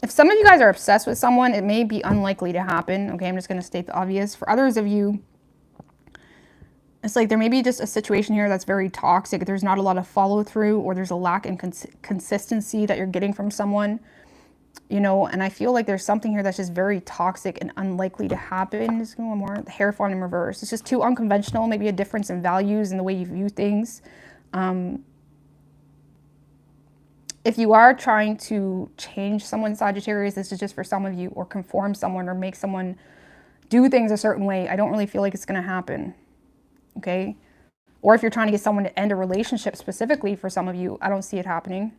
If some of you guys are obsessed with someone, it may be unlikely to happen. Okay, I'm just going to state the obvious. For others of you, it's like there may be just a situation here that's very toxic. There's not a lot of follow through, or there's a lack in consistency that you're getting from someone, you know, and I feel like there's something here that's just very toxic and unlikely to happen. Just one more. The Hierophant in reverse. It's just too unconventional, maybe a difference in values and the way you view things. If you are trying to change someone, Sagittarius, this is just for some of you, or conform someone or make someone do things a certain way, I don't really feel like it's going to happen. Okay? Or if you're trying to get someone to end a relationship specifically for some of you, I don't see it happening.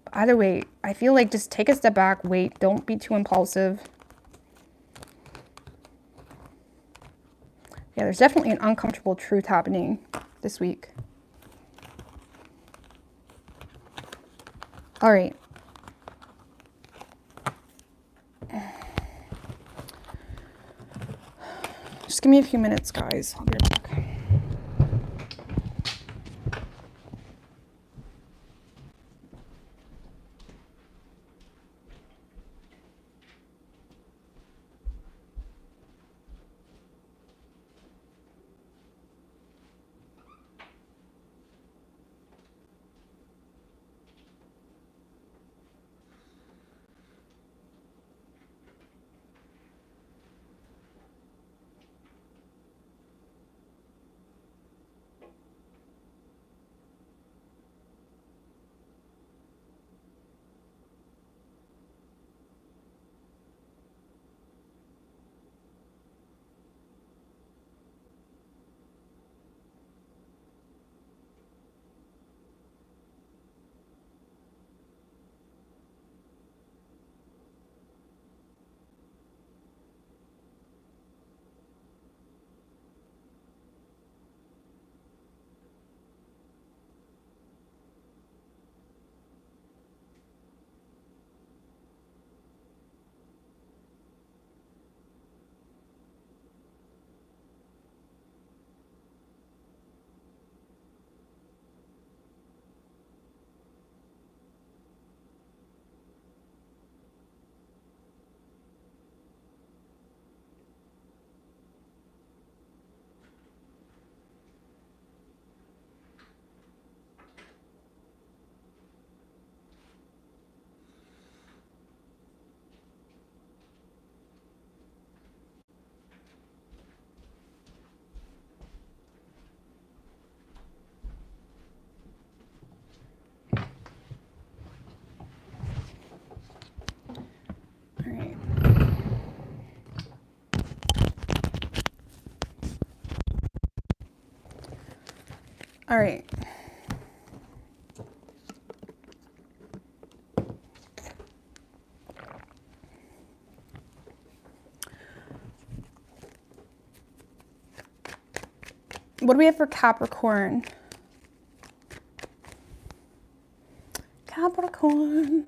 But either way, I feel like just take a step back, wait, don't be too impulsive. Yeah, there's definitely an uncomfortable truth happening this week. All right. Just give me a few minutes, guys. I'll be right back. All right. All right. What do we have for Capricorn? Capricorn.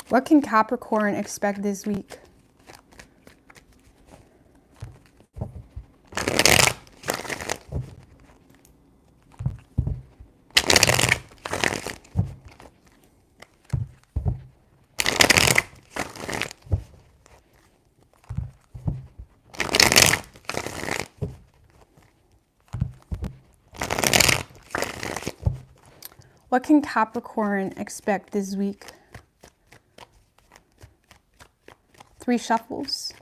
What can Capricorn expect this week? What can Capricorn expect this week? 3 shuffles.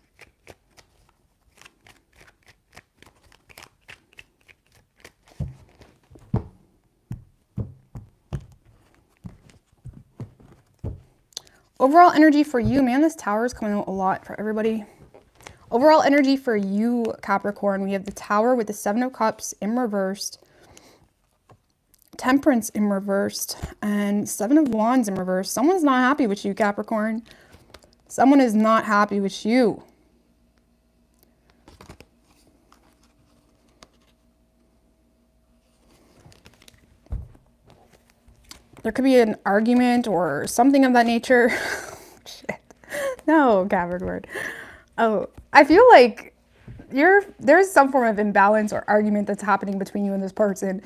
Overall energy for you, man, this tower is coming out a lot for everybody. Overall energy for you, Capricorn, we have the Tower with the 7 of Cups in reversed, Temperance in reversed, and 7 of Wands in reversed. Someone's not happy with you, Capricorn. Someone is not happy with you. There could be an argument or something of that nature. Shit. No, Capricorn. Oh, I feel like there's some form of imbalance or argument that's happening between you and this person.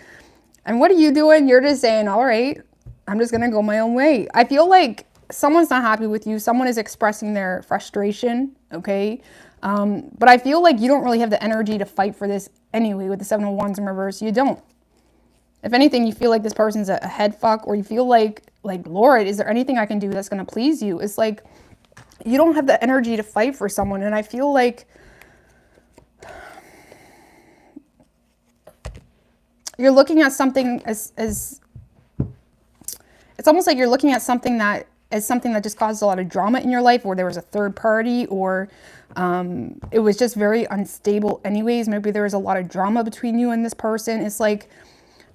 And what are you doing? You're just saying, all right, I'm just going to go my own way. I feel like someone's not happy with you. Someone is expressing their frustration, okay? But I feel like you don't really have the energy to fight for this anyway with the 7 of Wands in reverse. You don't. If anything, you feel like this person's a head fuck, or you feel like, Lord, is there anything I can do that's going to please you? It's like you don't have the energy to fight for someone. And I feel like you're looking at something as it's almost like you're looking at something that as something that just caused a lot of drama in your life, or there was a third party, or it was just very unstable anyways. Maybe there was a lot of drama between you and this person. It's like,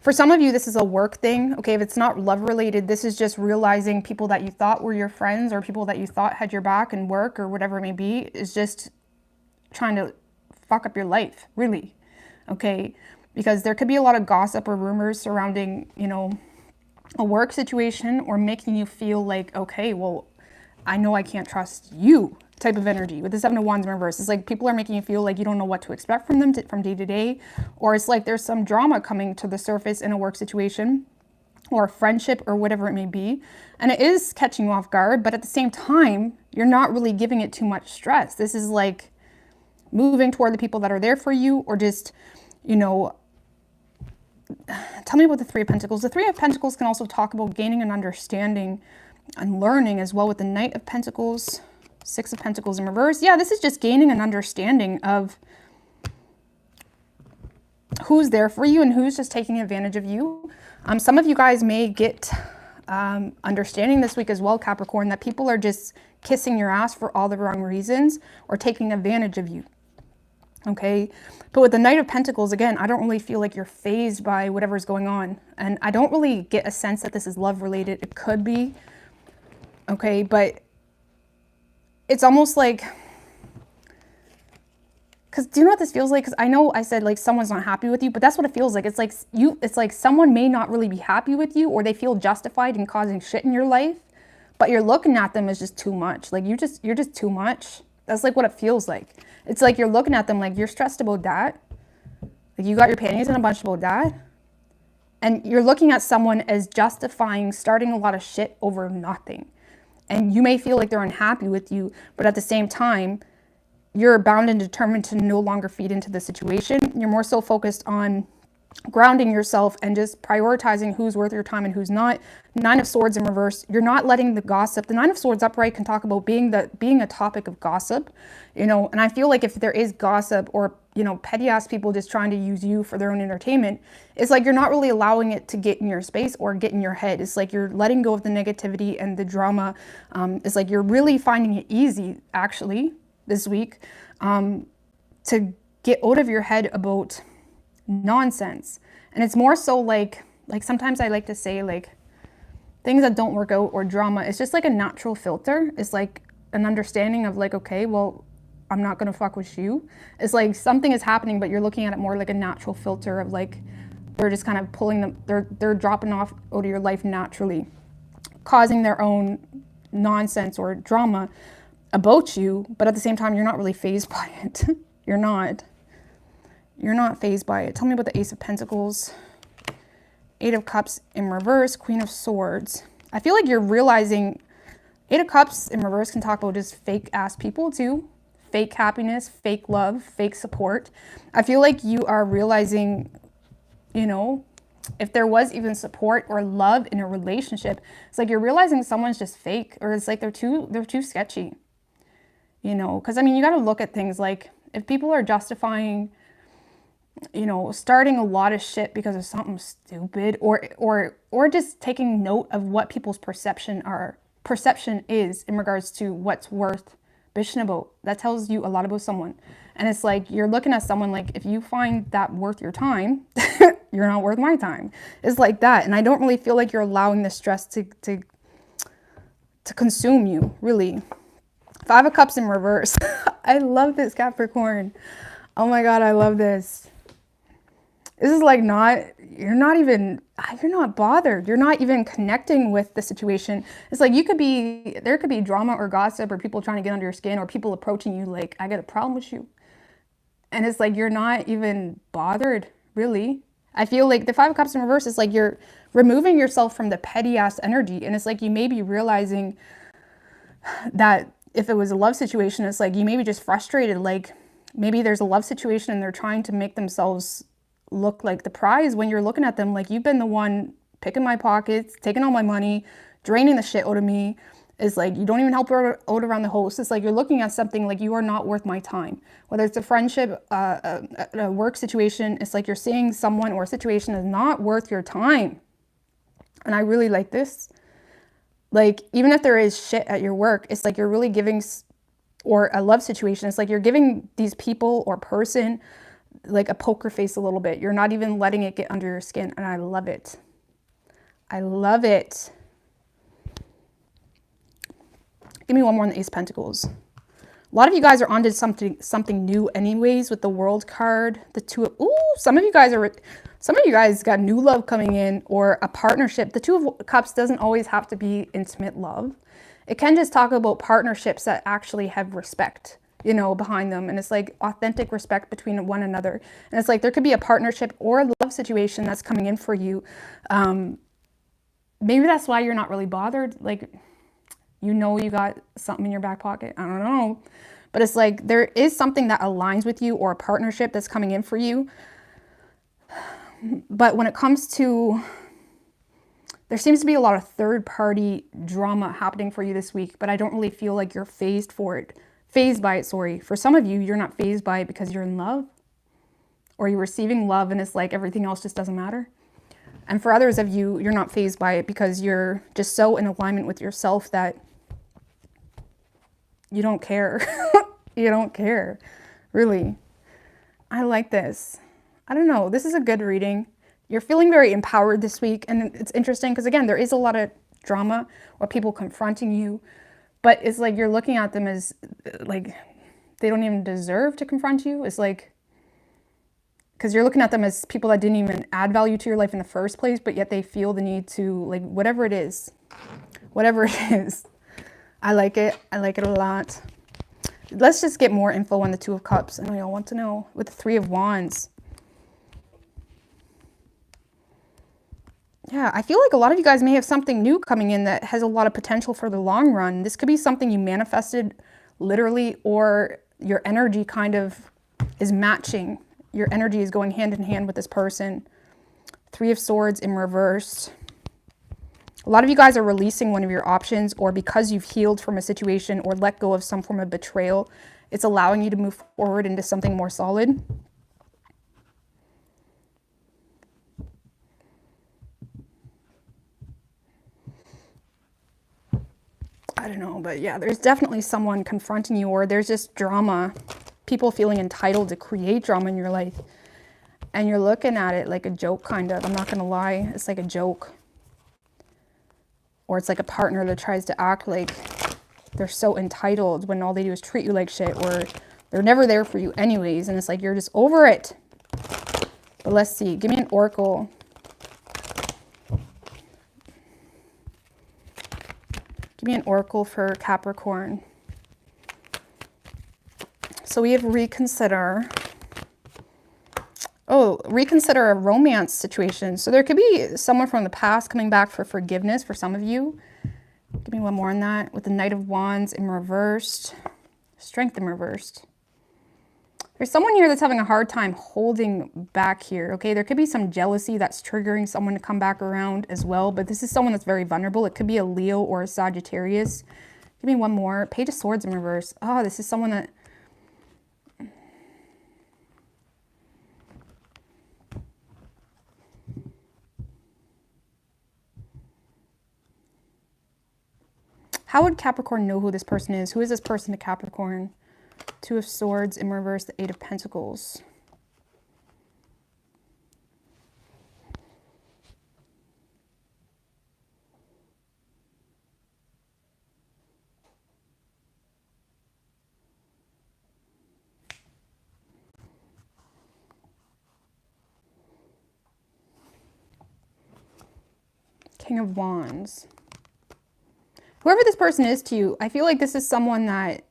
for some of you, this is a work thing. Okay, if it's not love related, this is just realizing people that you thought were your friends or people that you thought had your back in work or whatever it may be is just trying to fuck up your life, really. Okay, because there could be a lot of gossip or rumors surrounding, you know, a work situation, or making you feel like, okay, well, I know I can't trust you type of energy. With the Seven of Wands in reverse, it's like people are making you feel like you don't know what to expect from them from day to day, or it's like there's some drama coming to the surface in a work situation or a friendship or whatever it may be, and it is catching you off guard, but at the same time, you're not really giving it too much stress. This is like moving toward the people that are there for you, or just, you know, tell me about the Three of Pentacles. The Three of Pentacles can also talk about gaining an understanding and learning as well with the Knight of Pentacles, Six of Pentacles in reverse. Yeah, this is just gaining an understanding of who's there for you and who's just taking advantage of you. Some of you guys may get understanding this week as well, Capricorn, that people are just kissing your ass for all the wrong reasons or taking advantage of you. Okay, but with the Knight of Pentacles, again, I don't really feel like you're fazed by whatever's going on. And I don't really get a sense that this is love related. It could be. Okay, but it's almost like, because do you know what this feels like? Because I know I said like someone's not happy with you, but that's what it feels like. It's like someone may not really be happy with you, or they feel justified in causing shit in your life, but you're looking at them as just too much. Like you're just too much. That's like what it feels like. It's like you're looking at them like you're stressed about that. Like you got your panties in a bunch about that. And you're looking at someone as justifying starting a lot of shit over nothing. And you may feel like they're unhappy with you, but at the same time, you're bound and determined to no longer feed into the situation. You're more so focused on grounding yourself and just prioritizing who's worth your time and who's not. Nine of Swords in reverse, you're not letting the gossip. The Nine of Swords upright can talk about being a topic of gossip, you know, and I feel like if there is gossip or, you know, petty ass people just trying to use you for their own entertainment, it's like you're not really allowing it to get in your space or get in your head. It's like you're letting go of the negativity and the drama. It's like you're really finding it easy, actually, this week, to get out of your head about nonsense. And it's more so like sometimes I like to say like things that don't work out or drama, it's just like a natural filter. It's like an understanding of like, okay, well, I'm not gonna fuck with you. It's like something is happening, but you're looking at it more like a natural filter of like they're just kind of pulling them, they're dropping off out of your life naturally, causing their own nonsense or drama about you, but at the same time you're not really fazed by it. You're not fazed by it. Tell me about the Ace of Pentacles, Eight of Cups in reverse, Queen of Swords. I feel like you're realizing Eight of Cups in reverse can talk about just fake ass people too. Fake happiness, fake love, fake support. I feel like you are realizing, you know, if there was even support or love in a relationship, it's like you're realizing someone's just fake, or it's like they're too sketchy. You know, because I mean, you got to look at things like if people are justifying, you know, starting a lot of shit because of something stupid, or just taking note of what people's perception is in regards to what's worth bitching about. That tells you a lot about someone. And it's like you're looking at someone like, if you find that worth your time, you're not worth my time. It's like that. And I don't really feel like you're allowing the stress to consume you, really. Five of Cups in reverse. I love this, Capricorn. Oh my God, I love this. This is like you're not bothered. You're not even connecting with the situation. It's like there could be drama or gossip or people trying to get under your skin or people approaching you like, I got a problem with you. And it's like, you're not even bothered, really. I feel like the Five of Cups in reverse is like you're removing yourself from the petty ass energy. And it's like you may be realizing that if it was a love situation, it's like you may be just frustrated. Like maybe there's a love situation and they're trying to make themselves look like the prize when you're looking at them like, you've been the one picking my pockets, taking all my money, draining the shit out of me, It's like you don't even help her out around the house. It's like you're looking at something like you are not worth my time. Whether it's a friendship, a work situation, it's like you're seeing someone or a situation is not worth your time. And I really like this. Like, even if there is shit at your work, it's like you're really giving, or a love situation, it's like you're giving these people or person like a poker face a little bit. You're not even letting it get under your skin. And I love it. I love it. Give me one more on the Ace of Pentacles. A lot of you guys are onto something new anyways with the World card. The Two of, ooh, some of you guys got new love coming in or a partnership. The Two of Cups doesn't always have to be intimate love. It can just talk about partnerships that actually have respect, you know, behind them. And it's like authentic respect between one another. And it's like there could be a partnership or a love situation that's coming in for you. Maybe that's why you're not really bothered. Like, you know, you got something in your back pocket. I don't know. But it's like there is something that aligns with you or a partnership that's coming in for you. But when it comes to, there seems to be a lot of third-party drama happening for you this week, but I don't really feel like you're phased by it, sorry. For some of you, you're not phased by it because you're in love or you're receiving love and it's like everything else just doesn't matter. And for others of you, you're not phased by it because you're just so in alignment with yourself that you don't care. You don't care, really. I like this. I don't know. This is a good reading. You're feeling very empowered this week. And it's interesting because, again, there is a lot of drama or people confronting you. But it's like you're looking at them as, like, they don't even deserve to confront you. It's like, because you're looking at them as people that didn't even add value to your life in the first place, but yet they feel the need to, like, whatever it is. Whatever it is. I like it. I like it a lot. Let's just get more info on the Two of Cups. I know y'all want to know. With the Three of Wands. Yeah, I feel like a lot of you guys may have something new coming in that has a lot of potential for the long run. This could be something you manifested literally, or your energy kind of is matching. Your energy is going hand in hand with this person. Three of Swords in reverse. A lot of you guys are releasing one of your options, or because you've healed from a situation or let go of some form of betrayal, it's allowing you to move forward into something more solid. I don't know, but yeah, there's definitely someone confronting you, or there's just drama. People feeling entitled to create drama in your life. And you're looking at it like a joke, kind of. I'm not going to lie. It's like a joke. Or it's like a partner that tries to act like they're so entitled when all they do is treat you like shit, or they're never there for you anyways. And it's like you're just over it. But let's see. Give me an oracle. Give me an oracle for Capricorn. So we have reconsider. Oh, reconsider a romance situation. So there could be someone from the past coming back for forgiveness for some of you. Give me one more on that. With the Knight of Wands in reversed. Strength in reversed. There's someone here that's having a hard time holding back here, okay? There could be some jealousy that's triggering someone to come back around as well, but this is someone that's very vulnerable. It could be a Leo or a Sagittarius. Give me one more. Page of Swords in reverse. Oh, this is someone that... How would Capricorn know who this person is? Who is this person to Capricorn? Two of Swords in reverse, the Eight of Pentacles. King of Wands. Whoever this person is to you, I feel like this is someone that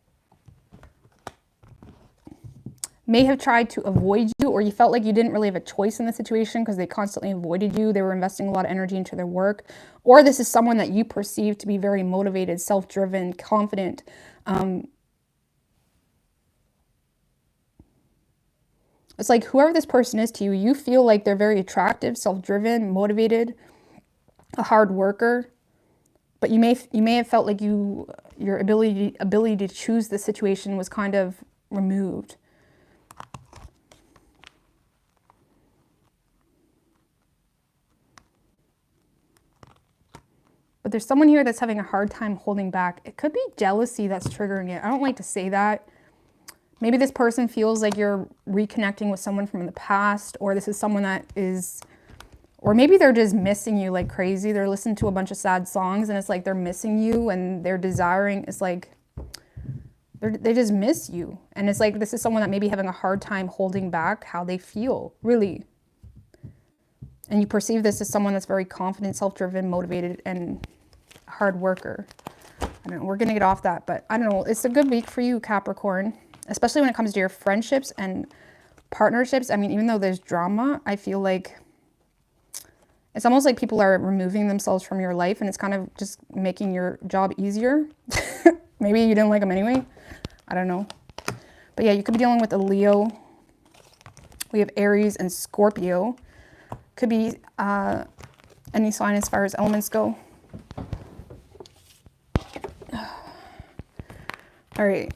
may have tried to avoid you, or you felt like you didn't really have a choice in the situation because they constantly avoided you. They were investing a lot of energy into their work. Or this is someone that you perceive to be very motivated, self-driven, confident. It's like whoever this person is to you, you feel like they're very attractive, self-driven, motivated, a hard worker. But you may have felt like your ability to choose the situation was kind of removed. But there's someone here that's having a hard time holding back. It could be jealousy that's triggering it. I don't like to say that. Maybe this person feels like you're reconnecting with someone from the past, or this is someone that is, or maybe they're just missing you like crazy. They're listening to a bunch of sad songs and it's like they're missing you and they're desiring, it's like they just miss you. And it's like this is someone that may be having a hard time holding back how they feel, really. And you perceive this as someone that's very confident, self-driven, motivated, and a hard worker. I don't know, we're gonna get off that, but I don't know. It's a good week for you, Capricorn, especially when it comes to your friendships and partnerships. I mean, even though there's drama, I feel like it's almost like people are removing themselves from your life and it's kind of just making your job easier. Maybe you didn't like them anyway. I don't know. But yeah, you could be dealing with a Leo. We have Aries and Scorpio. Could be any sign as far as elements go. All right.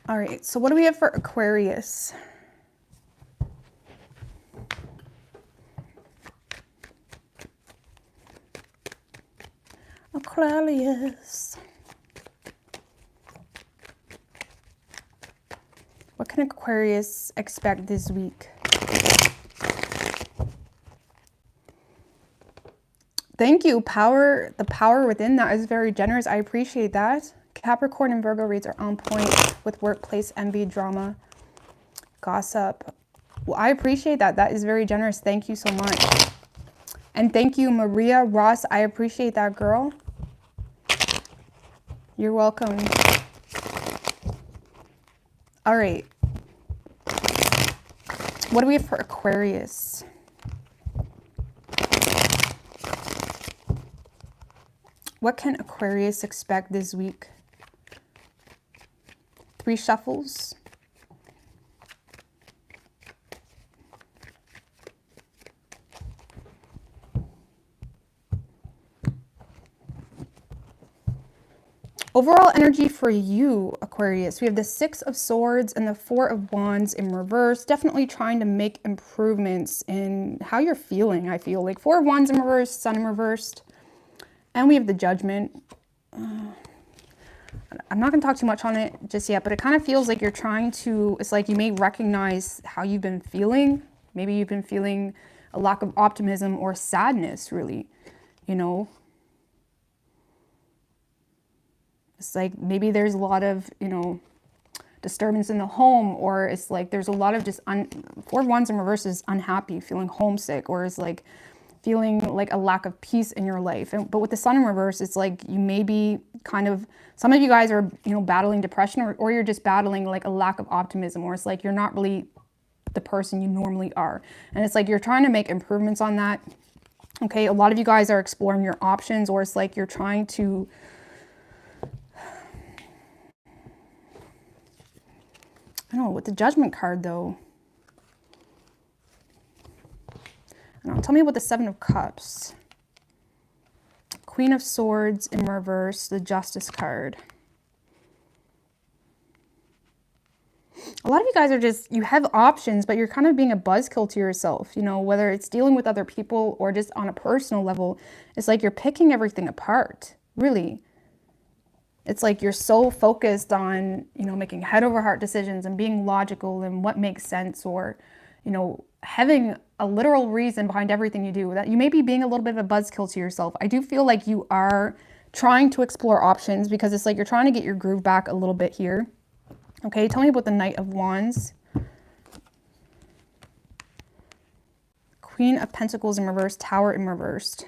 All right, so what do we have for Aquarius? Aquarius. What can Aquarius expect this week? Thank you. Power, the power within that is very generous. I appreciate that. Capricorn and Virgo reads are on point with workplace envy, drama, gossip. Well, I appreciate that. That is very generous. Thank you so much. And thank you, Maria Ross. I appreciate that, girl. You're welcome. All right. What do we have for Aquarius? What can Aquarius expect this week? 3 shuffles. Overall energy for you, Aquarius. We have the 6 of Swords and the 4 of Wands in reverse. Definitely trying to make improvements in how you're feeling, I feel. Like 4 of Wands in reverse, Sun in reversed. And we have the Judgment. I'm not going to talk too much on it just yet, but it kind of feels like you're trying to, it's like you may recognize how you've been feeling. Maybe you've been feeling a lack of optimism or sadness, really, you know. It's like maybe there's a lot of, you know, disturbance in the home, or it's like there's a lot of just, 4 of Wands in reverse is unhappy, feeling homesick, or it's like feeling like a lack of peace in your life. But with the Sun in reverse, it's like you may be kind of, some of you guys are, you know, battling depression, or you're just battling like a lack of optimism, or it's like you're not really the person you normally are. And it's like you're trying to make improvements on that. Okay, a lot of you guys are exploring your options, or it's like you're trying to, I don't know, with the Judgment card though. I don't know, tell me about the 7 of Cups. Queen of Swords in reverse, the Justice card. A lot of you guys are just, you have options, but you're kind of being a buzzkill to yourself, you know, whether it's dealing with other people or just on a personal level. It's like you're picking everything apart, really. It's like you're so focused on, you know, making head over heart decisions and being logical and what makes sense, or, you know, having a literal reason behind everything you do, that you may be being a little bit of a buzzkill to yourself. I do feel like you are trying to explore options, because it's like you're trying to get your groove back a little bit here. Okay, tell me about the Knight of Wands. Queen of Pentacles in reverse, Tower in reversed.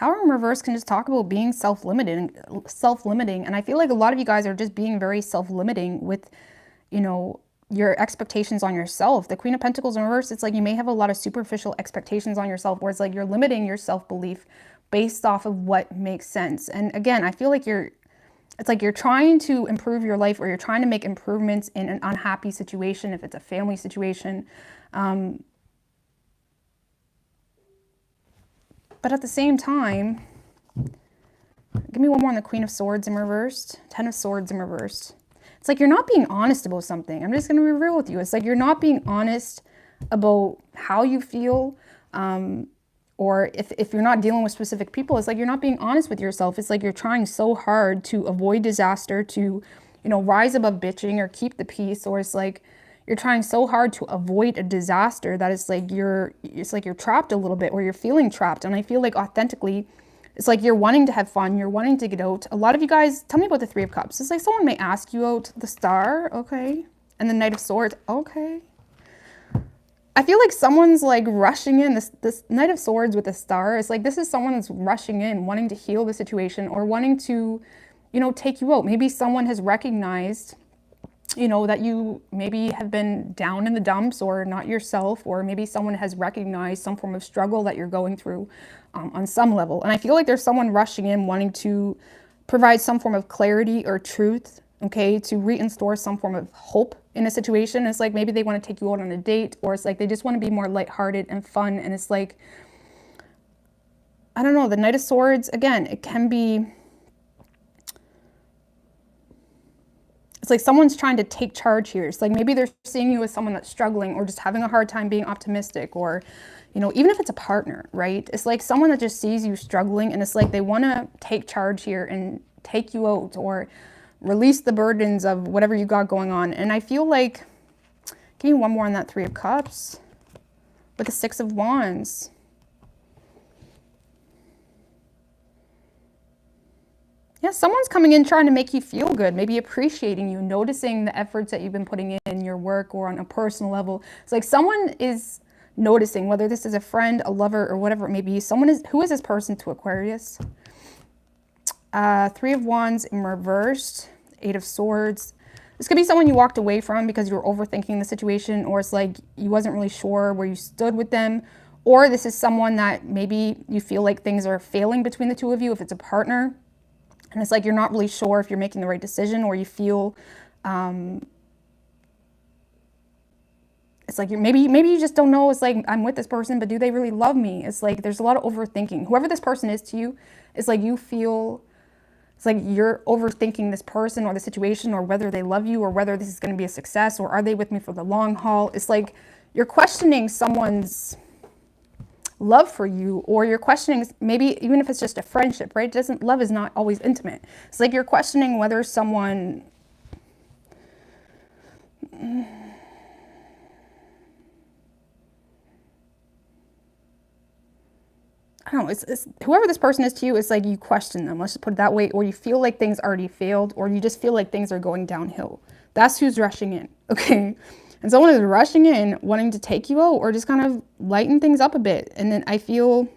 Tower in reverse can just talk about being self-limiting. And I feel like a lot of you guys are just being very self-limiting with, you know, your expectations on yourself. The Queen of Pentacles in reverse, it's like you may have a lot of superficial expectations on yourself, where it's like you're limiting your self-belief based off of what makes sense. And again, I feel like it's like you're trying to improve your life, or you're trying to make improvements in an unhappy situation, if it's a family situation. But at the same time, give me one more on the Queen of Swords in reversed, Ten of Swords in reversed. It's like you're not being honest about something. I'm just going to be real with you. It's like you're not being honest about how you feel, or if you're not dealing with specific people, it's like you're not being honest with yourself. It's like you're trying so hard to avoid disaster, to, you know, rise above bitching or keep the peace, or it's like you're trying so hard to avoid a disaster that it's like you're trapped a little bit, or you're feeling trapped. And I feel like authentically, it's like you're wanting to have fun, you're wanting to get out. A lot of you guys, tell me about the Three of Cups. It's like someone may ask you out, the Star, okay, and the Knight of Swords, okay. I feel like someone's like rushing in. This Knight of Swords with the Star, it's like this is someone that's rushing in, wanting to heal the situation, or wanting to, you know, take you out. Maybe someone has recognized, you know, that you maybe have been down in the dumps or not yourself, or maybe someone has recognized some form of struggle that you're going through on some level. And I feel like there's someone rushing in, wanting to provide some form of clarity or truth, okay, to reinstore some form of hope in a situation. It's like maybe they want to take you out on a date, or it's like they just want to be more lighthearted and fun. And it's like, I don't know, the Knight of Swords, again, it can be, it's like someone's trying to take charge here. It's like maybe they're seeing you as someone that's struggling, or just having a hard time being optimistic, or, you know, even if it's a partner, right? It's like someone that just sees you struggling, and it's like they want to take charge here and take you out, or release the burdens of whatever you got going on. And I feel like, give me one more on that Three of Cups with the Six of Wands. Yeah, someone's coming in trying to make you feel good, maybe appreciating you, noticing the efforts that you've been putting in your work, or on a personal level. It's like someone is noticing, whether this is a friend, a lover, or whatever it may be. Who is this person to Aquarius? Three of Wands in reversed, Eight of Swords. This could be someone you walked away from because you were overthinking the situation, or it's like you wasn't really sure where you stood with them. Or this is someone that maybe you feel like things are failing between the two of you, if it's a partner. And it's like you're not really sure if you're making the right decision, or you feel, it's like maybe you just don't know. It's like, I'm with this person, but do they really love me? It's like there's a lot of overthinking. Whoever this person is to you, it's like you feel, it's like you're overthinking this person or the situation, or whether they love you, or whether this is going to be a success, or are they with me for the long haul? It's like you're questioning someone's love for you, or you're questioning, maybe even if it's just a friendship, right? Love is not always intimate. It's like you're questioning whether someone, I don't know, it's whoever this person is to you, it's like you question them, let's just put it that way, or you feel like things already failed, or you just feel like things are going downhill. That's who's rushing in, okay? And someone is rushing in, wanting to take you out, or just kind of lighten things up a bit. And then I feel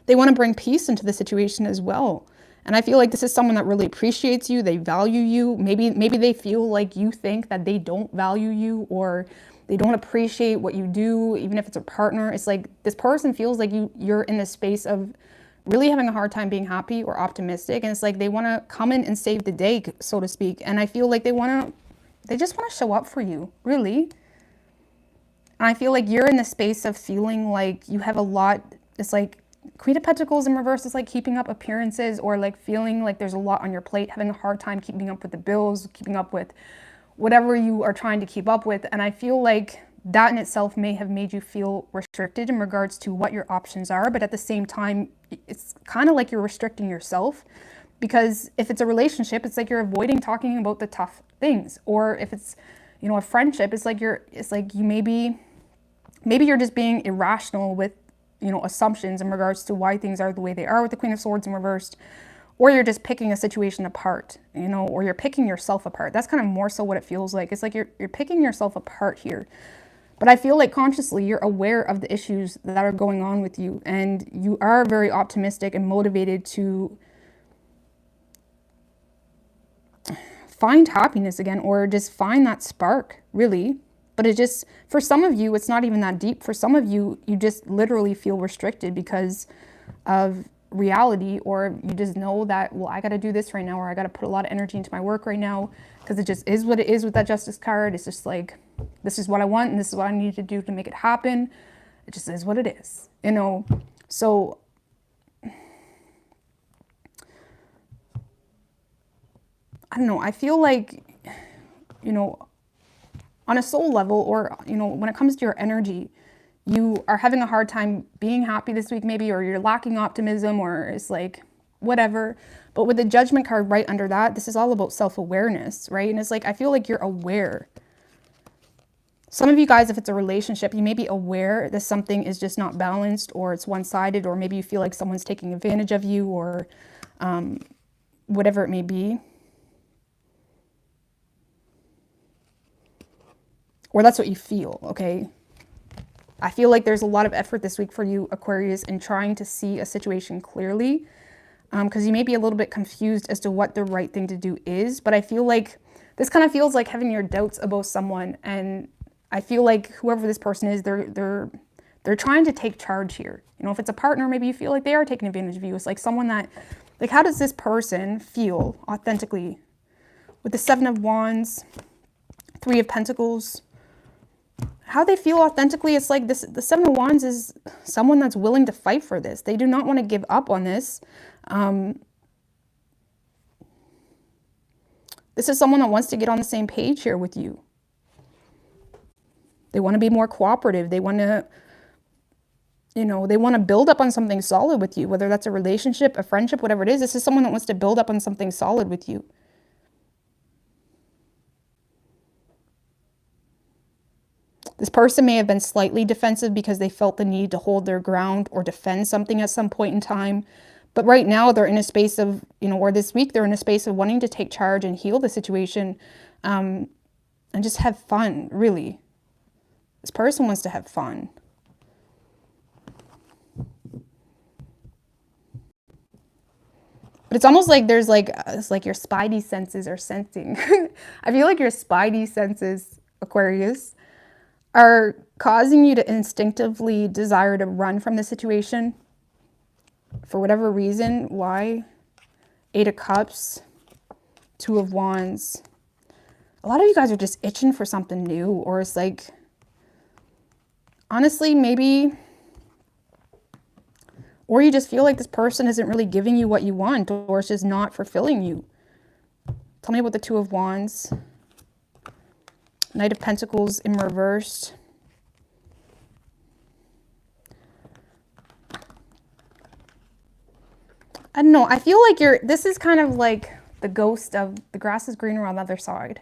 they want to bring peace into the situation as well. And I feel like this is someone that really appreciates you. They value you. Maybe they feel like you think that they don't value you, or they don't appreciate what you do, even if it's a partner. It's like this person feels like you're in this space of really having a hard time being happy or optimistic. And it's like they want to come in and save the day, so to speak. And I feel like they just want to show up for you, really. And I feel like you're in the space of feeling like you have a lot. It's like Queen of Pentacles in reverse is like keeping up appearances, or like feeling like there's a lot on your plate, having a hard time keeping up with the bills, keeping up with whatever you are trying to keep up with. And I feel like that in itself may have made you feel restricted in regards to what your options are. But at the same time, it's kind of like you're restricting yourself, because if it's a relationship, it's like you're avoiding talking about the tough things. Or if it's, you know, a friendship, it's like you maybe you're just being irrational with, you know, assumptions in regards to why things are the way they are with the Queen of Swords in reversed. Or you're just picking a situation apart, you know, or you're picking yourself apart. That's kind of more so what it feels like. It's like you're picking yourself apart here. But I feel like consciously you're aware of the issues that are going on with you, and you are very optimistic and motivated to find happiness again, or just find that spark, really. But it just, for some of you, it's not even that deep. For some of you, you just literally feel restricted because of reality, or you just know that, well, I got to do this right now, or I got to put a lot of energy into my work right now, because it just is what it is with that Justice card. It's just like, this is what I want, and this is what I need to do to make it happen. It just is what it is, you know? So I don't know, I feel like, you know, on a soul level, or, you know, when it comes to your energy, you are having a hard time being happy this week maybe, or you're lacking optimism, or it's like whatever. But with the Judgment card right under that, this is all about self-awareness, right? And it's like, I feel like you're aware. Some of you guys, if it's a relationship, you may be aware that something is just not balanced, or it's one-sided, or maybe you feel like someone's taking advantage of you, or whatever it may be. Or that's what you feel, okay? I feel like there's a lot of effort this week for you, Aquarius, in trying to see a situation clearly, because you may be a little bit confused as to what the right thing to do is. But I feel like this kind of feels like having your doubts about someone, and I feel like whoever this person is, they're trying to take charge here. You know, if it's a partner, maybe you feel like they are taking advantage of you. It's like someone that, like, how does this person feel authentically? With the Seven of Wands, Three of Pentacles, how they feel authentically, it's like this, the Seven of Wands is someone that's willing to fight for this. They do not want to give up on this. This is someone that wants to get on the same page here with you. They want to be more cooperative. They want to, you know, they want to build up on something solid with you, whether that's a relationship, a friendship, whatever it is. This is someone that wants to build up on something solid with you. This person may have been slightly defensive because they felt the need to hold their ground or defend something at some point in time. But right now they're in a space of, you know, or this week they're in a space of wanting to take charge and heal the situation, and just have fun, really. This person wants to have fun. But it's almost like there's like, it's like your spidey senses are sensing. I feel like your spidey senses, Aquarius, are causing you to instinctively desire to run from the situation for whatever reason. Why? Eight of Cups, Two of Wands. A lot of you guys are just itching for something new, or it's like, honestly, maybe, or you just feel like this person isn't really giving you what you want, or it's just not fulfilling you. Tell me about the Two of Wands. Knight of Pentacles in reversed. I don't know. I feel like this is kind of like the ghost of the grass is greener on the other side.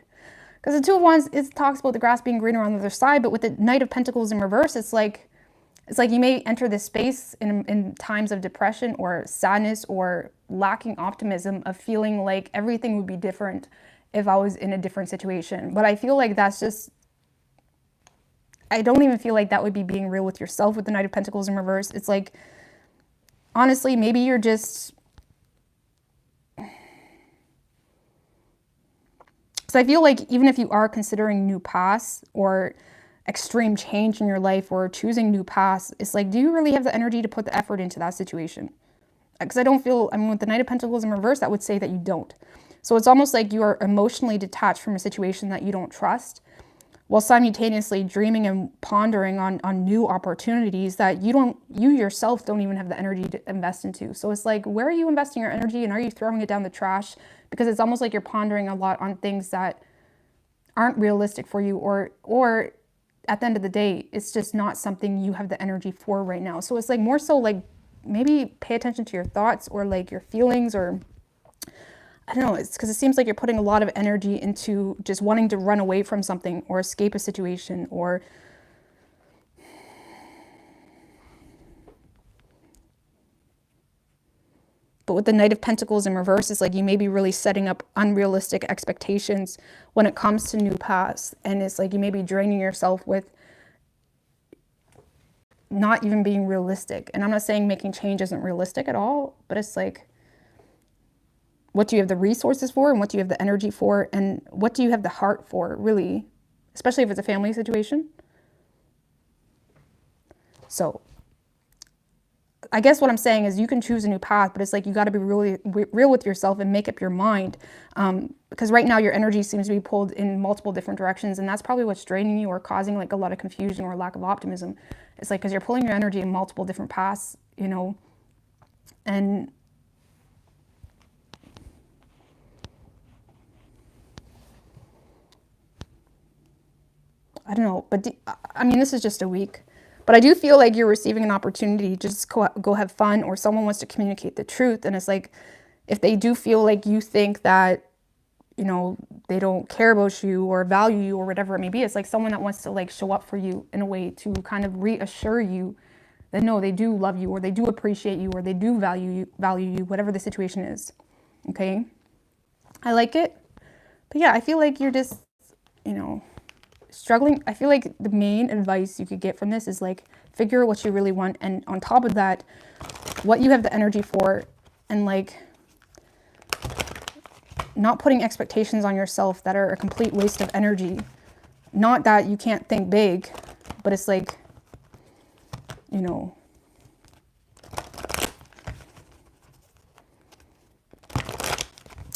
Because the Two of Wands, it talks about the grass being greener on the other side, but with the Knight of Pentacles in reverse, it's like you may enter this space in times of depression or sadness or lacking optimism, of feeling like everything would be different if I was in a different situation. But I feel like that's just, I don't even feel like that would be being real with yourself with the Knight of Pentacles in reverse. It's like, honestly, maybe you're just, because I feel like even if you are considering new paths or extreme change in your life or choosing new paths, it's like, do you really have the energy to put the effort into that situation? Because I don't feel, I mean, with the Knight of Pentacles in reverse, that would say that you don't. So it's almost like you are emotionally detached from a situation that you don't trust, while simultaneously dreaming and pondering on new opportunities that you yourself don't even have the energy to invest into. So it's like, where are you investing your energy, and are you throwing it down the trash? Because it's almost like you're pondering a lot on things that aren't realistic for you, or at the end of the day, it's just not something you have the energy for right now. So it's like more so like, maybe pay attention to your thoughts or like your feelings, or I don't know, it's because it seems like you're putting a lot of energy into just wanting to run away from something or escape a situation, or but with the Knight of Pentacles in reverse, it's like you may be really setting up unrealistic expectations when it comes to new paths, and it's like you may be draining yourself with not even being realistic. And I'm not saying making change isn't realistic at all, but it's like, what do you have the resources for, and what do you have the energy for, and what do you have the heart for, really, especially if it's a family situation. So I guess what I'm saying is you can choose a new path, but it's like you got to be really real with yourself and make up your mind. Because right now your energy seems to be pulled in multiple different directions, and that's probably what's draining you or causing like a lot of confusion or lack of optimism. It's like because you're pulling your energy in multiple different paths, you know, and I don't know, but I mean, this is just a week. But I do feel like you're receiving an opportunity to just go have fun, or someone wants to communicate the truth. And it's like, if they do feel like you think that, you know, they don't care about you or value you or whatever it may be, it's like someone that wants to like show up for you in a way to kind of reassure you that no, they do love you, or they do appreciate you, or they do value you, whatever the situation is. Okay. I like it. But yeah, I feel like you're just, you know, struggling. I feel like the main advice you could get from this is like, figure out what you really want, and on top of that, what you have the energy for, and like not putting expectations on yourself that are a complete waste of energy. Not that you can't think big, but it's like, you know,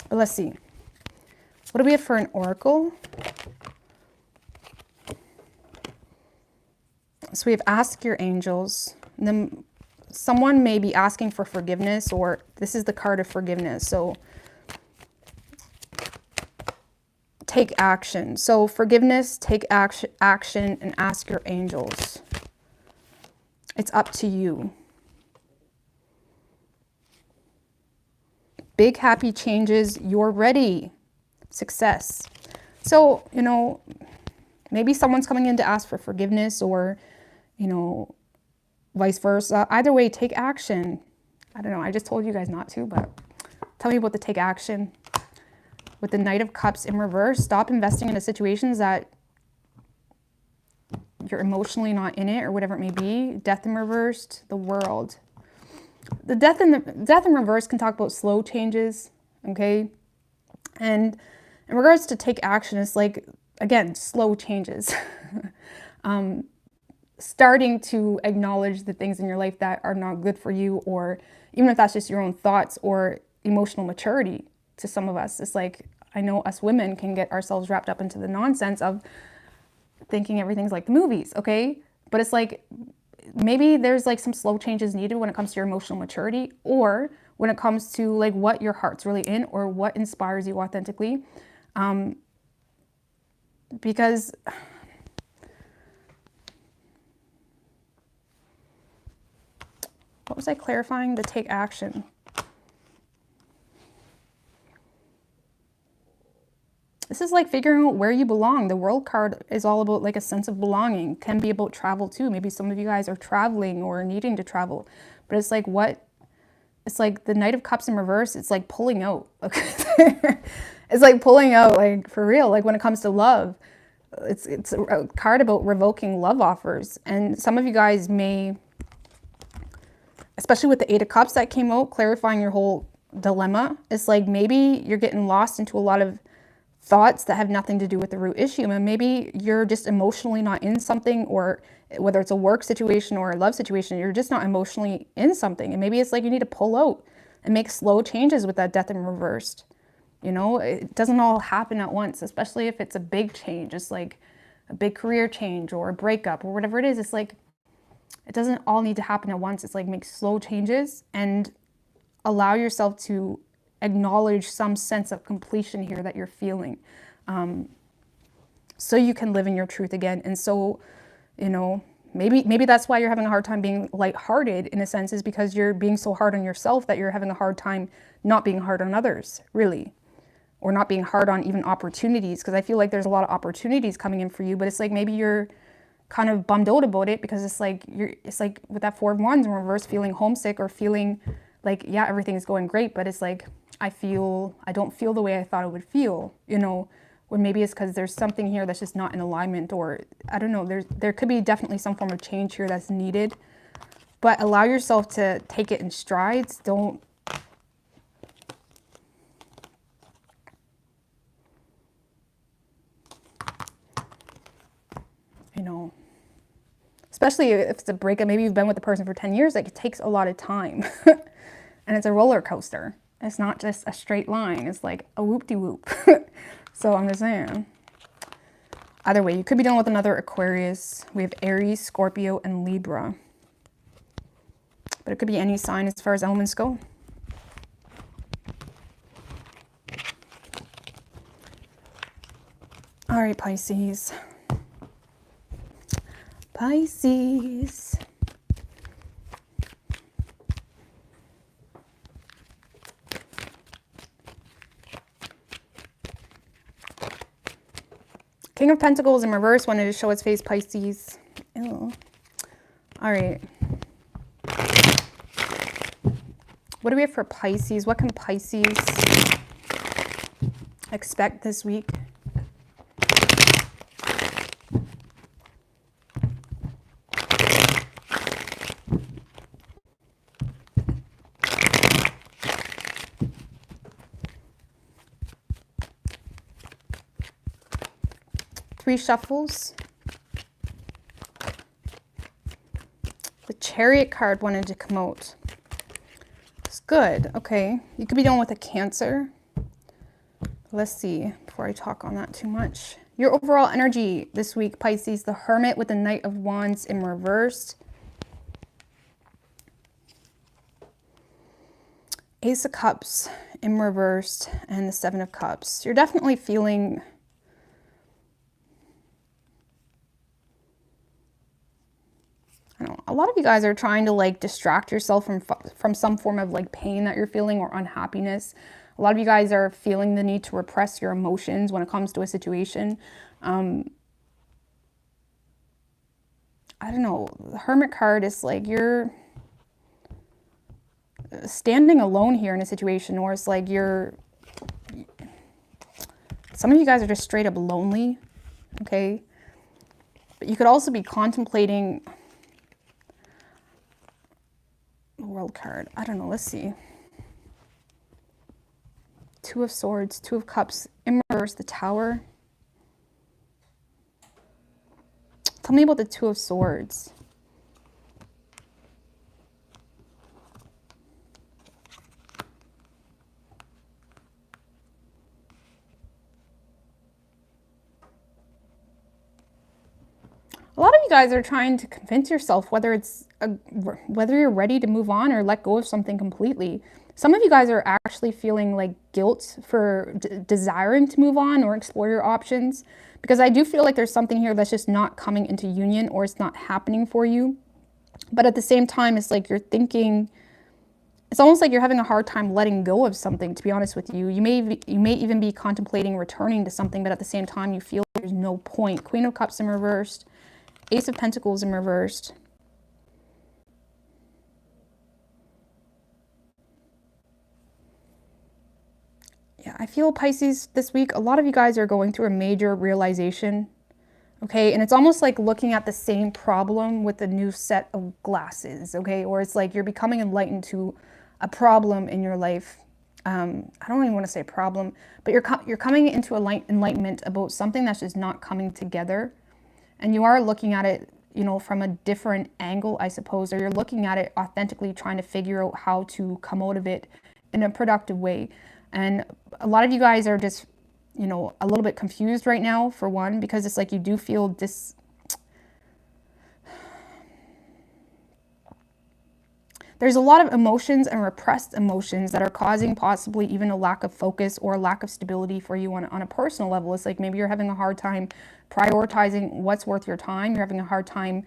but let's see, what do we have for an oracle? So we have ask your angels, and then someone may be asking for forgiveness, or this is the card of forgiveness. So take action. So forgiveness, take action, and ask your angels. It's up to you. Big happy changes, you're ready. Success. So, you know, maybe someone's coming in to ask for forgiveness, or, you know, vice versa. Either way, take action. I don't know. I just told you guys not to, but tell me about the take action. With the Knight of Cups in reverse, stop investing into situations that you're emotionally not in it, or whatever it may be. Death in reversed, the World. The death in reverse can talk about slow changes, okay? And in regards to take action, it's like, again, slow changes. Starting to acknowledge the things in your life that are not good for you, or even if that's just your own thoughts or emotional maturity to some of us. It's like, I know us women can get ourselves wrapped up into the nonsense of thinking everything's like the movies, okay? But it's like, maybe there's like some slow changes needed when it comes to your emotional maturity, or when it comes to like what your heart's really in, or what inspires you authentically. Because what was I clarifying? The take action. This is like figuring out where you belong. The World card is all about like a sense of belonging. Can be about travel too. Maybe some of you guys are traveling or needing to travel. But it's like what? It's like the Knight of Cups in reverse. It's like pulling out. Okay. It's like pulling out, like for real. Like when it comes to love, it's a card about revoking love offers. And some of you guys may, especially with the Eight of Cups that came out, clarifying your whole dilemma. It's like maybe you're getting lost into a lot of thoughts that have nothing to do with the root issue. And maybe you're just emotionally not in something, or whether it's a work situation or a love situation, you're just not emotionally in something. And maybe it's like you need to pull out and make slow changes with that Death in reversed. You know, it doesn't all happen at once, especially if it's a big change. It's like a big career change or a breakup or whatever it is. It's like, it doesn't all need to happen at once. It's like make slow changes and allow yourself to acknowledge some sense of completion here that you're feeling, so you can live in your truth again. And so, you know, maybe that's why you're having a hard time being lighthearted, in a sense, is because you're being so hard on yourself that you're having a hard time not being hard on others, really, or not being hard on even opportunities. Because I feel like there's a lot of opportunities coming in for you, but it's like maybe you're kind of bummed out about it, because it's like with that Four of Wands in reverse, feeling homesick, or feeling like, yeah, everything's going great, but it's like, I don't feel the way I thought it would feel, you know, or maybe it's because there's something here that's just not in alignment, or I don't know, there could be definitely some form of change here that's needed. But allow yourself to take it in strides. Don't, you know, especially if it's a breakup, maybe you've been with the person for 10 years, like it takes a lot of time. And it's a roller coaster. It's not just a straight line. It's like a whoop-de-whoop. So I'm just saying. Either way, you could be dealing with another Aquarius. We have Aries, Scorpio, and Libra. But it could be any sign as far as elements go. All right, Pisces. Pisces. King of Pentacles in reverse wanted to show its face, Pisces. Ew. All right. What do we have for Pisces? What can Pisces expect this week? Three shuffles. The Chariot card wanted to come out. It's good. Okay. You could be dealing with a Cancer. Let's see, before I talk on that too much. Your overall energy this week, Pisces, the Hermit with the Knight of Wands in reversed. Ace of Cups in reversed, and the Seven of Cups. You're definitely feeling... I don't know, a lot of you guys are trying to like distract yourself from some form of like pain that you're feeling or unhappiness. A lot of you guys are feeling the need to repress your emotions when it comes to a situation. I don't know, the Hermit card is like you're standing alone here in a situation, or it's like some of you guys are just straight up lonely, okay? But you could also be contemplating the World card. I don't know, let's see. Two of Swords, Two of Cups, in reverse, the Tower. Tell me about the Two of Swords. A lot of you guys are trying to convince yourself whether you're ready to move on or let go of something completely. Some of you guys are actually feeling like guilt for desiring to move on or explore your options, because I do feel like there's something here that's just not coming into union, or it's not happening for you. But at the same time, it's like you're thinking, it's almost like you're having a hard time letting go of something, to be honest with you. You may even be contemplating returning to something, but at the same time, you feel there's no point. Queen of Cups in reversed. Ace of Pentacles in reversed. Yeah, I feel, Pisces, this week, a lot of you guys are going through a major realization, okay? And it's almost like looking at the same problem with a new set of glasses, okay? Or it's like you're becoming enlightened to a problem in your life. I don't even want to say problem, but you're coming into enlightenment about something that's just not coming together. And you are looking at it, you know, from a different angle, I suppose, or you're looking at it authentically, trying to figure out how to come out of it in a productive way. And a lot of you guys are just, you know, a little bit confused right now, for one, because it's like you do feel there's a lot of emotions and repressed emotions that are causing possibly even a lack of focus or a lack of stability for you on a personal level. It's like maybe you're having a hard time prioritizing what's worth your time. You're having a hard time,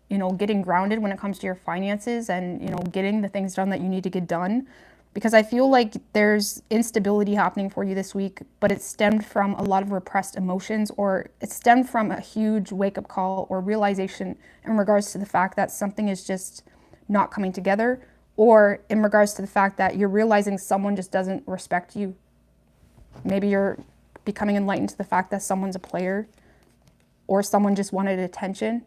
you know, getting grounded when it comes to your finances and, you know, getting the things done that you need to get done. Because I feel like there's instability happening for you this week, but it stemmed from a lot of repressed emotions, or it stemmed from a huge wake-up call or realization in regards to the fact that something is just not coming together, or in regards to the fact that you're realizing someone just doesn't respect you. Maybe you're becoming enlightened to the fact that someone's a player or someone just wanted attention.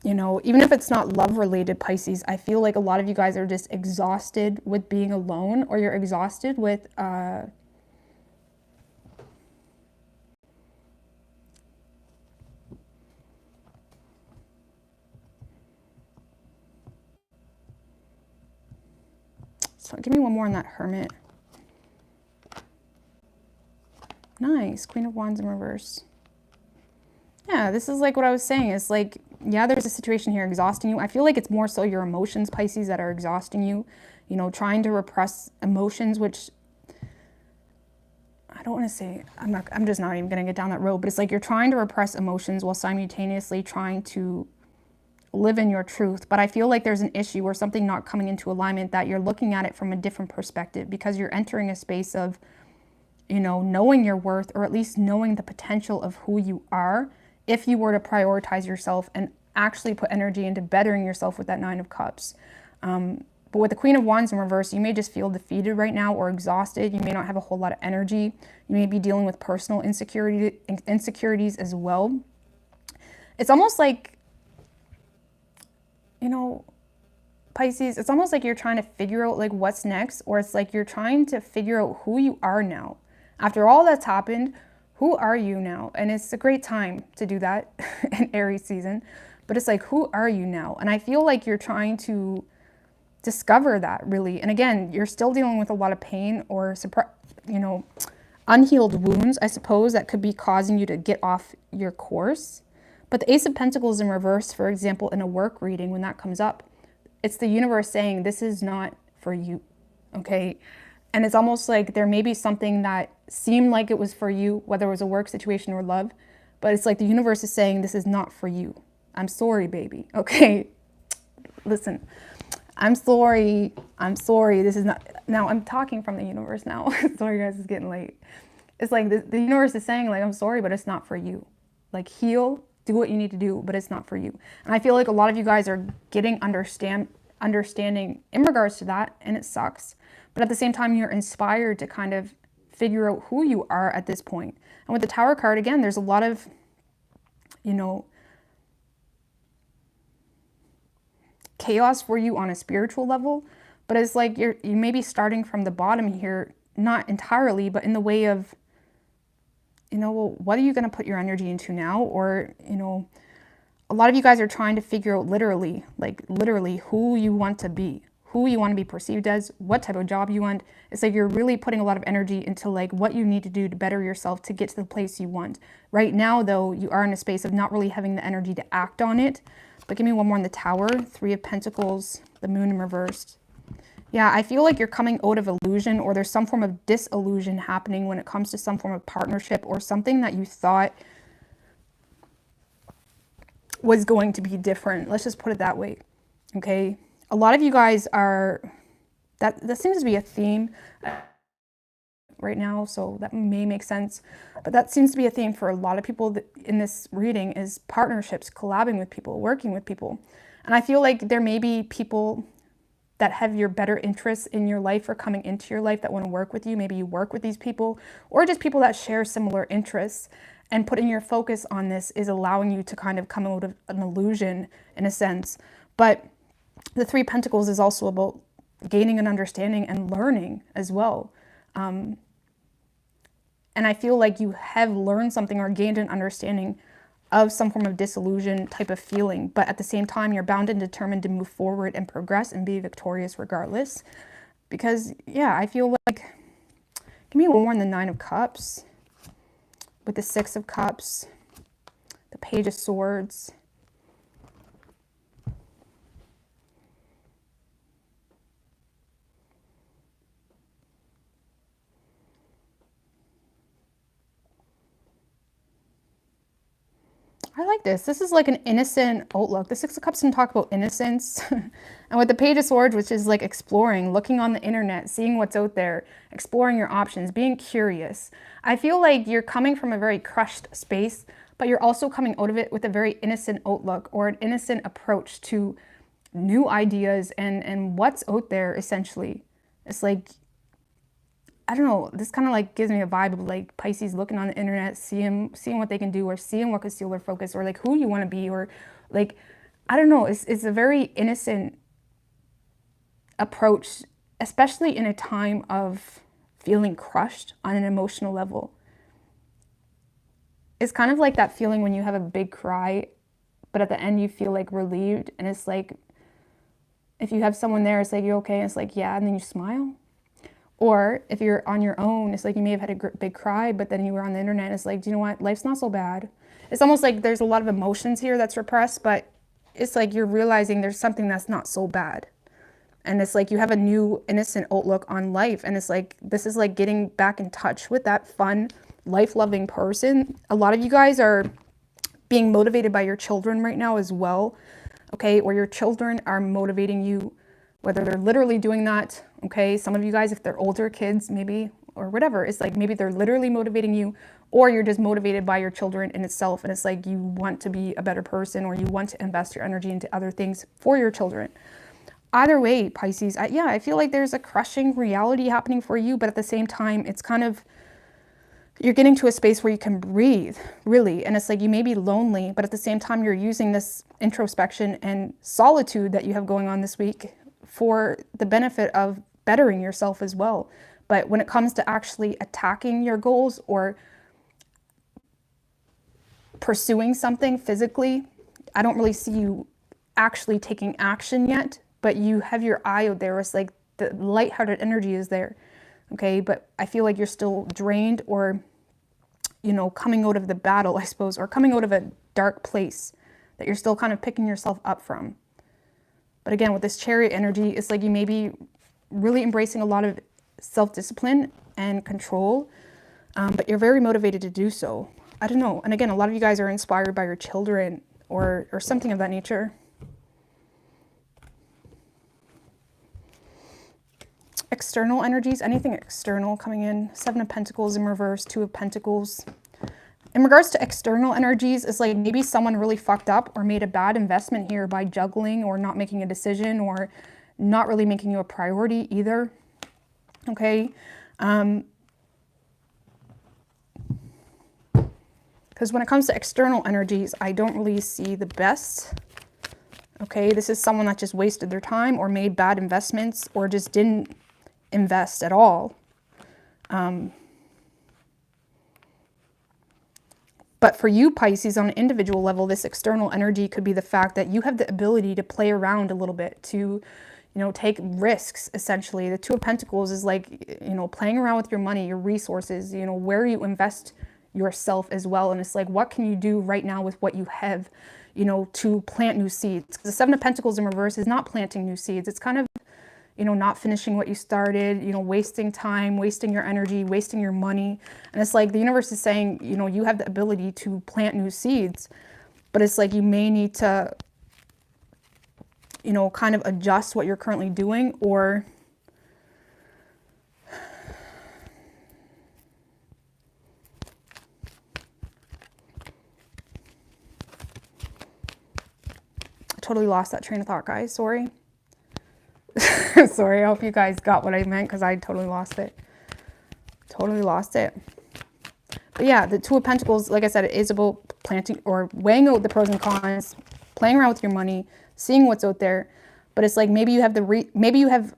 You know, even if it's not love related, Pisces, I feel like a lot of you guys are just exhausted with being alone, or you're exhausted with so give me one more on that Hermit. Nice. Queen of Wands in reverse. Yeah, this is like what I was saying. It's like, yeah, there's a situation here exhausting you. I feel like it's more so your emotions, Pisces, that are exhausting you. You know, trying to repress emotions, which I don't want to say, I'm just not even going to get down that road, but it's like you're trying to repress emotions while simultaneously trying to live in your truth. But I feel like there's an issue or something not coming into alignment, that you're looking at it from a different perspective, because you're entering a space of, you know, knowing your worth, or at least knowing the potential of who you are, if you were to prioritize yourself and actually put energy into bettering yourself with that Nine of Cups. But with the Queen of Wands in reverse, you may just feel defeated right now or exhausted. You may not have a whole lot of energy. You may be dealing with personal insecurities as well. It's almost like, you know, Pisces, it's almost like you're trying to figure out like what's next, or it's like you're trying to figure out who you are now. After all that's happened, who are you now? And it's a great time to do that in Aries season. But it's like, who are you now? And I feel like you're trying to discover that, really. And again, you're still dealing with a lot of pain or, you know, unhealed wounds, I suppose, that could be causing you to get off your course. But the Ace of Pentacles in reverse, for example, in a work reading, when that comes up, it's the universe saying, this is not for you, okay? And it's almost like there may be something that seemed like it was for you, whether it was a work situation or love, but it's like the universe is saying, this is not for you. I'm sorry, baby, okay? Listen, I'm sorry. This is not, now I'm talking from the universe now. Sorry guys, it's getting late. It's like the universe is saying, like, I'm sorry, but it's not for you. Like, heal, do what you need to do, but it's not for you. And I feel like a lot of you guys are getting understanding in regards to that, and it sucks. But at the same time, you're inspired to kind of figure out who you are at this point. And with the Tower card, again, there's a lot of, you know, chaos for you on a spiritual level. But it's like you may be starting from the bottom here, not entirely, but in the way of, you know, well, what are you going to put your energy into now? Or, you know, a lot of you guys are trying to figure out literally who you want to be, who you want to be perceived as, what type of job you want. It's like you're really putting a lot of energy into like what you need to do to better yourself to get to the place you want. Right now, though, you are in a space of not really having the energy to act on it. But give me one more on the Tower, Three of Pentacles, the Moon in reversed. Yeah, I feel like you're coming out of illusion, or there's some form of disillusion happening when it comes to some form of partnership or something that you thought was going to be different. Let's just put it that way, okay? A lot of you guys are, that seems to be a theme right now, so that may make sense. But that seems to be a theme for a lot of people in this reading, is partnerships, collabing with people, working with people. And I feel like there may be people that have your better interests in your life or coming into your life that want to work with you. Maybe you work with these people, or just people that share similar interests. And putting your focus on this is allowing you to kind of come out of an illusion in a sense. But the Three of Pentacles is also about gaining an understanding and learning as well. And I feel like you have learned something or gained an understanding of some form of disillusion type of feeling. But at the same time, you're bound and determined to move forward and progress and be victorious regardless. Because, yeah, I feel like, give me one more on the Nine of Cups. With the Six of Cups, the Page of Swords. I like this. This is like an innocent outlook. The Six of Cups can talk about innocence. And with the Page of Swords, which is like exploring, looking on the internet, seeing what's out there, exploring your options, being curious. I feel like you're coming from a very crushed space, but you're also coming out of it with a very innocent outlook or an innocent approach to new ideas and what's out there, essentially. It's like, I don't know, this kind of like gives me a vibe of like Pisces looking on the internet, seeing what they can do, or seeing what could steal their focus, or like who you want to be, or like, I don't know, it's a very innocent approach, especially in a time of feeling crushed on an emotional level. It's kind of like that feeling when you have a big cry, but at the end you feel like relieved, and it's like, if you have someone there, it's like, you're okay, and it's like, yeah, and then you smile. Or if you're on your own, it's like you may have had a big cry, but then you were on the internet, and it's like, do you know what, life's not so bad. It's almost like there's a lot of emotions here that's repressed, but it's like you're realizing there's something that's not so bad. And it's like you have a new innocent outlook on life, and it's like, this is like getting back in touch with that fun, life-loving person. A lot of you guys are being motivated by your children right now as well, okay? Or your children are motivating you, whether they're literally doing that, okay? Some of you guys, if they're older kids, maybe, or whatever, it's like maybe they're literally motivating you, or you're just motivated by your children in itself, and it's like you want to be a better person, or you want to invest your energy into other things for your children. Either way, Pisces, I feel like there's a crushing reality happening for you, but at the same time, it's kind of, you're getting to a space where you can breathe, really. And it's like you may be lonely, but at the same time, you're using this introspection and solitude that you have going on this week for the benefit of bettering yourself as well. But when it comes to actually attacking your goals or pursuing something physically, I don't really see you actually taking action yet, but you have your eye out there. It's like the lighthearted energy is there. Okay, but I feel like you're still drained, or, you know, coming out of the battle, I suppose, or coming out of a dark place that you're still kind of picking yourself up from. But again, with this Chariot energy, it's like you may be really embracing a lot of self-discipline and control, but you're very motivated to do so. I don't know. And again, a lot of you guys are inspired by your children or something of that nature. External energies, anything external coming in. 7 of Pentacles in reverse, 2 of Pentacles. In regards to external energies, it's like maybe someone really fucked up or made a bad investment here by juggling or not making a decision or not really making you a priority either. Okay. Because when it comes to external energies, I don't really see the best. Okay. This is someone that just wasted their time or made bad investments or just didn't invest at all. But for you, Pisces, on an individual level, this external energy could be the fact that you have the ability to play around a little bit, to, you know, take risks, essentially. The 2 of Pentacles is like, you know, playing around with your money, your resources, you know, where you invest yourself as well. And it's like, what can you do right now with what you have, you know, to plant new seeds? The 7 of Pentacles in reverse is not planting new seeds. It's kind of, you know, not finishing what you started, you know, wasting time, wasting your energy, wasting your money. And it's like the universe is saying, you know, you have the ability to plant new seeds, but it's like you may need to, you know, kind of adjust what you're currently doing, or I totally lost that train of thought, guys. Sorry. Sorry, I hope you guys got what I meant, because I totally lost it. Totally lost it. But yeah, the 2 of Pentacles, like I said, it is about planting or weighing out the pros and cons, playing around with your money, seeing what's out there. But it's like maybe you have maybe you have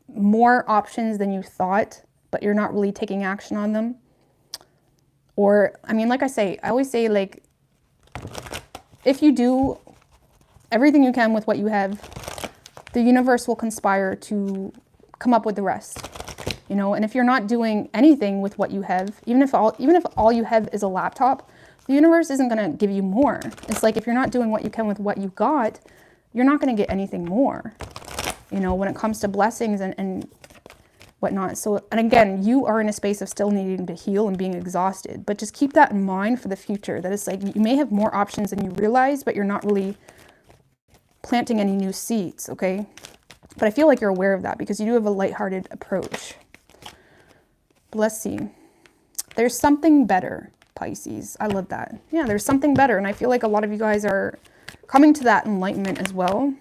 more options than you thought, but you're not really taking action on them. Or, I mean, like I always say, like, if you do everything you can with what you have, the universe will conspire to come up with the rest, you know. And if you're not doing anything with what you have, even if all you have is a laptop, the universe isn't going to give you more. It's like, if you're not doing what you can with what you got, you're not going to get anything more, you know, when it comes to blessings and whatnot. So, and again, you are in a space of still needing to heal and being exhausted, but just keep that in mind for the future, that it's like you may have more options than you realize, but you're not really planting any new seeds, okay? But I feel like you're aware of that because you do have a lighthearted approach. But let's see. There's something better, Pisces. I love that. Yeah, there's something better. And I feel like a lot of you guys are coming to that enlightenment as well.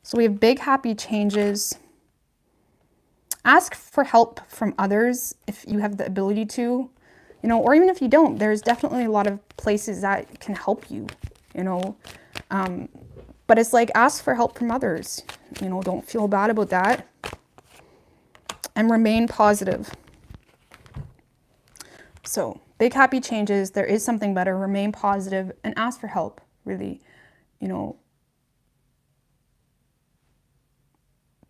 So we have big happy changes. Ask for help from others if you have the ability to, you know, or even if you don't, there's definitely a lot of places that can help you, you know. But it's like, ask for help from others, you know, don't feel bad about that. And remain positive. So big happy changes, there is something better, remain positive and ask for help, really, you know.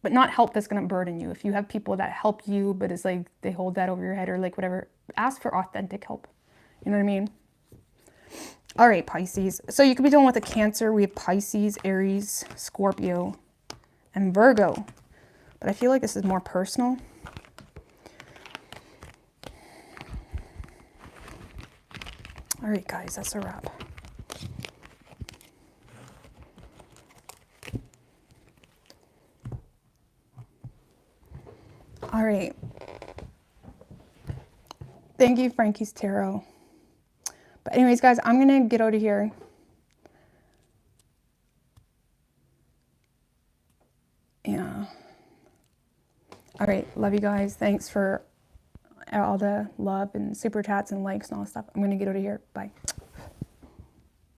But not help that's going to burden you. If you have people that help you, but it's like they hold that over your head or like whatever, ask for authentic help. You know what I mean? All right, Pisces. So you could be dealing with a Cancer. We have Pisces, Aries, Scorpio, and Virgo. But I feel like this is more personal. All right, guys, that's a wrap. All right. Thank you, Frankie's Tarot. But anyways, guys, I'm going to get out of here. Yeah. All right. Love you guys. Thanks for all the love and super chats and likes and all that stuff. I'm going to get out of here. Bye.